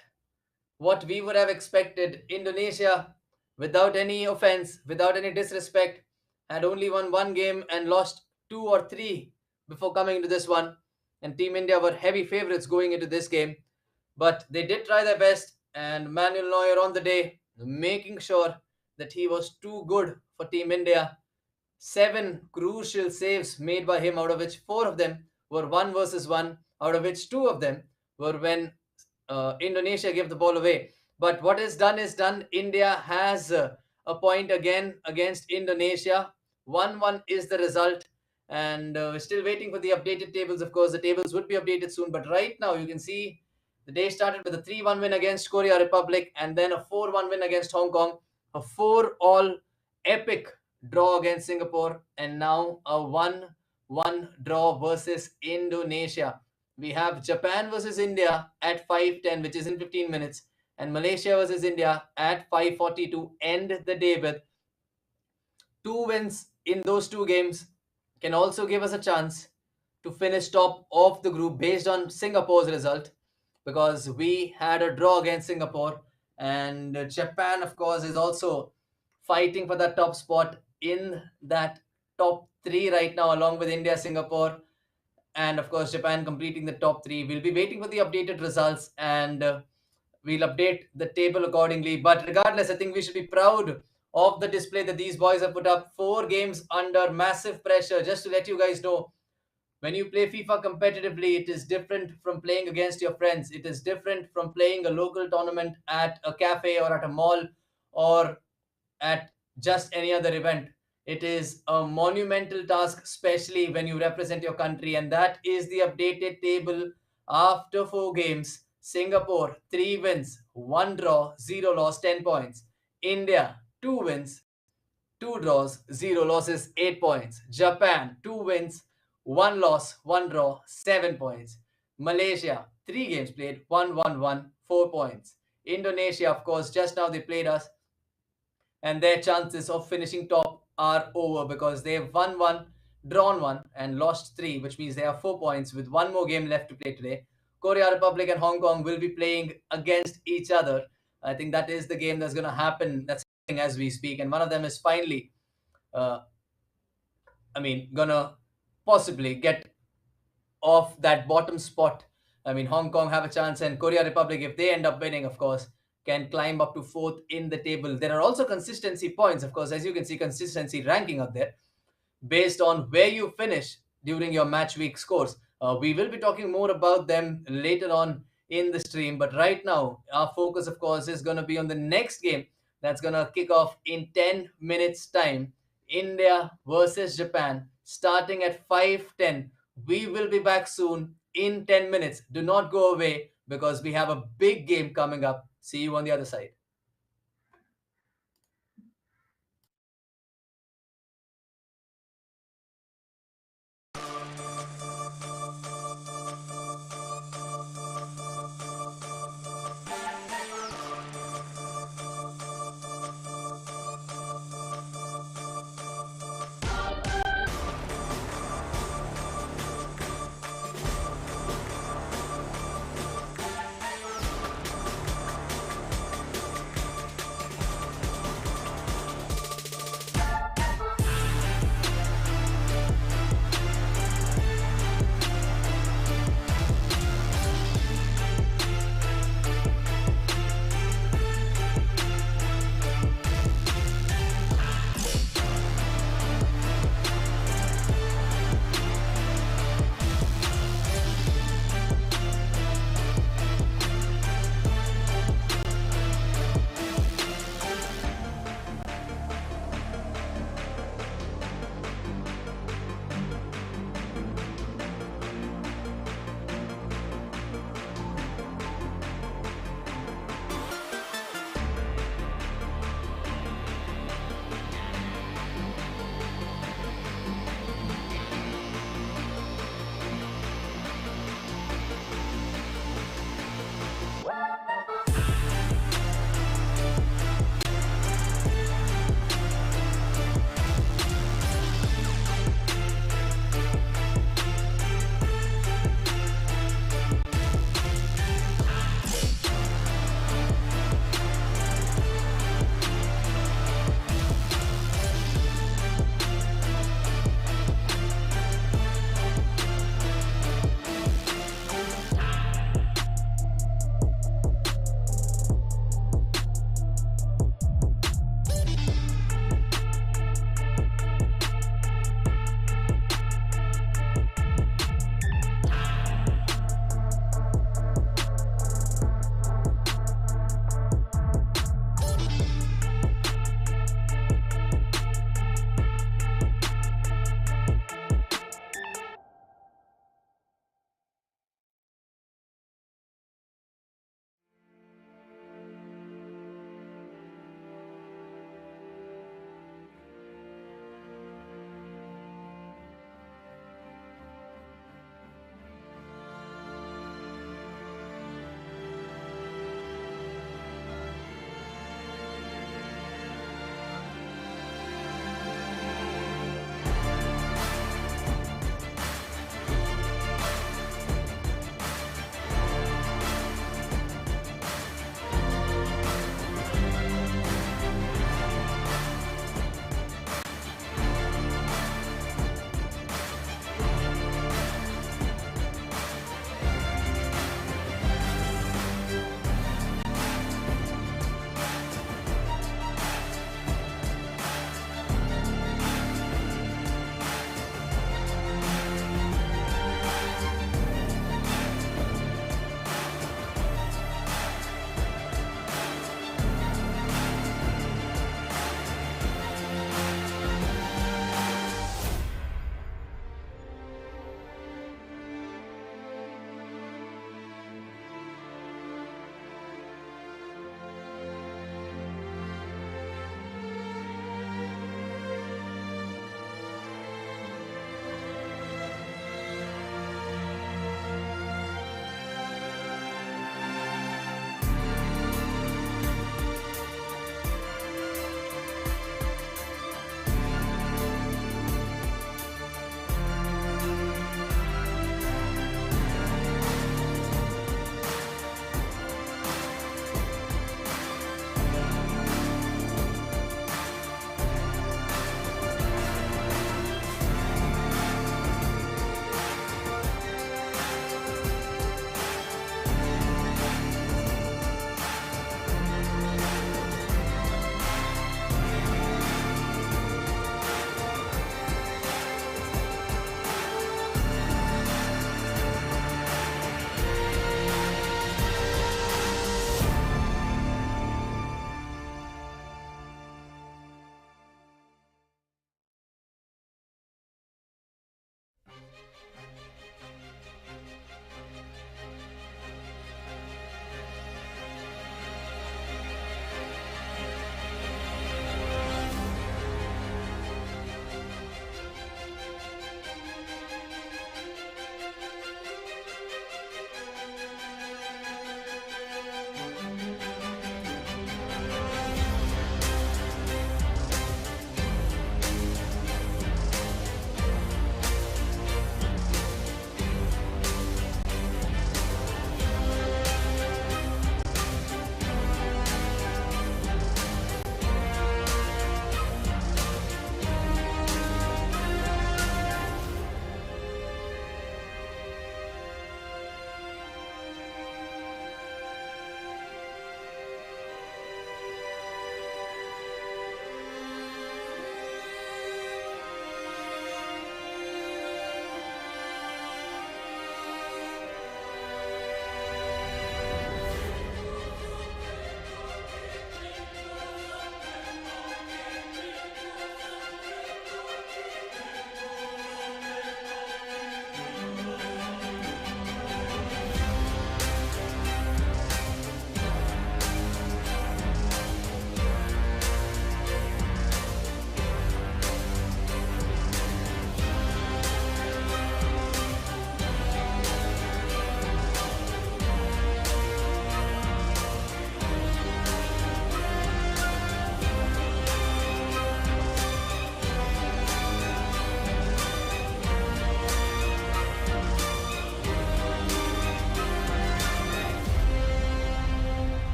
what we would have expected. Indonesia, without any offense, without any disrespect, had only won 1 game and lost 2 or 3 before coming to this one. And Team India were heavy favorites going into this game. But they did try their best, and Manuel Neuer on the day, making sure that he was too good for Team India. 7 crucial saves made by him, out of which 4 of them were 1 versus 1, out of which 2 of them were when Indonesia gave the ball away. But what is done is done. India has a point again against Indonesia. 1-1 is the result. And we're still waiting for the updated tables. Of course, the tables would be updated soon. But right now, you can see the day started with a 3-1 win against Korea Republic, and then a 4-1 win against Hong Kong, a 4-all epic draw against Singapore, and now a 1-1 draw versus Indonesia. We have Japan versus India at 5:10, which is in 15 minutes, and Malaysia versus India at 5:40 to end the day with. 2 wins in those 2 games can also give us a chance to finish top of the group based on Singapore's result, because we had a draw against Singapore, and Japan, of course, is also fighting for that top spot in that top 3 right now, along with India, Singapore, and of course Japan completing the top 3. We'll be waiting for the updated results, and we'll update the table accordingly. But regardless, I think we should be proud of the display that these boys have put up. 4 games under massive pressure. Just to let you guys know, when you play FIFA competitively, it is different from playing against your friends. It is different from playing a local tournament at a cafe or at a mall or at just any other event. It is a monumental task, especially when you represent your country. And that is the updated table after 4 games. Singapore, 3 wins, 1 draw, 0 loss, 10 points. India, 2 wins, 2 draws, 0 losses, 8 points. Japan, 2 wins, 1 loss, 1 draw, 7 points. Malaysia, 3 games played, 1-1-1, 4 points. Indonesia, of course, just now they played us. and their chances of finishing top are over because they've won one, drawn one, and lost three, which means they have 4 points with one more game left to play today. Korea Republic and Hong Kong will be playing against each other. I think that is the game that's going to happen. That's happening as we speak, and one of them is finally, uh, gonna possibly get off that bottom spot. Hong Kong have a chance, and Korea Republic, if they end up winning, of course, can climb up to fourth in the table. There are also consistency points, of course, as you can see, consistency ranking up there based on where you finish during your match week scores. We will be talking more about them later on in the stream, but right now, our focus, of course, is going to be on the next game that's going to kick off in 10 minutes' time. India versus Japan, starting at 5:10. We will be back soon in 10 minutes. Do not go away because we have a big game coming up. See you on the other side.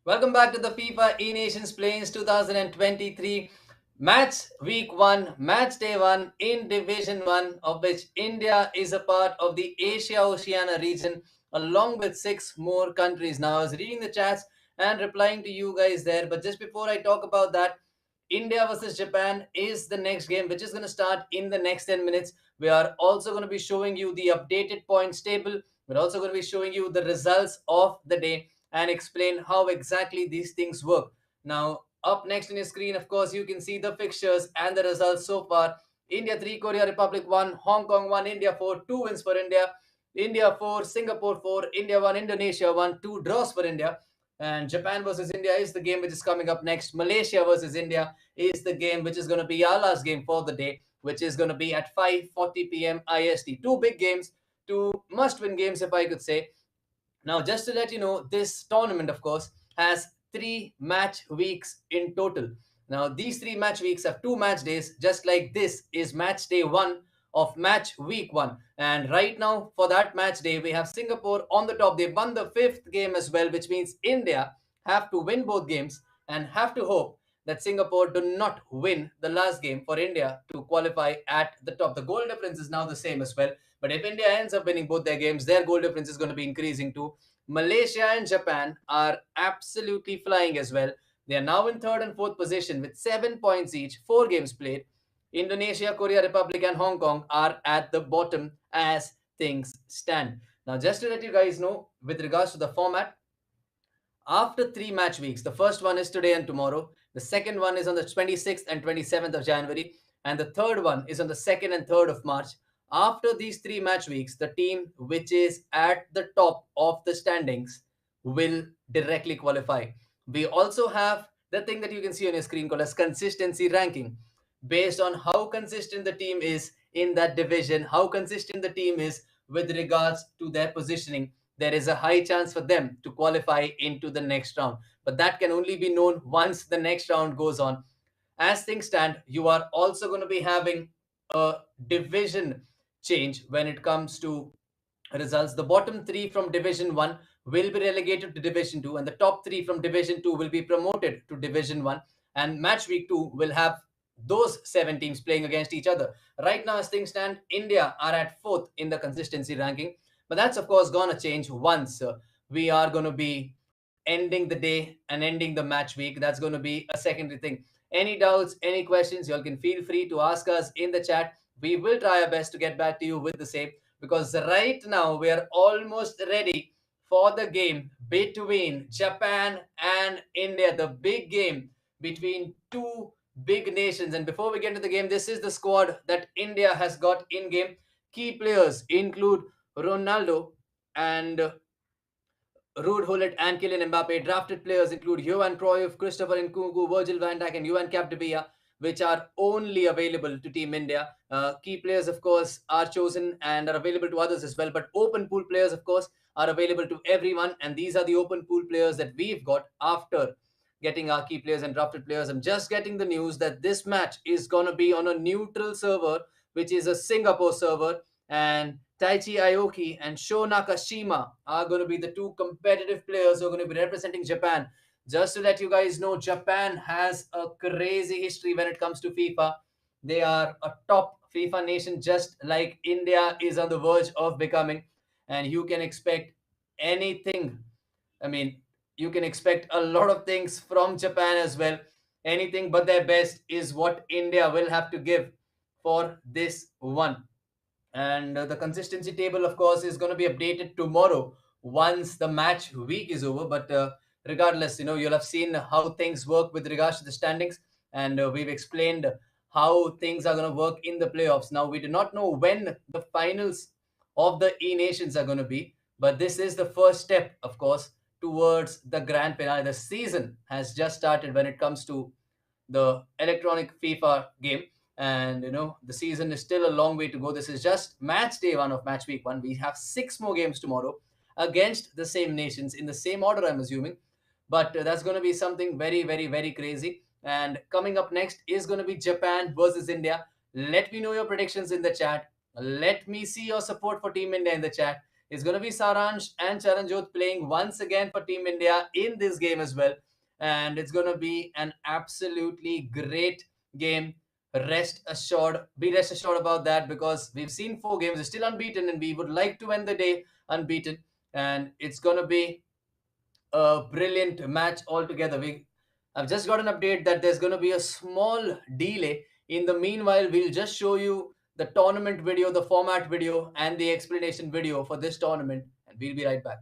Welcome back to the FIFA E-Nations Plains 2023 match week 1, match day 1 in Division 1, of which India is a part of the Asia-Oceania region along with 6 more countries. Now, I was reading the chats and replying to you guys there, but just before I talk about that, India versus Japan is the next game, which is going to start in the next 10 minutes. We are also going to be showing you the updated points table. We're also going to be showing you the results of the day and explain how exactly these things work. Now, up next on your screen, of course, you can see the fixtures and the results so far. India 3, Korea Republic 1, Hong Kong 1, India 4, 2 wins for India. India 4, Singapore 4, India 1, Indonesia 1, 2 draws for India. And Japan versus India is the game which is coming up next. Malaysia versus India is the game which is going to be our last game for the day, which is going to be at 5:40 p.m. IST. Two big games, two must-win games, if I could say. Now, just to let you know, this tournament, of course, has 3 match weeks in total. Now, these 3 match weeks have 2 match days, just like this is match day 1 of match week 1. And right now, for that match day, we have Singapore on the top. They won the 5th game as well, which means India have to win both games and have to hope that Singapore do not win the last game for India to qualify at the top. The goal difference is now the same as well. But if India ends up winning both their games, their goal difference is going to be increasing too. Malaysia and Japan are absolutely flying as well. They are now in third and fourth position with 7 points each, 4 games played. Indonesia, Korea Republic, and Hong Kong are at the bottom as things stand. Now, just to let you guys know, with regards to the format, after 3 match weeks, the first one is today and tomorrow, the second one is on the 26th and 27th of January, and the third one is on the 2nd and 3rd of March. After these 3 match weeks, the team which is at the top of the standings will directly qualify. We also have the thing that you can see on your screen called as consistency ranking, based on how consistent the team is in that division, how consistent the team is with regards to their positioning. There is a high chance for them to qualify into the next round. But that can only be known once the next round goes on. As things stand, you are also going to be having a division change when it comes to results. The bottom 3 from Division 1 will be relegated to Division 2, and the top 3 from Division 2 will be promoted to Division 1. And match week 2 will have those 7 teams playing against each other. Right now, as things stand, India are at 4th in the consistency ranking. But that's, of course, going to change once we are going to be ending the day and ending the match week. That's going to be a secondary thing. Any doubts, any questions, you all can feel free to ask us in the chat. We will try our best to get back to you with the same, because right now we are almost ready for the game between Japan and India, the big game between two big nations. And before we get to the game, this is the squad that India has got in game. Key players include Ronaldo and Ruud Gullit and Kylian Mbappe. Drafted players include Johan Cruyff, Christopher Nkunku, Virgil van Dijk, and Johan Capdevila, which are only available to Team India. Key players, of course, are chosen and are available to others as well. But open pool players, of course, are available to everyone. And these are the open pool players that we've got after getting our key players and drafted players. I'm just getting the news that this match is going to be on a neutral server, which is a Singapore server. And Taichi Aoki and Sho Nakashima are going to be the two competitive players who are going to be representing Japan. Just to let you guys know, Japan has a crazy history when it comes to FIFA. They are a top FIFA nation, just like India is on the verge of becoming. And you can expect anything. I mean, you can expect a lot of things from Japan as well. Anything but their best is what India will have to give for this one. And the consistency table, of course, is going to be updated tomorrow once the match week is over. But regardless, you'll have seen how things work with regards to the standings, and we've explained how things are going to work in the playoffs. Now, we do not know when the finals of the E Nations are going to be, but this is the first step, of course, towards the grand finale. The season has just started when it comes to the electronic FIFA game. And the season is still a long way to go. This is just match day 1 of match week 1. We have 6 more games tomorrow against the same nations in the same order, I'm assuming. But that's going to be something very, very, very crazy. And coming up next is going to be Japan versus India. Let me know your predictions in the chat. Let me see your support for Team India in the chat. It's going to be Saransh and Charanjot playing once again for Team India in this game as well. And it's going to be an absolutely great game. Be rest assured about that, because we've seen 4 games, we're still unbeaten, and we would like to end the day unbeaten. And it's going to be a brilliant match altogether. I've just got an update that there's going to be a small delay. In the meanwhile, we'll just show you the tournament video, the format video, and the explanation video for this tournament, and we'll be right back.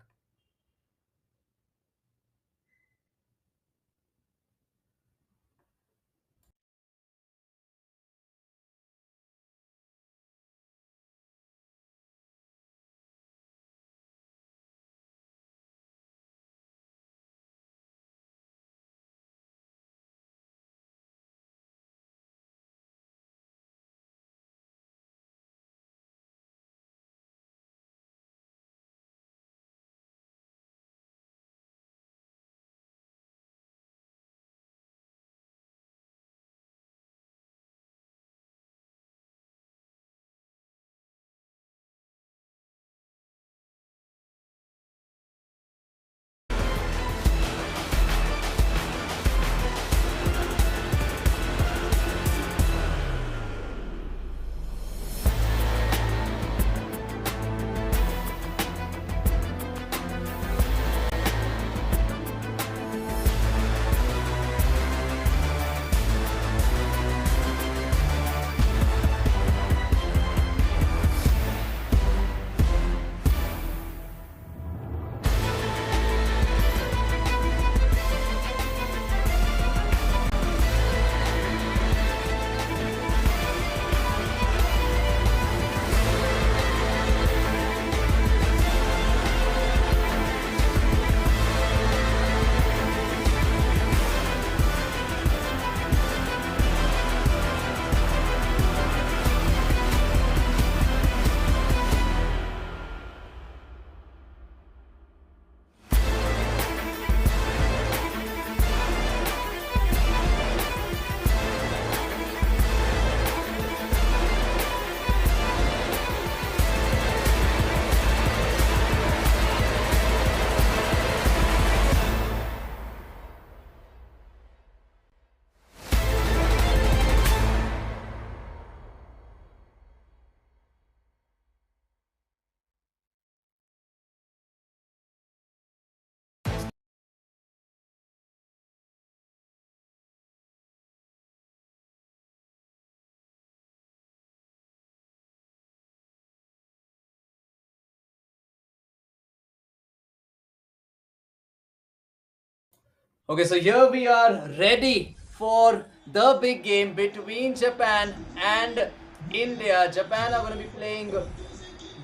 Okay, so here we are ready for the big game between Japan and India. Japan are going to be playing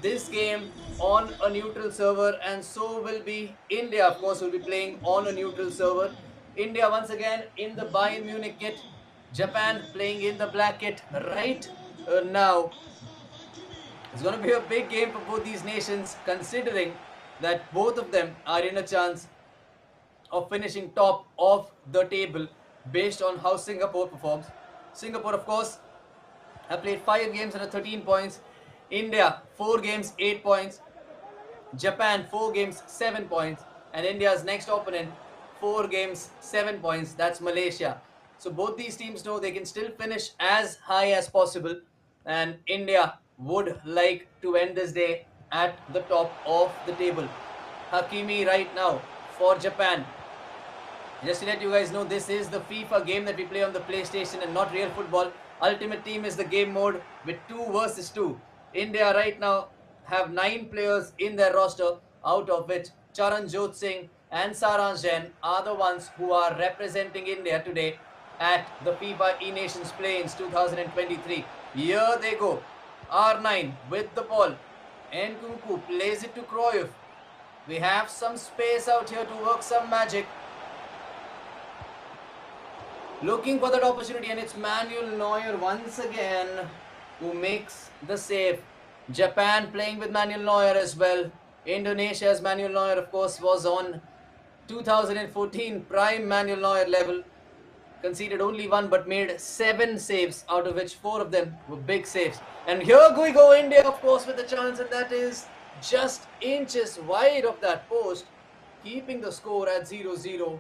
this game on a neutral server, and so will be India. Of course, will be playing on a neutral server. India once again in the Bayern Munich kit, Japan playing in the black kit right now. It's going to be a big game for both these nations, considering that both of them are in a chance of finishing top of the table based on how Singapore performs. Singapore, of course, have played 5 games and 13 points. India, 4 games, 8 points. Japan, 4 games, 7 points. And India's next opponent, 4 games, 7 points. That's Malaysia. So both these teams know they can still finish as high as possible. And India would like to end this day at the top of the table. Hakimi right now for Japan. Just to let you guys know, this is the FIFA game that we play on the PlayStation and not real football. Ultimate Team is the game mode with 2 versus 2. India right now have 9 players in their roster, out of which Charanjot Singh and Saransh Jain are the ones who are representing India today at the FIFA E-Nations Play-ins 2023. Here they go. R9 with the ball. Nkunku plays it to Cruyff. We have some space out here to work some magic. Looking for that opportunity, and it's Manuel Neuer once again who makes the save. Japan playing with Manuel Neuer as well. Indonesia's Manuel Neuer, of course, was on 2014 prime Manuel Neuer level. Conceded only 1 but made 7 saves, out of which 4 of them were big saves. And here we go, India, of course, with the chance, and that is just inches wide of that post, keeping the score at 0-0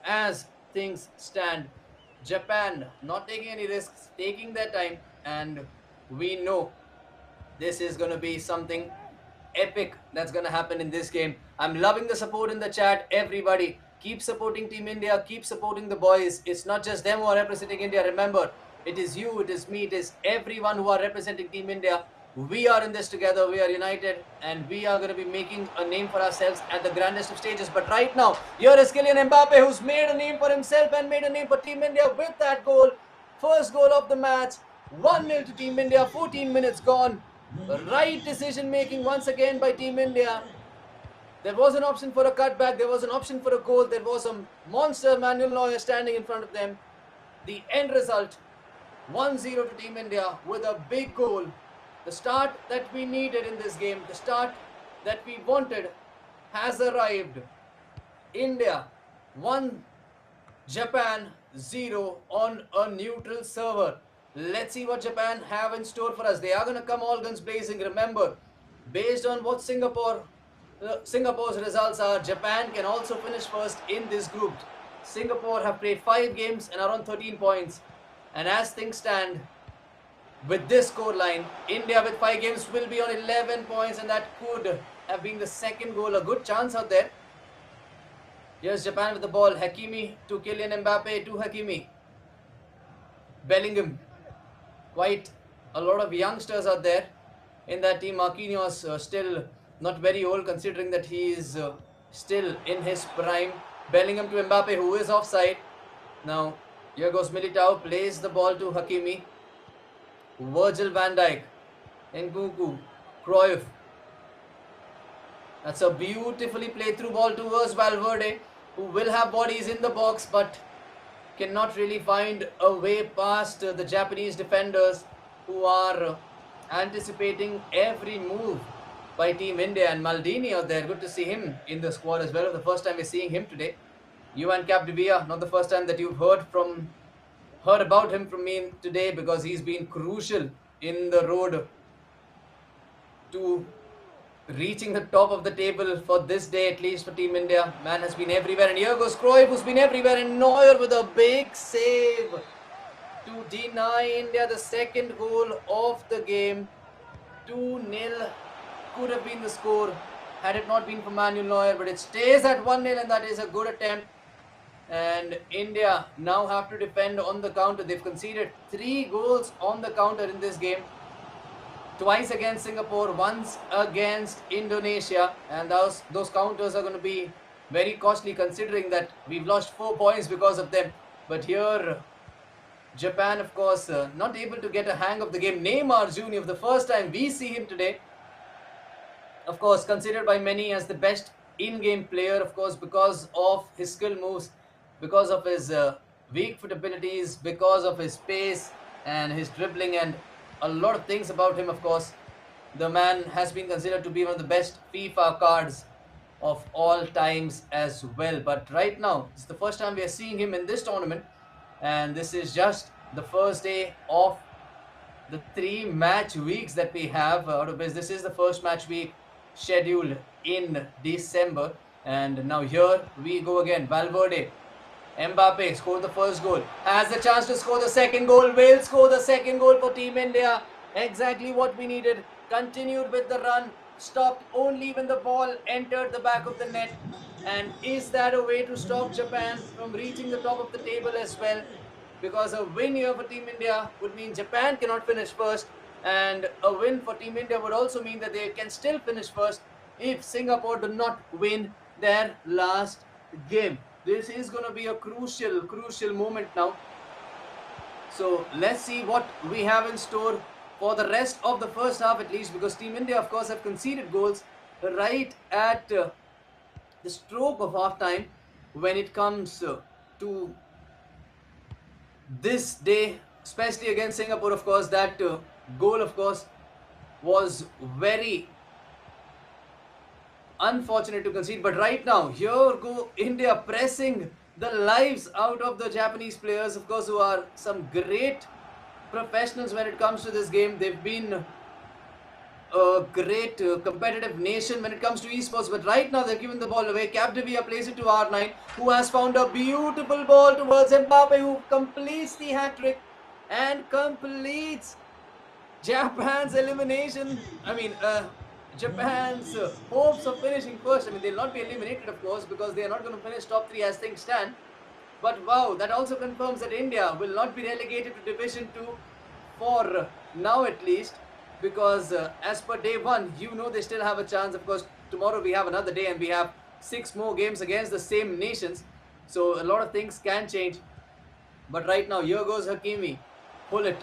as things stand. Japan not taking any risks, taking their time, and we know this is going to be something epic that's going to happen in this game. I'm loving the support in the chat. Everybody, keep supporting Team India, keep supporting the boys. It's not just them who are representing India. Remember, it is you, it is me, it is everyone who are representing Team India. We are in this together, we are united, and we are going to be making a name for ourselves at the grandest of stages. But right now, here is Kylian Mbappe, who's made a name for himself and made a name for Team India with that goal. First goal of the match, 1-0 to Team India, 14 minutes gone. Right decision making once again by Team India. There was an option for a cutback, there was an option for a goal, there was a monster Manuel Neuer standing in front of them. The end result, 1-0 to Team India with a big goal. The start that we needed in this game, the start that we wanted has arrived. India 1, Japan 0 on a neutral server. Let's see what Japan have in store for us. They are going to come all guns blazing. Remember, based on what Singapore's results are, Japan can also finish first in this group. Singapore have played 5 games and are on 13 points. And as things stand, with this scoreline, India with 5 games will be on 11 points, and that could have been the second goal. A good chance out there. Here's Japan with the ball. Hakimi to Kylian Mbappe to Hakimi. Bellingham. Quite a lot of youngsters out there in that team. Marquinhos still not very old, considering that he is still in his prime. Bellingham to Mbappe, who is offside. Now, here goes Militao. Plays the ball to Hakimi. Virgil van Dijk, Nkunku, Cruyff. That's a beautifully played through ball towards Valverde, who will have bodies in the box but cannot really find a way past the Japanese defenders, who are anticipating every move by Team India. And Maldini out there, good to see him in the squad as well. The first time we're seeing him today. Johan Capdevila, not the first time that you've heard about him from me today, because he's been crucial in the road to reaching the top of the table for this day, at least for Team India. Man has been everywhere, and here goes Cruyff, who's been everywhere, and Neuer with a big save to deny India the second goal of the game. 2-0 could have been the score had it not been for Manuel Neuer, but it stays at 1-0, and that is a good attempt. And India now have to defend on the counter. They've conceded 3 goals on the counter in this game. Twice against Singapore, once against Indonesia. And those counters are going to be very costly, considering that we've lost 4 points because of them. But here, Japan, of course, not able to get a hang of the game. Neymar Jr., for the first time we see him today. Of course, considered by many as the best in-game player, of course, because of his skill moves, because of his weak foot abilities, because of his pace and his dribbling, and a lot of things about him. Of course, the man has been considered to be one of the best FIFA cards of all times as well. But right now, it's the first time we are seeing him in this tournament, and this is just the first day of the 3 match weeks that we have out of this. This is the first match week scheduled in December, and now here we go again. Valverde, Mbappe scored the first goal, has the chance to score the second goal, will score the second goal for Team India. Exactly what we needed. Continued with the run, stopped only when the ball entered the back of the net. And is that a way to stop Japan from reaching the top of the table as well? Because a win here for Team India would mean Japan cannot finish first, and a win for Team India would also mean that they can still finish first if Singapore do not win their last game. This is going to be a crucial moment now. So let's see what we have in store for the rest of the first half, at least, because Team India, of course, have conceded goals right at the stroke of half time when it comes to this day, especially against Singapore. Of course, that goal, of course, was very unfortunate to concede. But right now, here go India pressing the lives out of the Japanese players, of course, who are some great professionals when it comes to this game. They've been a great competitive nation when it comes to esports, but right now they're giving the ball away. Capdevia plays it to R9, who has found a beautiful ball towards Mbappe, who completes the hat trick and completes Japan's elimination. I mean, Japan's hopes of finishing first. I mean, they'll not be eliminated, of course, because they are not going to finish top 3 as things stand. But wow, that also confirms that India will not be relegated to Division 2 for now at least, because as per day 1, you know they still have a chance. Of course, tomorrow we have another day and we have 6 more games against the same nations. So a lot of things can change. But right now, here goes Hakimi. Pull it.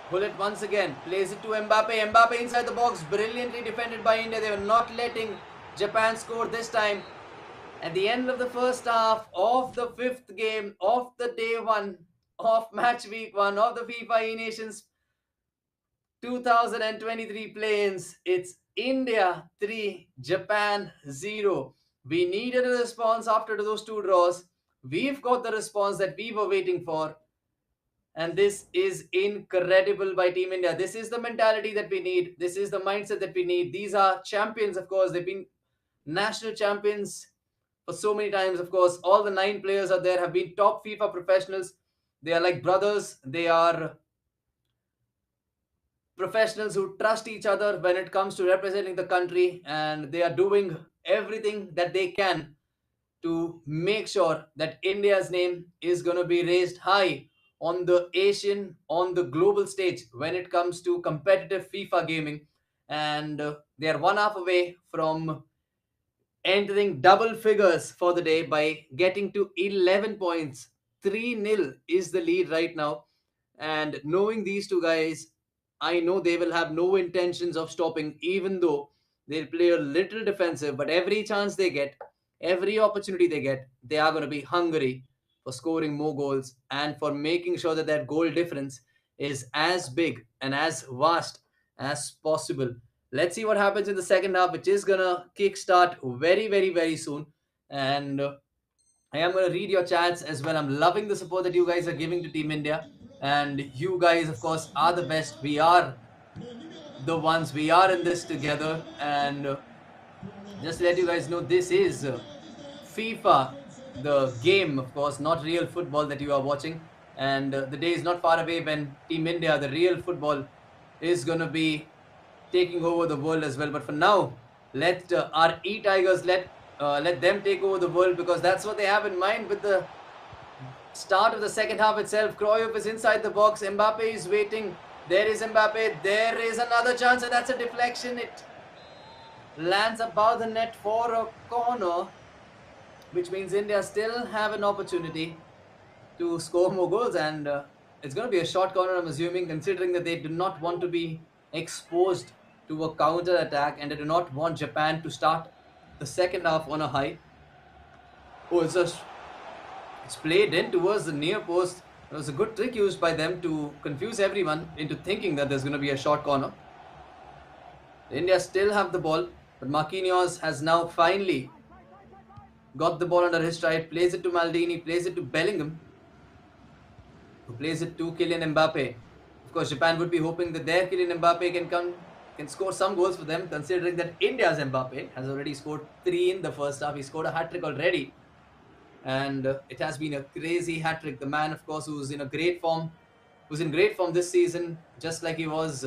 Pull it once again. Plays it to Mbappe. Mbappe inside the box. Brilliantly defended by India. They were not letting Japan score this time. At the end of the first half of the 5th game of the day 1 of match week 1 of the FIFA E-Nations 2023 play-ins, it's India 3, Japan 0. We needed a response after those 2 draws. We've got the response that we were waiting for. And this is incredible by Team India. This is the mentality that we need. This is the mindset that we need. These are champions, of course. They've been national champions for so many times. Of course, all the 9 players out there have been top FIFA professionals. They are like brothers. They are professionals who trust each other when it comes to representing the country, and they are doing everything that they can to make sure that India's name is going to be raised high on the Asian, on the global stage when it comes to competitive FIFA gaming. And they are 1 half away from entering double figures for the day by getting to 11 points. 3-0 is the lead right now. And knowing these 2 guys, I know they will have no intentions of stopping, even though they'll play a little defensive. But every chance they get, every opportunity they get, they are going to be hungry for scoring more goals and for making sure that that goal difference is as big and as vast as possible. Let's see what happens in the second half, which is going to kickstart very, very, very soon. And I am going to read your chats as well. I'm loving the support that you guys are giving to Team India. And you guys, of course, are the best. We are the ones. We are in this together. And just to let you guys know, this is FIFA, the game, of course, not real football that you are watching. And the day is not far away when Team India, the real football, is going to be taking over the world as well. But for now, let our E-Tigers, let them take over the world, because that's what they have in mind with the start of the second half itself. Cruyff is inside the box. Mbappe is waiting. There is Mbappe. There is another chance, and that's a deflection. It lands above the net for a corner, which means India still have an opportunity to score more goals. And it's going to be a short corner, I'm assuming, considering that they do not want to be exposed to a counter attack, and they do not want Japan to start the second half on a high. Oh, it's played in towards the near post. It was a good trick used by them to confuse everyone into thinking that there's going to be a short corner. India still have the ball, but Marquinhos has now finally got the ball under his stride, plays it to Maldini, plays it to Bellingham, who plays it to Kylian Mbappe. Of course, Japan would be hoping that their Kylian Mbappe can score some goals for them, considering that India's Mbappe has already scored 3 in the first half. He scored a hat-trick already, and it has been a crazy hat-trick. The man, of course, who's in great form this season, just like he was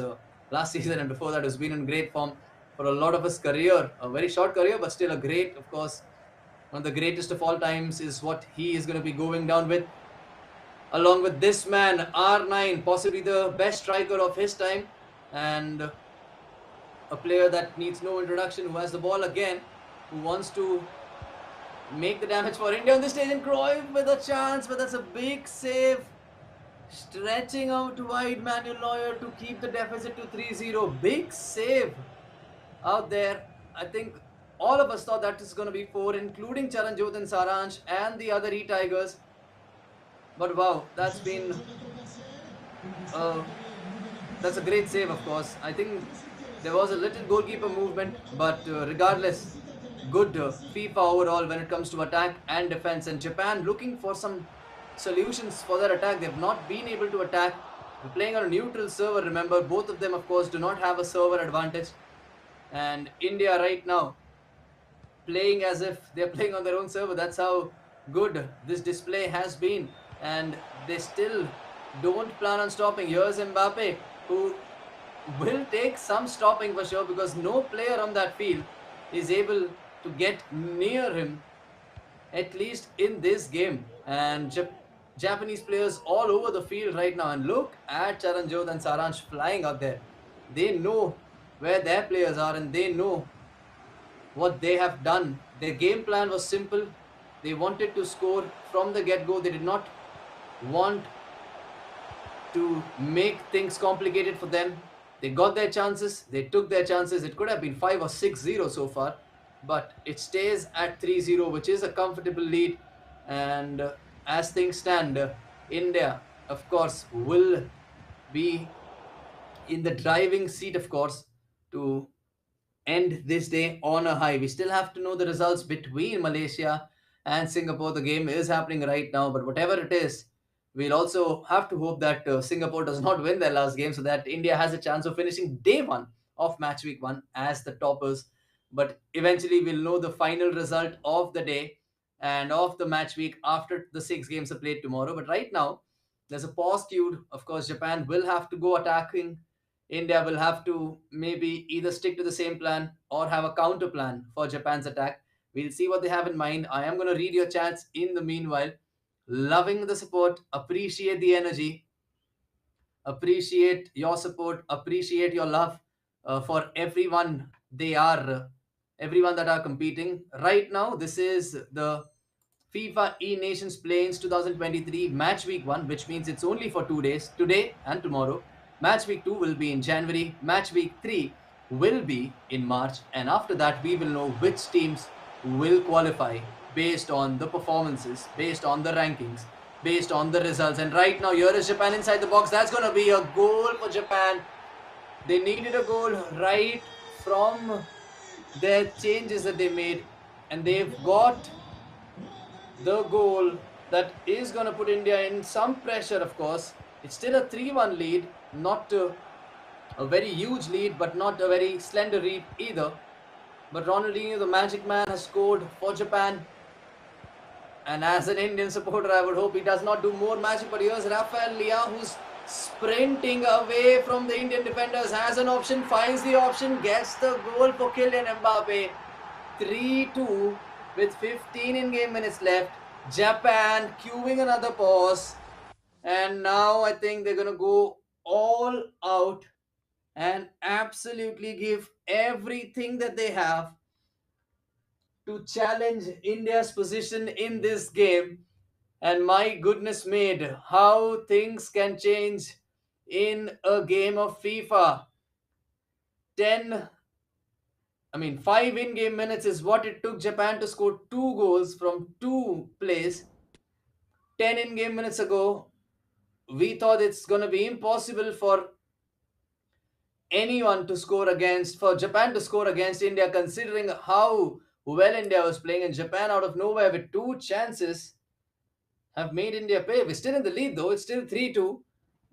last season, and before that has been in great form for a lot of his career. A very short career, but still a great, of course, one of the greatest of all times is what he is going to be going down with. Along with this man, R9, possibly the best striker of his time, and a player that needs no introduction, who has the ball again, who wants to make the damage for India on this stage. And Cruyff with a chance, but that's a big save. Stretching out wide, Manuel Neuer to keep the deficit to 3-0. Big save out there. I think all of us thought that is going to be 4, including Charanjot and Saransh and the other E-Tigers. But wow, that's a great save, of course. I think there was a little goalkeeper movement, but regardless, good FIFA overall when it comes to attack and defense. And Japan looking for some solutions for their attack. They've not been able to attack We're playing on a neutral server, remember. Both of them, of course, do not have a server advantage. And India right now playing as if they're playing on their own server. That's how good this display has been. And they still don't plan on stopping. Here's Mbappe, who will take some stopping for sure, because no player on that field is able to get near him, at least in this game. And Japanese players all over the field right now. And look at Charanjot and Saransh flying out there. They know where their players are, and they know what they have done. Their game plan was simple. They wanted to score from the get-go. They did not want to make things complicated for them. They got their chances. They took their chances. It could have been 5 or 6-0 so far, but it stays at 3-0, which is a comfortable lead. And as things stand, India, of course, will be in the driving seat, of course, to end this day on a high. We still have to know the results between Malaysia and Singapore. The game is happening right now, but whatever it is, we'll also have to hope that Singapore does not win their last game, so that India has a chance of finishing day one of match week 1 as the toppers. But eventually, we'll know the final result of the day and of the match week after the 6 games are played tomorrow. But right now, there's a pause queued. Of course, Japan will have to go attacking. India will have to maybe either stick to the same plan or have a counter plan for Japan's attack. We'll see what they have in mind. I am going to read your chats in the meanwhile. Loving the support, appreciate the energy, appreciate your support, appreciate your love for everyone that are competing right now. This is the FIFA E Nations Plains 2023 match week 1, which means it's only for 2 days, today and tomorrow. Match week 2 will be in January, match week 3 will be in March, and after that we will know which teams will qualify based on the performances, based on the rankings, based on the results. And right now, here is Japan inside the box. That's going to be a goal for Japan. They needed a goal right from their changes that they made, and they've got the goal that is going to put India in some pressure, of course. It's still a 3-1 lead, not a very huge lead, but not a very slender lead either. But Ronaldinho, the magic man, has scored for Japan. And as an Indian supporter, I would hope he does not do more magic. But here's Rafael Leao, who's sprinting away from the Indian defenders, has an option, finds the option, gets the goal for Kylian Mbappe. 3-2 with 15 in-game minutes left. Japan queuing another pause. And now I think they're going to go all out and absolutely give everything that they have to challenge India's position in this game. And my goodness made, how things can change in a game of FIFA. 5 in-game minutes is what it took Japan to score 2 goals from 2 plays. 10 in-game minutes ago, we thought it's going to be impossible for Japan to score against India, considering how well India was playing. And Japan, out of nowhere with 2 chances, have made India pay. We're still in the lead though, it's still 3-2,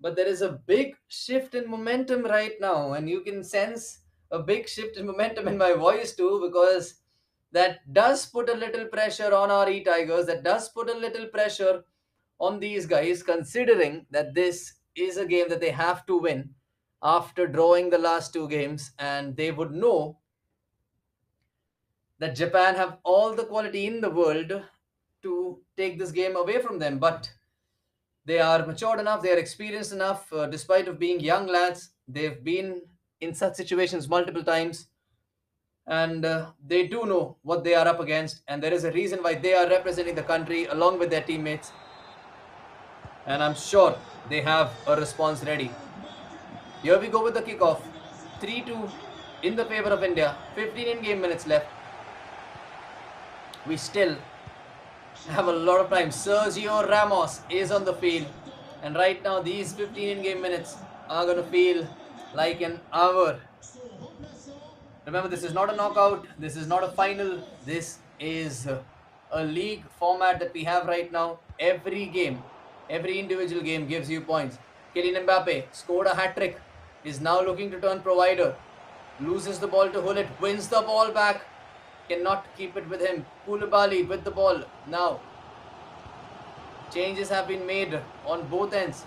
but there is a big shift in momentum right now, and you can sense a big shift in momentum in my voice too, because that does put a little pressure on our E-Tigers, that does put a little pressure on these guys, considering that this is a game that they have to win after drawing the last 2 games, and they would know that Japan have all the quality in the world to take this game away from them. But they are matured enough, they are experienced enough, despite of being young lads. They've been in such situations multiple times, and they do know what they are up against, and there is a reason why they are representing the country along with their teammates, and I'm sure they have a response ready. Here we go with the kickoff. 3-2 in the favor of India. 15 in-game minutes left. We still have a lot of time. Sergio Ramos is on the field, and right now these 15 in-game minutes are going to feel like an hour. Remember, this is not a knockout, this is not a final, this is a league format that we have right now. Every game, every individual game gives you points. Kylian Mbappe scored a hat trick, is now looking to turn provider, loses the ball to Hullet, wins the ball back, cannot keep it with him. Koulibaly with the ball now. Changes have been made on both ends.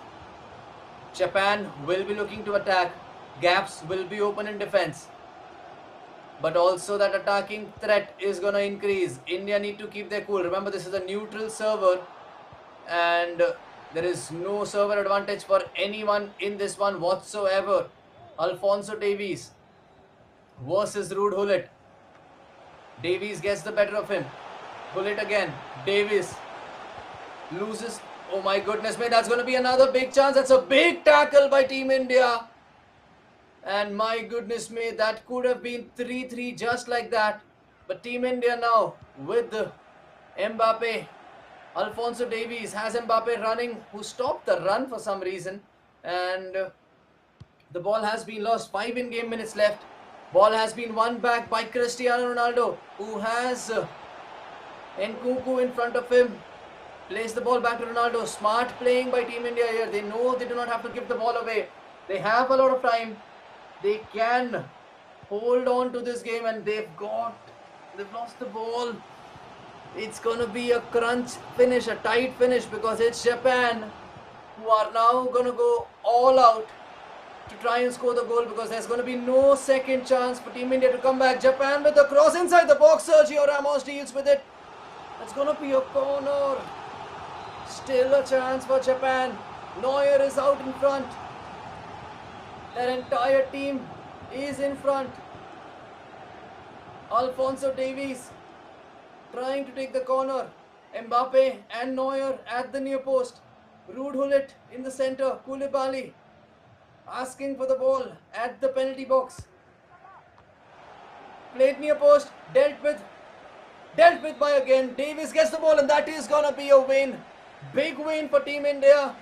Japan will be looking to attack. Gaps will be open in defense. But also that attacking threat is going to increase. India need to keep their cool. Remember, this is a neutral server and there is no server advantage for anyone in this one whatsoever. Alfonso Davies versus Rude Hullet. Davies gets the better of him. Hullet again. Davies loses. Oh my goodness me, that's going to be another big chance. That's a big tackle by Team India. And my goodness me, that could have been 3-3 just like that. But Team India now with Mbappe. Alfonso Davies has Mbappe running, who stopped the run for some reason. And the ball has been lost. 5 in-game minutes left. Ball has been won back by Cristiano Ronaldo, who has Nkunku in front of him. Plays the ball back to Ronaldo. Smart playing by Team India here. They know they do not have to give the ball away. They have a lot of time. They can hold on to this game, and they've lost the ball. It's gonna be a crunch finish, a tight finish, because it's Japan who are now gonna go all out to try and score the goal, because there's gonna be no second chance for Team India to come back. Japan with the cross inside the box. Sergio Ramos deals with it. It's gonna be a corner. Still a chance for Japan. Neuer is out in front. Their entire team is in front. Alfonso Davies trying to take the corner. Mbappe and Neuer at the near post. Rude Hullet in the center. Koulibaly asking for the ball at the penalty box. Played near post. Dealt with by again. Davies gets the ball, and that is gonna be a win. Big win for Team India.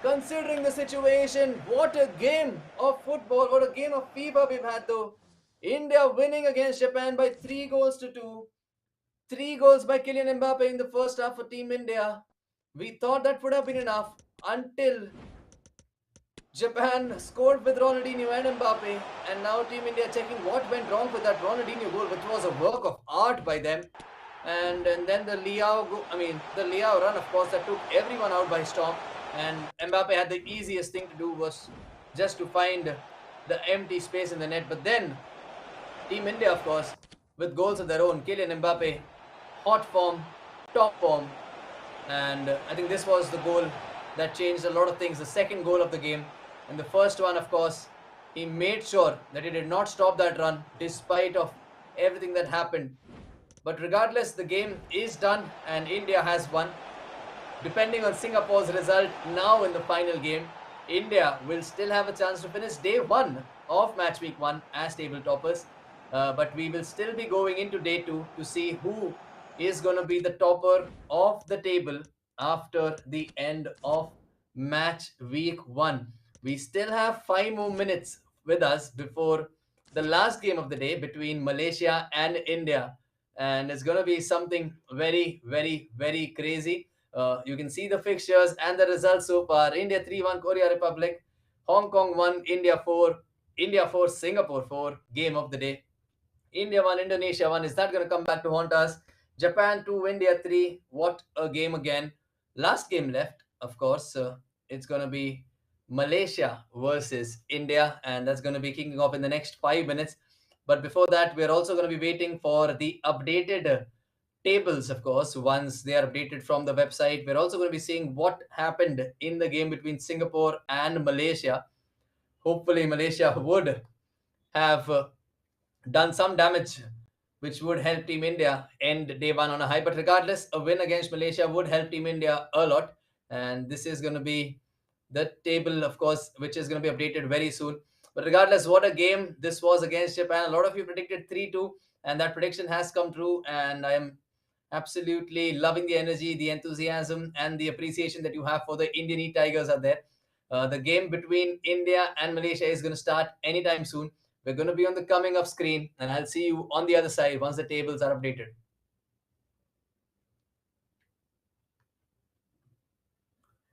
Considering the situation, what a game of football, what a game of FIFA we've had though. India winning against Japan by 3-2. 3 goals by Kylian Mbappe in the first half for Team India. We thought that would have been enough until Japan scored with Ronaldinho and Mbappe, and now Team India checking what went wrong with that Ronaldinho goal, which was a work of art by them. And then the Leao run, of course, that took everyone out by storm. And Mbappe had the easiest thing to do was just to find the empty space in the net. But then Team India, of course, with goals of their own. Kylian Mbappe, hot form, top form. And I think this was the goal that changed a lot of things. The second goal of the game. And the first one, of course, he made sure that he did not stop that run despite of everything that happened. But regardless, the game is done and India has won. Depending on Singapore's result now in the final game, India will still have a chance to finish day 1 of match week 1 as table toppers. But we will still be going into day 2 to see who is going to be the topper of the table after the end of match week 1. We still have 5 more minutes with us before the last game of the day between Malaysia and India. And it's going to be something very, very, very crazy. You can see the fixtures and the results so far. India 3-1 Korea Republic, Hong Kong 1, India 4, India 4, Singapore 4, game of the day. India 1, Indonesia 1. Is that going to come back to haunt us? Japan 2, India 3. What a game again. Last game left, of course. It's going to be Malaysia versus India, and that's going to be kicking off in the next 5 minutes. But before that, we're also going to be waiting for the updated tables, of course. Once they are updated from the website, we're also going to be seeing what happened in the game between Singapore and Malaysia. Hopefully, Malaysia would have done some damage, which would help Team India end day 1 on a high. But regardless, a win against Malaysia would help Team India a lot. And this is going to be the table, of course, which is going to be updated very soon. But regardless, what a game this was against Japan. A lot of you predicted 3-2, and that prediction has come true. And I am absolutely loving the energy, the enthusiasm, and the appreciation that you have for the Indian E-Tigers out there. The game between India and Malaysia is going to start anytime soon. We're going to be on the coming up screen, and I'll see you on the other side once the tables are updated.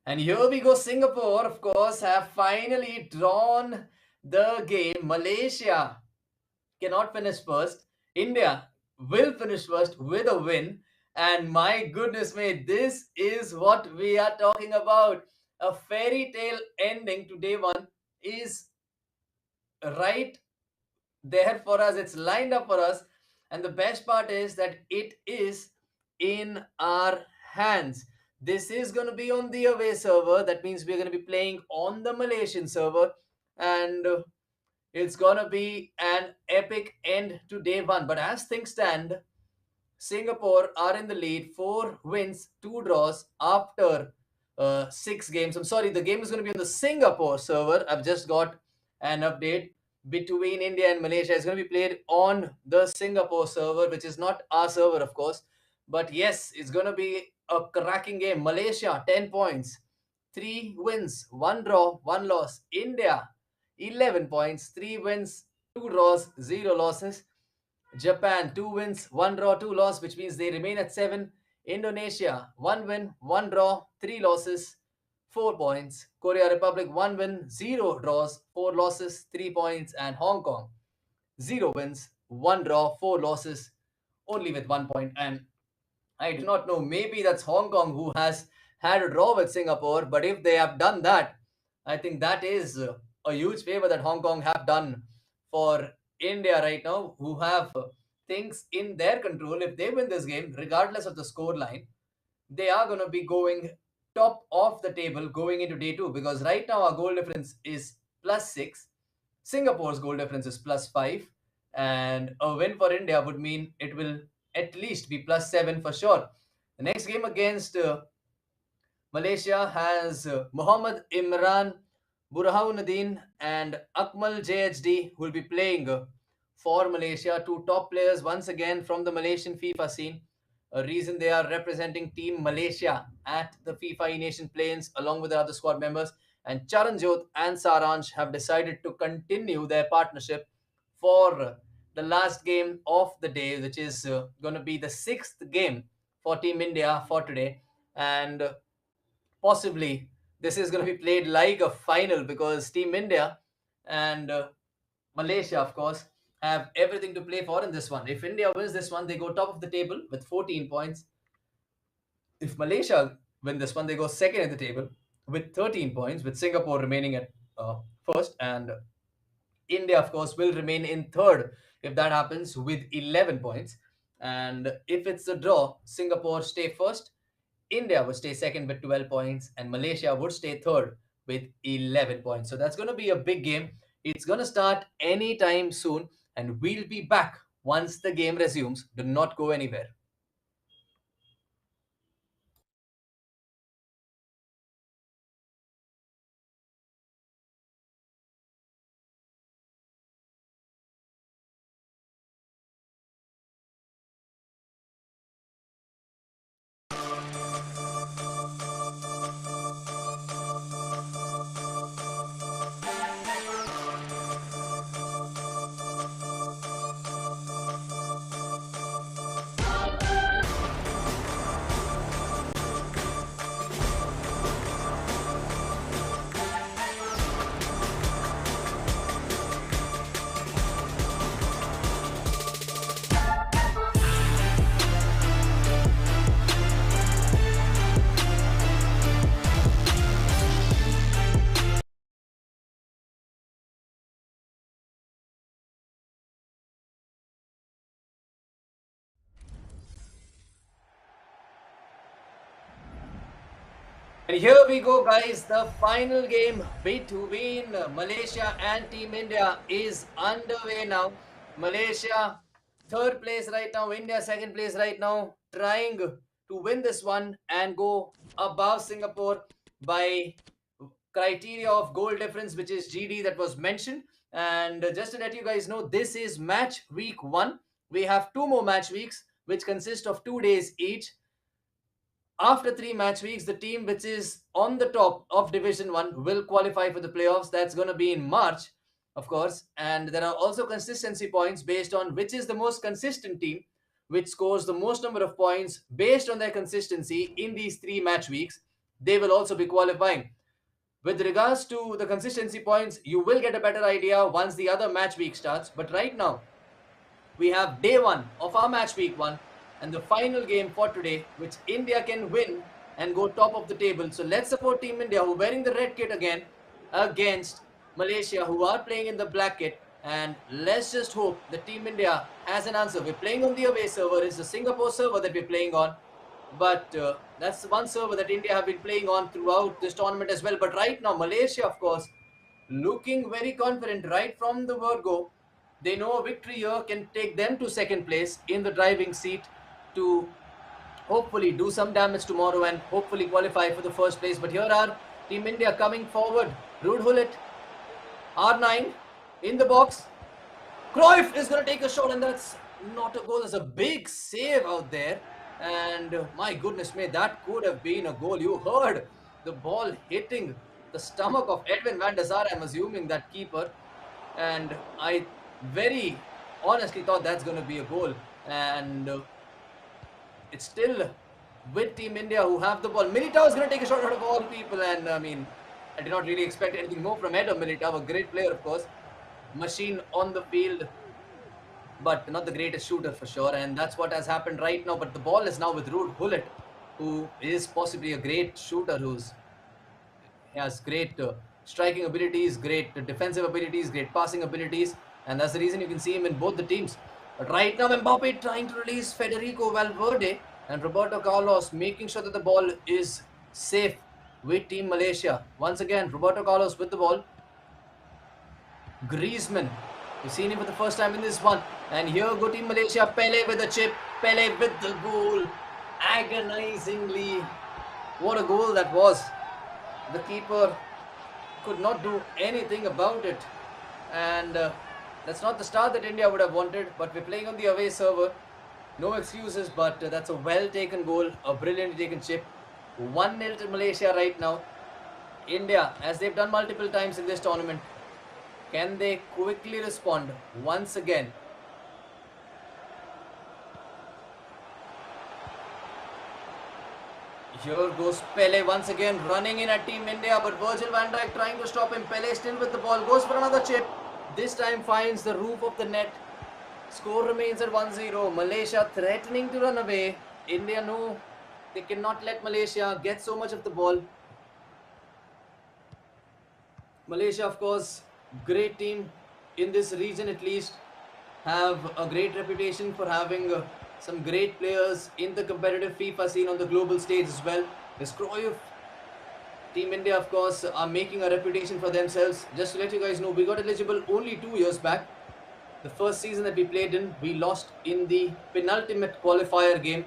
And here we go. Singapore, of course, have finally drawn the game. Malaysia cannot finish first. India will finish first with a win. And my goodness me, this is what we are talking about. A fairy tale ending to day one is right there for us. It's lined up for us. And the best part is that it is in our hands. This is going to be on the away server. That means we're going to be playing on the Malaysian server. And it's going to be an epic end to day one. But as things stand, Singapore are in the lead, 4 wins, 2 draws after 6 games. I'm sorry, the game is going to be on the Singapore server. I've just got an update between India and Malaysia. It's going to be played on the Singapore server, which is not our server, of course. But yes, it's going to be a cracking game. Malaysia, 10 points, 3 wins, 1 draw, 1 loss. India, 11 points, 3 wins, 2 draws, 0 losses. Japan, 2 wins, 1 draw, 2 loss, which means they remain at 7. Indonesia, 1 win, 1 draw, 3 losses, 4 points. Korea Republic, 1 win, 0 draws, 4 losses, 3 points. And Hong Kong, 0 wins, 1 draw, 4 losses, only with 1 point. And I do not know. Maybe that's Hong Kong who has had a draw with Singapore. But if they have done that, I think that is a huge favor that Hong Kong have done for India right now, who have things in their control. If they win this game, regardless of the score line, they are going to be going top of the table going into day two, because right now our goal difference is +6. Singapore's goal difference is +5. And a win for India would mean it will at least be +7 for sure. The next game against Malaysia has Mohammad Imran, Burhanuddin, and Akmal JHD who will be playing for Malaysia. Two top players once again from the Malaysian FIFA scene. A reason they are representing Team Malaysia at the FIFA Nation Plains along with the other squad members. And Charanjot and Saransh have decided to continue their partnership for the last game of the day, which is going to be the 6th game for Team India for today. And possibly this is going to be played like a final, because Team India and Malaysia, of course, have everything to play for in this one. If India wins this one, they go top of the table with 14 points. If Malaysia win this one, they go second in the table with 13 points, with Singapore remaining at first. And India, of course, will remain in third if that happens with 11 points. And if it's a draw, Singapore stay first, India would stay second with 12 points, and Malaysia would stay third with 11 points. So that's going to be a big game. It's going to start anytime soon, and we'll be back once the game resumes. Do not go anywhere. And here we go, guys. The final game between Malaysia and Team India is underway now. Malaysia, third place right now. India, second place right now. Trying to win this one and go above Singapore by criteria of goal difference, which is GD that was mentioned. And just to let you guys know, this is match week 1. We have 2 more match weeks, which consist of 2 days each. After 3 match weeks, the team which is on the top of Division 1 will qualify for the playoffs. That's going to be in March, of course. And there are also consistency points based on which is the most consistent team, which scores the most number of points based on their consistency in these 3 match weeks. they will also be qualifying. With regards to the consistency points, you will get a better idea once the other match week starts. But right now, we have day one of our match week one and the final game for today, which India can win and go top of the table. So let's support Team India, who are wearing the red kit again, against Malaysia, who are playing in the black kit. And let's just hope that Team India has an answer. We're playing on the away server. It's the Singapore server that we're playing on. But that's one server that India have been playing on throughout this tournament as well. But right now, Malaysia, of course, looking very confident right from the word go. They know a victory here can take them to second place in the driving seat to hopefully do some damage tomorrow and hopefully qualify for the first place. But here are Team India coming forward. Rude Hullet, R9 in the box. Cruyff is going to take a shot, and that's not a goal. There's a big save out there. And my goodness me, that could have been a goal. You heard the ball hitting the stomach of Edwin van der Sar, I'm assuming, that keeper. And I very honestly thought that's going to be a goal. And it's still with Team India, who have the ball. Militao is going to take a shot out of all people. And I mean, I did not really expect anything more from Eder Militao, a great player, of course. Machine on the field, but not the greatest shooter for sure, and that's what has happened right now. But the ball is now with Ruud Gullit, who is possibly a great shooter, has great striking abilities, great defensive abilities, great passing abilities, and that's the reason you can see him in both the teams. But right now, Mbappe trying to release Federico Valverde, and Roberto Carlos making sure that the ball is safe with Team Malaysia. Once again, Roberto Carlos with the ball. Griezmann, we've seen him for the first time in this one. And here go Team Malaysia. Pele with the chip. Pele with the goal. Agonizingly. What a goal that was. The keeper could not do anything about it. And that's not the start that India would have wanted. But we're playing on the away server. No excuses, but that's a well-taken goal. A brilliantly taken chip. 1-0 to Malaysia right now. India, as they've done multiple times in this tournament, can they quickly respond once again? Here goes Pele once again, running in at Team India, but Virgil van Dijk trying to stop him. Pele still with the ball, goes for another chip. This time finds the roof of the net. Score remains at 1-0. Malaysia threatening to run away. India know they cannot let Malaysia get so much of the ball. Malaysia, of course, great team in this region at least, have a great reputation for having some great players in the competitive FIFA scene on the global stage as well. This Cruyff, Team India, of course, are making a reputation for themselves. Just to let you guys know, we got eligible only 2 years back. The first season that we played in, we lost in the penultimate qualifier game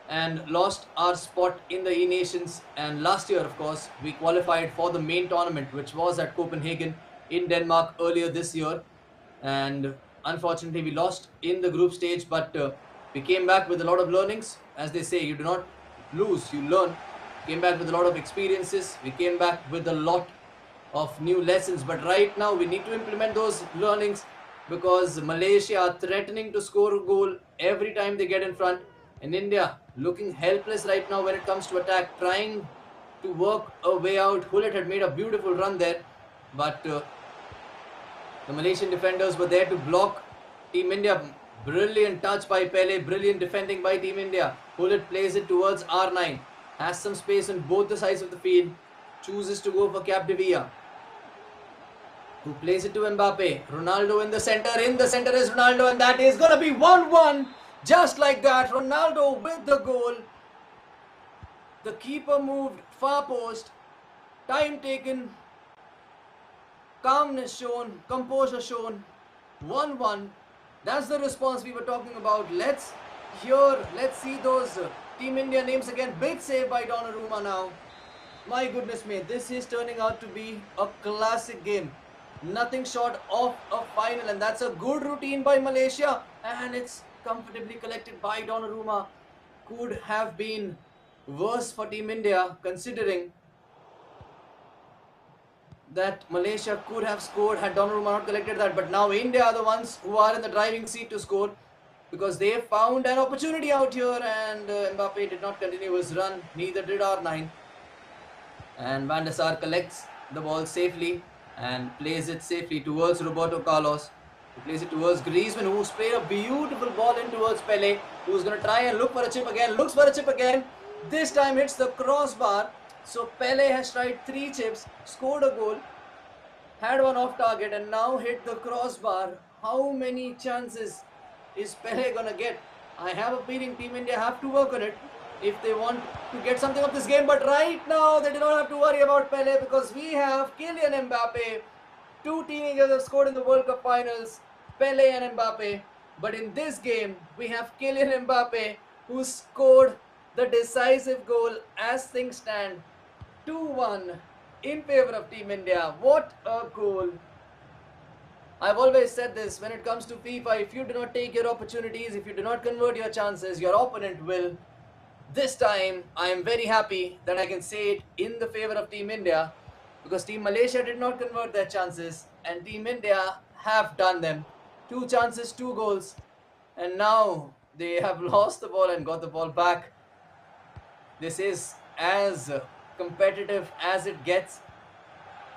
and lost our spot in the E-Nations. And last year, of course, we qualified for the main tournament, which was at Copenhagen in Denmark earlier this year. And unfortunately, we lost in the group stage, but we came back with a lot of learnings. As they say, you do not lose, you learn. Came back with a lot of experiences. We came back with a lot of new lessons. But right now, we need to implement those learnings, because Malaysia are threatening to score a goal every time they get in front. And India looking helpless right now when it comes to attack, trying to work a way out. Hullet had made a beautiful run there, but the Malaysian defenders were there to block Team India. Brilliant touch by Pele, brilliant defending by Team India. Hullet plays it towards R9, has some space on both the sides of the field, chooses to go for Capdevilla, who plays it to Mbappe. Ronaldo in the center is Ronaldo, and that is going to be 1-1. Just like that, Ronaldo with the goal. The keeper moved far post. Time taken. Calmness shown. Composure shown. 1-1. That's the response we were talking about. Let's see those Team India names again. Big save by Donnarumma now. My goodness me, this is turning out to be a classic game. Nothing short of a final, and that's a good routine by Malaysia. And it's comfortably collected by Donnarumma. Could have been worse for Team India, considering that Malaysia could have scored had Donnarumma not collected that. But now India are the ones who are in the driving seat to score, because they found an opportunity out here, and Mbappe did not continue his run. Neither did R9. And Van der Sar collects the ball safely and plays it safely towards Roberto Carlos. He plays it towards Griezmann, who's played a beautiful ball in towards Pele, who's going to try and look for a chip again. Looks for a chip again. This time hits the crossbar. So Pele has tried 3 chips, scored a goal, had one off target, and now hit the crossbar. How many chances is Pele gonna get? I have a feeling Team India have to work on it if they want to get something of this game. But right now, they do not have to worry about Pele because we have Kylian Mbappe. 2 teenagers have scored in the World Cup finals, Pele and Mbappe. But in this game, we have Kylian Mbappe who scored the decisive goal as things stand. 2-1 in favor of Team India. What a goal! I've always said this, when it comes to FIFA, if you do not take your opportunities, if you do not convert your chances, your opponent will. This time, I am very happy that I can say it in the favor of Team India because Team Malaysia did not convert their chances and Team India have done them. 2 chances, 2 goals, and now they have lost the ball and got the ball back. This is as competitive as it gets.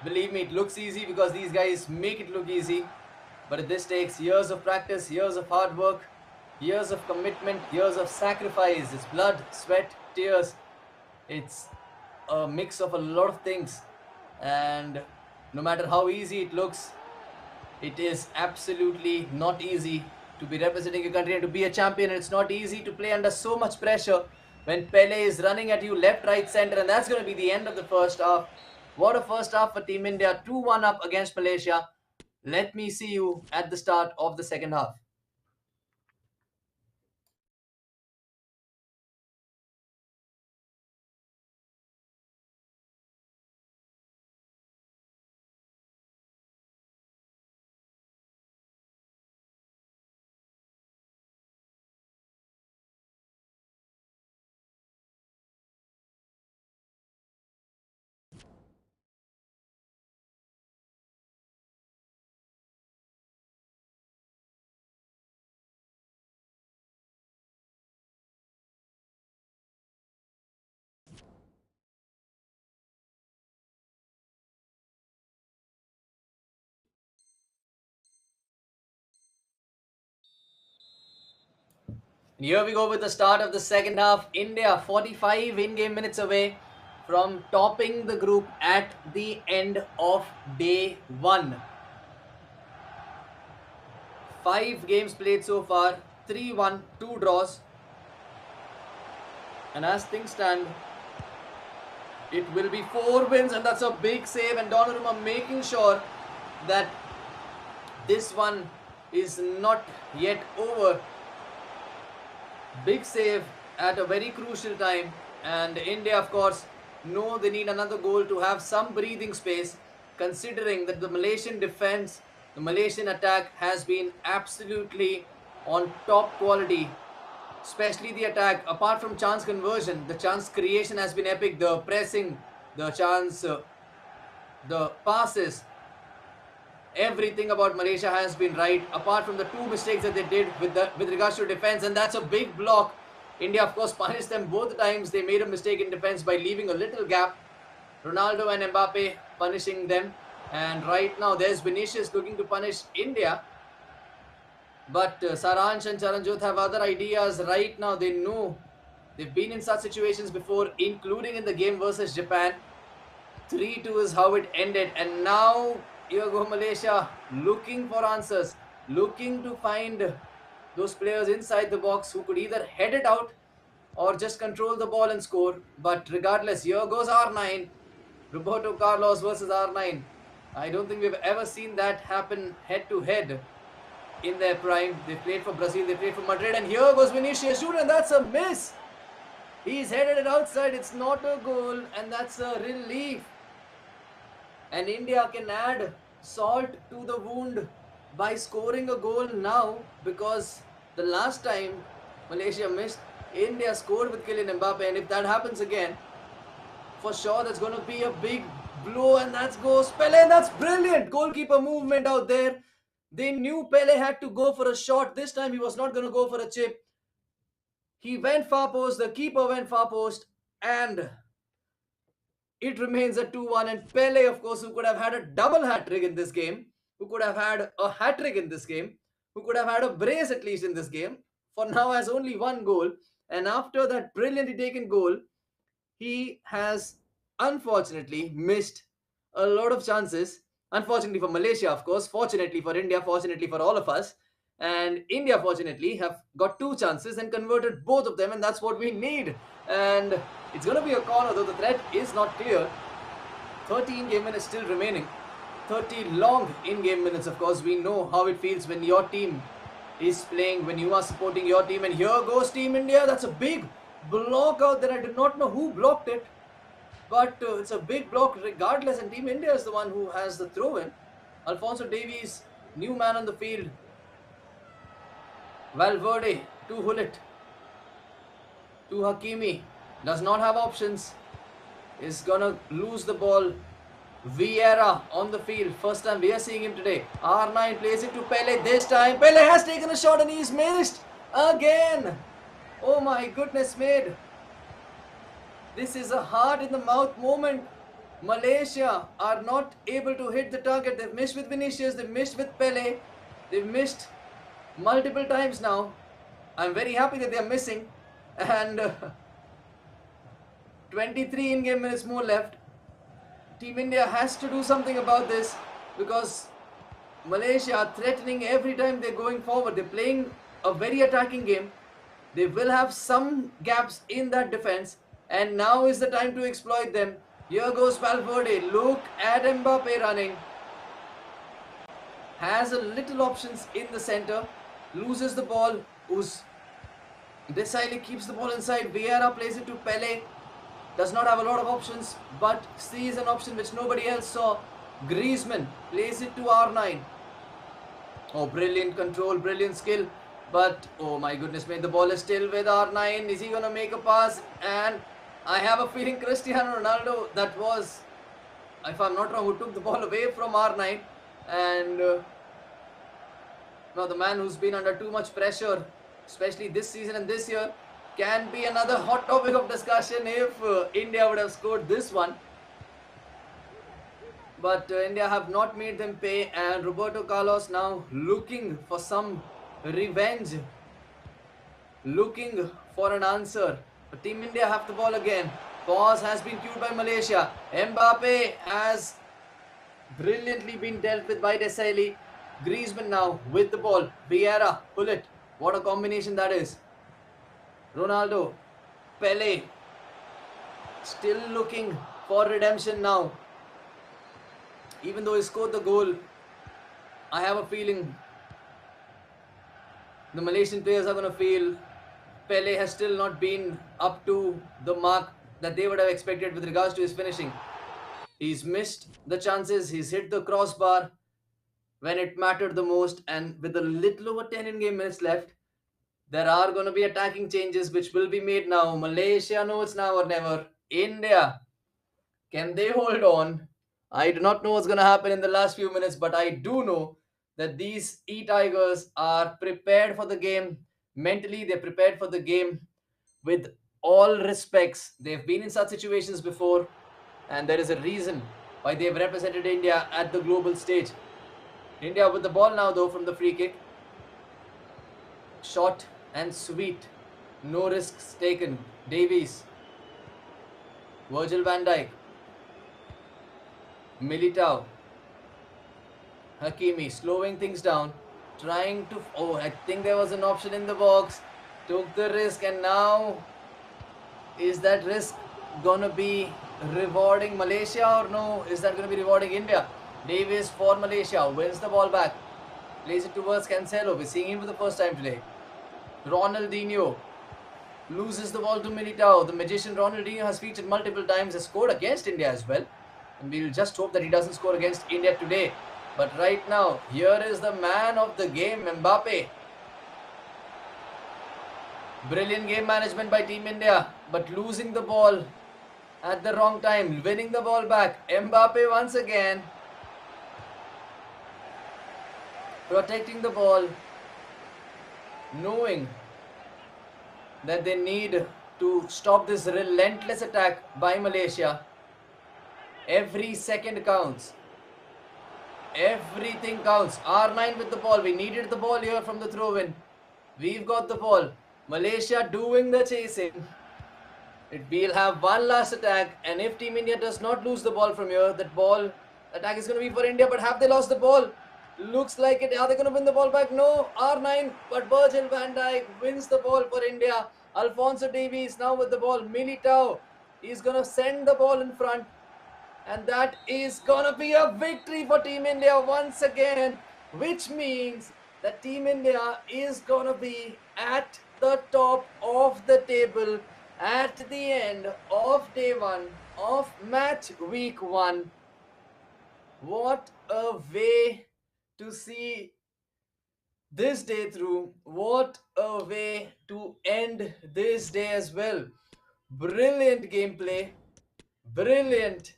Believe me, it looks easy because these guys make it look easy. But this takes years of practice, years of hard work, years of commitment, years of sacrifice. It's blood, sweat, tears. It's a mix of a lot of things. And no matter how easy it looks, it is absolutely not easy to be representing your country and to be a champion. And it's not easy to play under so much pressure when Pele is running at you left, right, center. And that's going to be the end of the first half. What a first half for Team India. 2-1 up against Malaysia. Let me see you at the start of the second half. And here we go with the start of the second half. India 45 in-game minutes away from topping the group at the end of day 1. 5 games played so far, 3-1, 2 draws. And as things stand, it will be 4 wins, and that's a big save. And Donnarumma making sure that this one is not yet over. Big save at a very crucial time. And India, of course, know they need another goal to have some breathing space, considering that the Malaysian defense, the Malaysian attack has been absolutely on top quality. Especially the attack, apart from chance conversion, the chance creation has been epic. The pressing, the chance, the passes, everything about Malaysia has been right, apart from the 2 mistakes that they did with regards to defense, and that's a big block. India, of course, punished them both times. They made a mistake in defense by leaving a little gap. Ronaldo and Mbappe punishing them, and right now there's Vinicius looking to punish India. But Saransh and Charanjot have other ideas right now. They know they've been in such situations before, including in the game versus Japan. 3-2 is how it ended, and now here go Malaysia looking for answers, looking to find those players inside the box who could either head it out or just control the ball and score. But regardless, here goes R9, Roberto Carlos versus R9. I don't think we've ever seen that happen head to head in their prime. They played for Brazil, they played for Madrid, and here goes Vinicius shooting, and that's a miss. He's headed it outside. It's not a goal, and that's a relief. And India can add salt to the wound by scoring a goal now, because the last time Malaysia missed, India scored with Kylian Mbappe, and if that happens again, for sure that's going to be a big blow. And that goes Pele, and that's brilliant goalkeeper movement out there. They knew Pele had to go for a shot. This time he was not going to go for a chip. He went far post, the keeper went far post, and it remains a 2-1, and Pele, of course, who could have had a double hat-trick in this game, who could have had a hat-trick in this game, who could have had a brace at least in this game, for now has only one goal. And after that brilliantly taken goal, he has unfortunately missed a lot of chances. Unfortunately for Malaysia, of course, fortunately for India, fortunately for all of us. And India, fortunately, have got two chances and converted both of them, and that's what we need. And it's going to be a corner, though the threat is not clear. 30 in-game minutes still remaining. 30 long in-game minutes, of course. We know how it feels when your team is playing, when you are supporting your team. And here goes Team India. That's a big block out there. I do not know who blocked it, but it's a big block regardless. And Team India is the one who has the throw-in. Alfonso Davies, new man on the field. Valverde to Hullet, to Hakimi. Does not have options. Is gonna lose the ball. Vieira on the field. First time we are seeing him today. R9 plays it to Pele. This time Pele has taken a shot and he's missed again. Oh my goodness me. This is a heart in the mouth moment. Malaysia are not able to hit the target. They've missed with Vinicius. They've missed with Pele. They've missed multiple times now. I'm very happy that they're missing. And 23 in-game minutes more left. Team India has to do something about this, because Malaysia are threatening every time they're going forward. They're playing a very attacking game. They will have some gaps in that defense, and now is the time to exploit them. Here goes Valverde. Look at Mbappe running. Has a little options in the center. Loses the ball. Desailly keeps the ball inside. Vieira plays it to Pele. Does not have a lot of options, but sees an option which nobody else saw. Griezmann plays it to R9. Oh, brilliant control, brilliant skill. But, oh my goodness me, the ball is still with R9. Is he going to make a pass? And I have a feeling Cristiano Ronaldo, that was, if I'm not wrong, who took the ball away from R9. And now the man who's been under too much pressure, especially this season and this year, can be another hot topic of discussion if India would have scored this one. But India have not made them pay, and Roberto Carlos now looking for some revenge, looking for an answer. But Team India have the ball again. Pause has been cued by Malaysia. Mbappe has brilliantly been dealt with by Desailly. Griezmann now with the ball. Vieira, pull it. What a combination that is. Ronaldo, Pele, still looking for redemption now. Even though he scored the goal, I have a feeling the Malaysian players are going to feel Pele has still not been up to the mark that they would have expected with regards to his finishing. He's missed the chances, he's hit the crossbar when it mattered the most, and with a little over 10 in-game minutes left, there are going to be attacking changes which will be made now. Malaysia know it's now or never. India, can they hold on? I do not know what's going to happen in the last few minutes, but I do know that these E-Tigers are prepared for the game. Mentally, they're prepared for the game with all respects. They've been in such situations before, and there is a reason why they've represented India at the global stage. India with the ball now, though, from the free kick. Short and sweet. No risks taken. Davies. Virgil van Dijk. Militao. Hakimi slowing things down. Trying to... Oh, I think there was an option in the box. Took the risk, and now... Is that risk gonna be rewarding Malaysia or no? Is that gonna be rewarding India? Davies for Malaysia. Wins the ball back. Plays it towards Cancelo. We're seeing him for the first time today. Ronaldinho loses the ball to Militao. The magician Ronaldinho has featured multiple times, has scored against India as well. And we'll just hope that he doesn't score against India today. But right now, here is the man of the game, Mbappe. Brilliant game management by Team India, but losing the ball at the wrong time, winning the ball back. Mbappe once again. Protecting the ball, knowing that they need to stop this relentless attack by Malaysia. Every second counts. Everything counts. R9 with the ball. We needed the ball here from the throw-in. We've got the ball. Malaysia doing the chasing. We'll have one last attack, and if Team India does not lose the ball from here, that ball attack is going to be for India. But have they lost the ball? Looks like it. Are they going to win the ball back? No. R9, but Virgil van Dijk wins the ball for India. Alfonso Davies now with the ball. Militao is going to send the ball in front. And that is going to be a victory for Team India once again, which means that Team India is going to be at the top of the table at the end of day one of match week 1. What a way to see this day through. What a way to end this day as well. Brilliant gameplay. Brilliant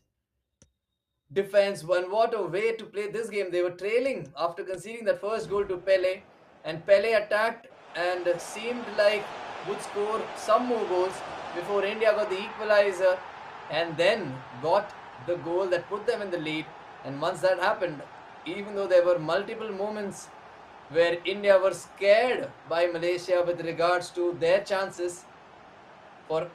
defense. And what a way to play this game. They were trailing after conceding that first goal to Pele, and Pele attacked and seemed like would score some more goals before India got the equalizer and then got the goal that put them in the lead. And once that happened, even though there were multiple moments where India were scared by Malaysia with regards to their chances, for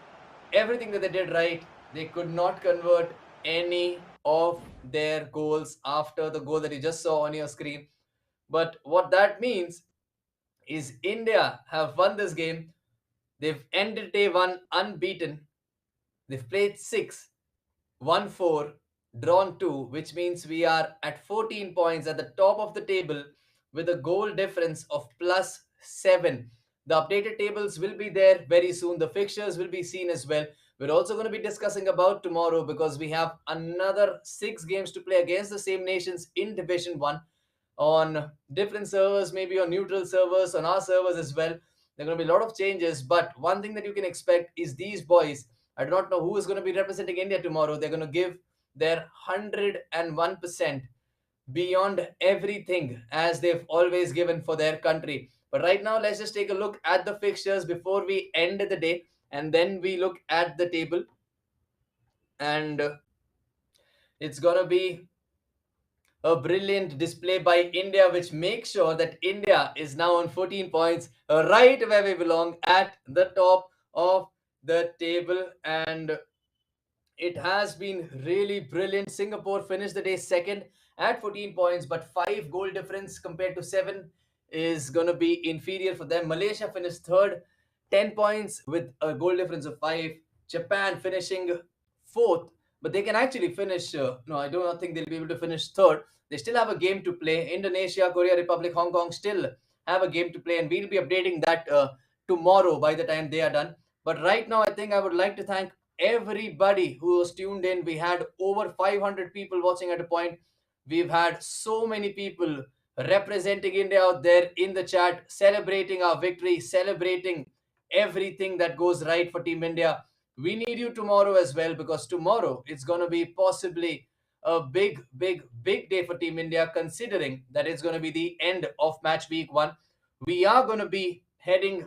everything that they did right, they could not convert any of their goals after the goal that you just saw on your screen. But what that means is India have won this game. They've ended day one unbeaten. They've played 6, won 4, drawn 2, which means we are at 14 points at the top of the table with a goal difference of +7. The updated tables will be there very soon. The fixtures will be seen as well. We're also going to be discussing about tomorrow because we have another 6 games to play against the same nations in Division 1 on different servers, maybe on neutral servers, on our servers as well. There are going to be a lot of changes, but one thing that you can expect is these boys. I do not know who is going to be representing India tomorrow. They're going to give their 101% beyond everything as they've always given for their country. But right now, let's just take a look at the fixtures before we end the day, and then we look at the table. And it's going to be a brilliant display by India, which makes sure that India is now on 14 points, right where we belong at the top of the table. And it has been really brilliant. Singapore finished the day second at 14 points, but 5 goal difference compared to 7 is going to be inferior for them. Malaysia finished third, 10 points with a goal difference of 5. Japan finishing fourth, but they can actually finish. No, I do not think they'll be able to finish third. They still have a game to play. Indonesia, Korea Republic, Hong Kong still have a game to play, and we'll be updating that tomorrow by the time they are done. But right now, I think I would like to thank everybody who was tuned in. We had over 500 people watching at a point. We've had so many people representing India out there in the chat, celebrating our victory, celebrating everything that goes right for Team India. We need you tomorrow as well, because tomorrow it's going to be possibly a big, big, big day for Team India, considering that it's going to be the end of match week 1. We are going to be heading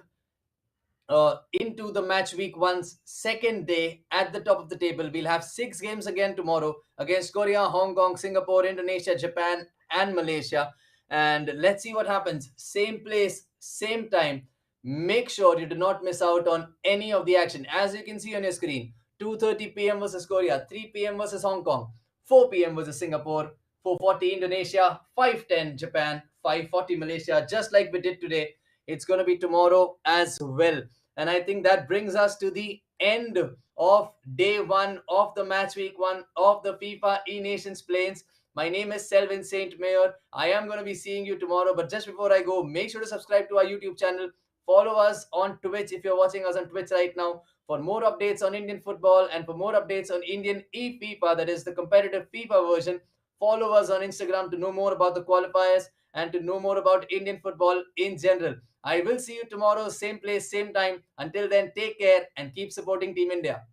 into the match week 1's second day at the top of the table. We'll have 6 games again tomorrow against Korea, Hong Kong, Singapore, Indonesia, Japan, and Malaysia. And let's see what happens. Same place, same time. Make sure you do not miss out on any of the action. As you can see on your screen, 2:30 p.m. versus Korea, 3 p.m. versus Hong Kong, 4 p.m. versus Singapore, 4:40 Indonesia, 5:10 Japan, 5:40 Malaysia, just like we did today. It's going to be tomorrow as well. And I think that brings us to the end of day 1 of the match week 1 of the FIFA E-Nations Plains. My name is Selvin Saint Mayor. I am going to be seeing you tomorrow. But just before I go, make sure to subscribe to our YouTube channel. Follow us on Twitch if you're watching us on Twitch right now for more updates on Indian football and for more updates on Indian eFIFA, that is the competitive FIFA version. Follow us on Instagram to know more about the qualifiers and to know more about Indian football in general. I will see you tomorrow, same place, same time. Until then, take care and keep supporting Team India.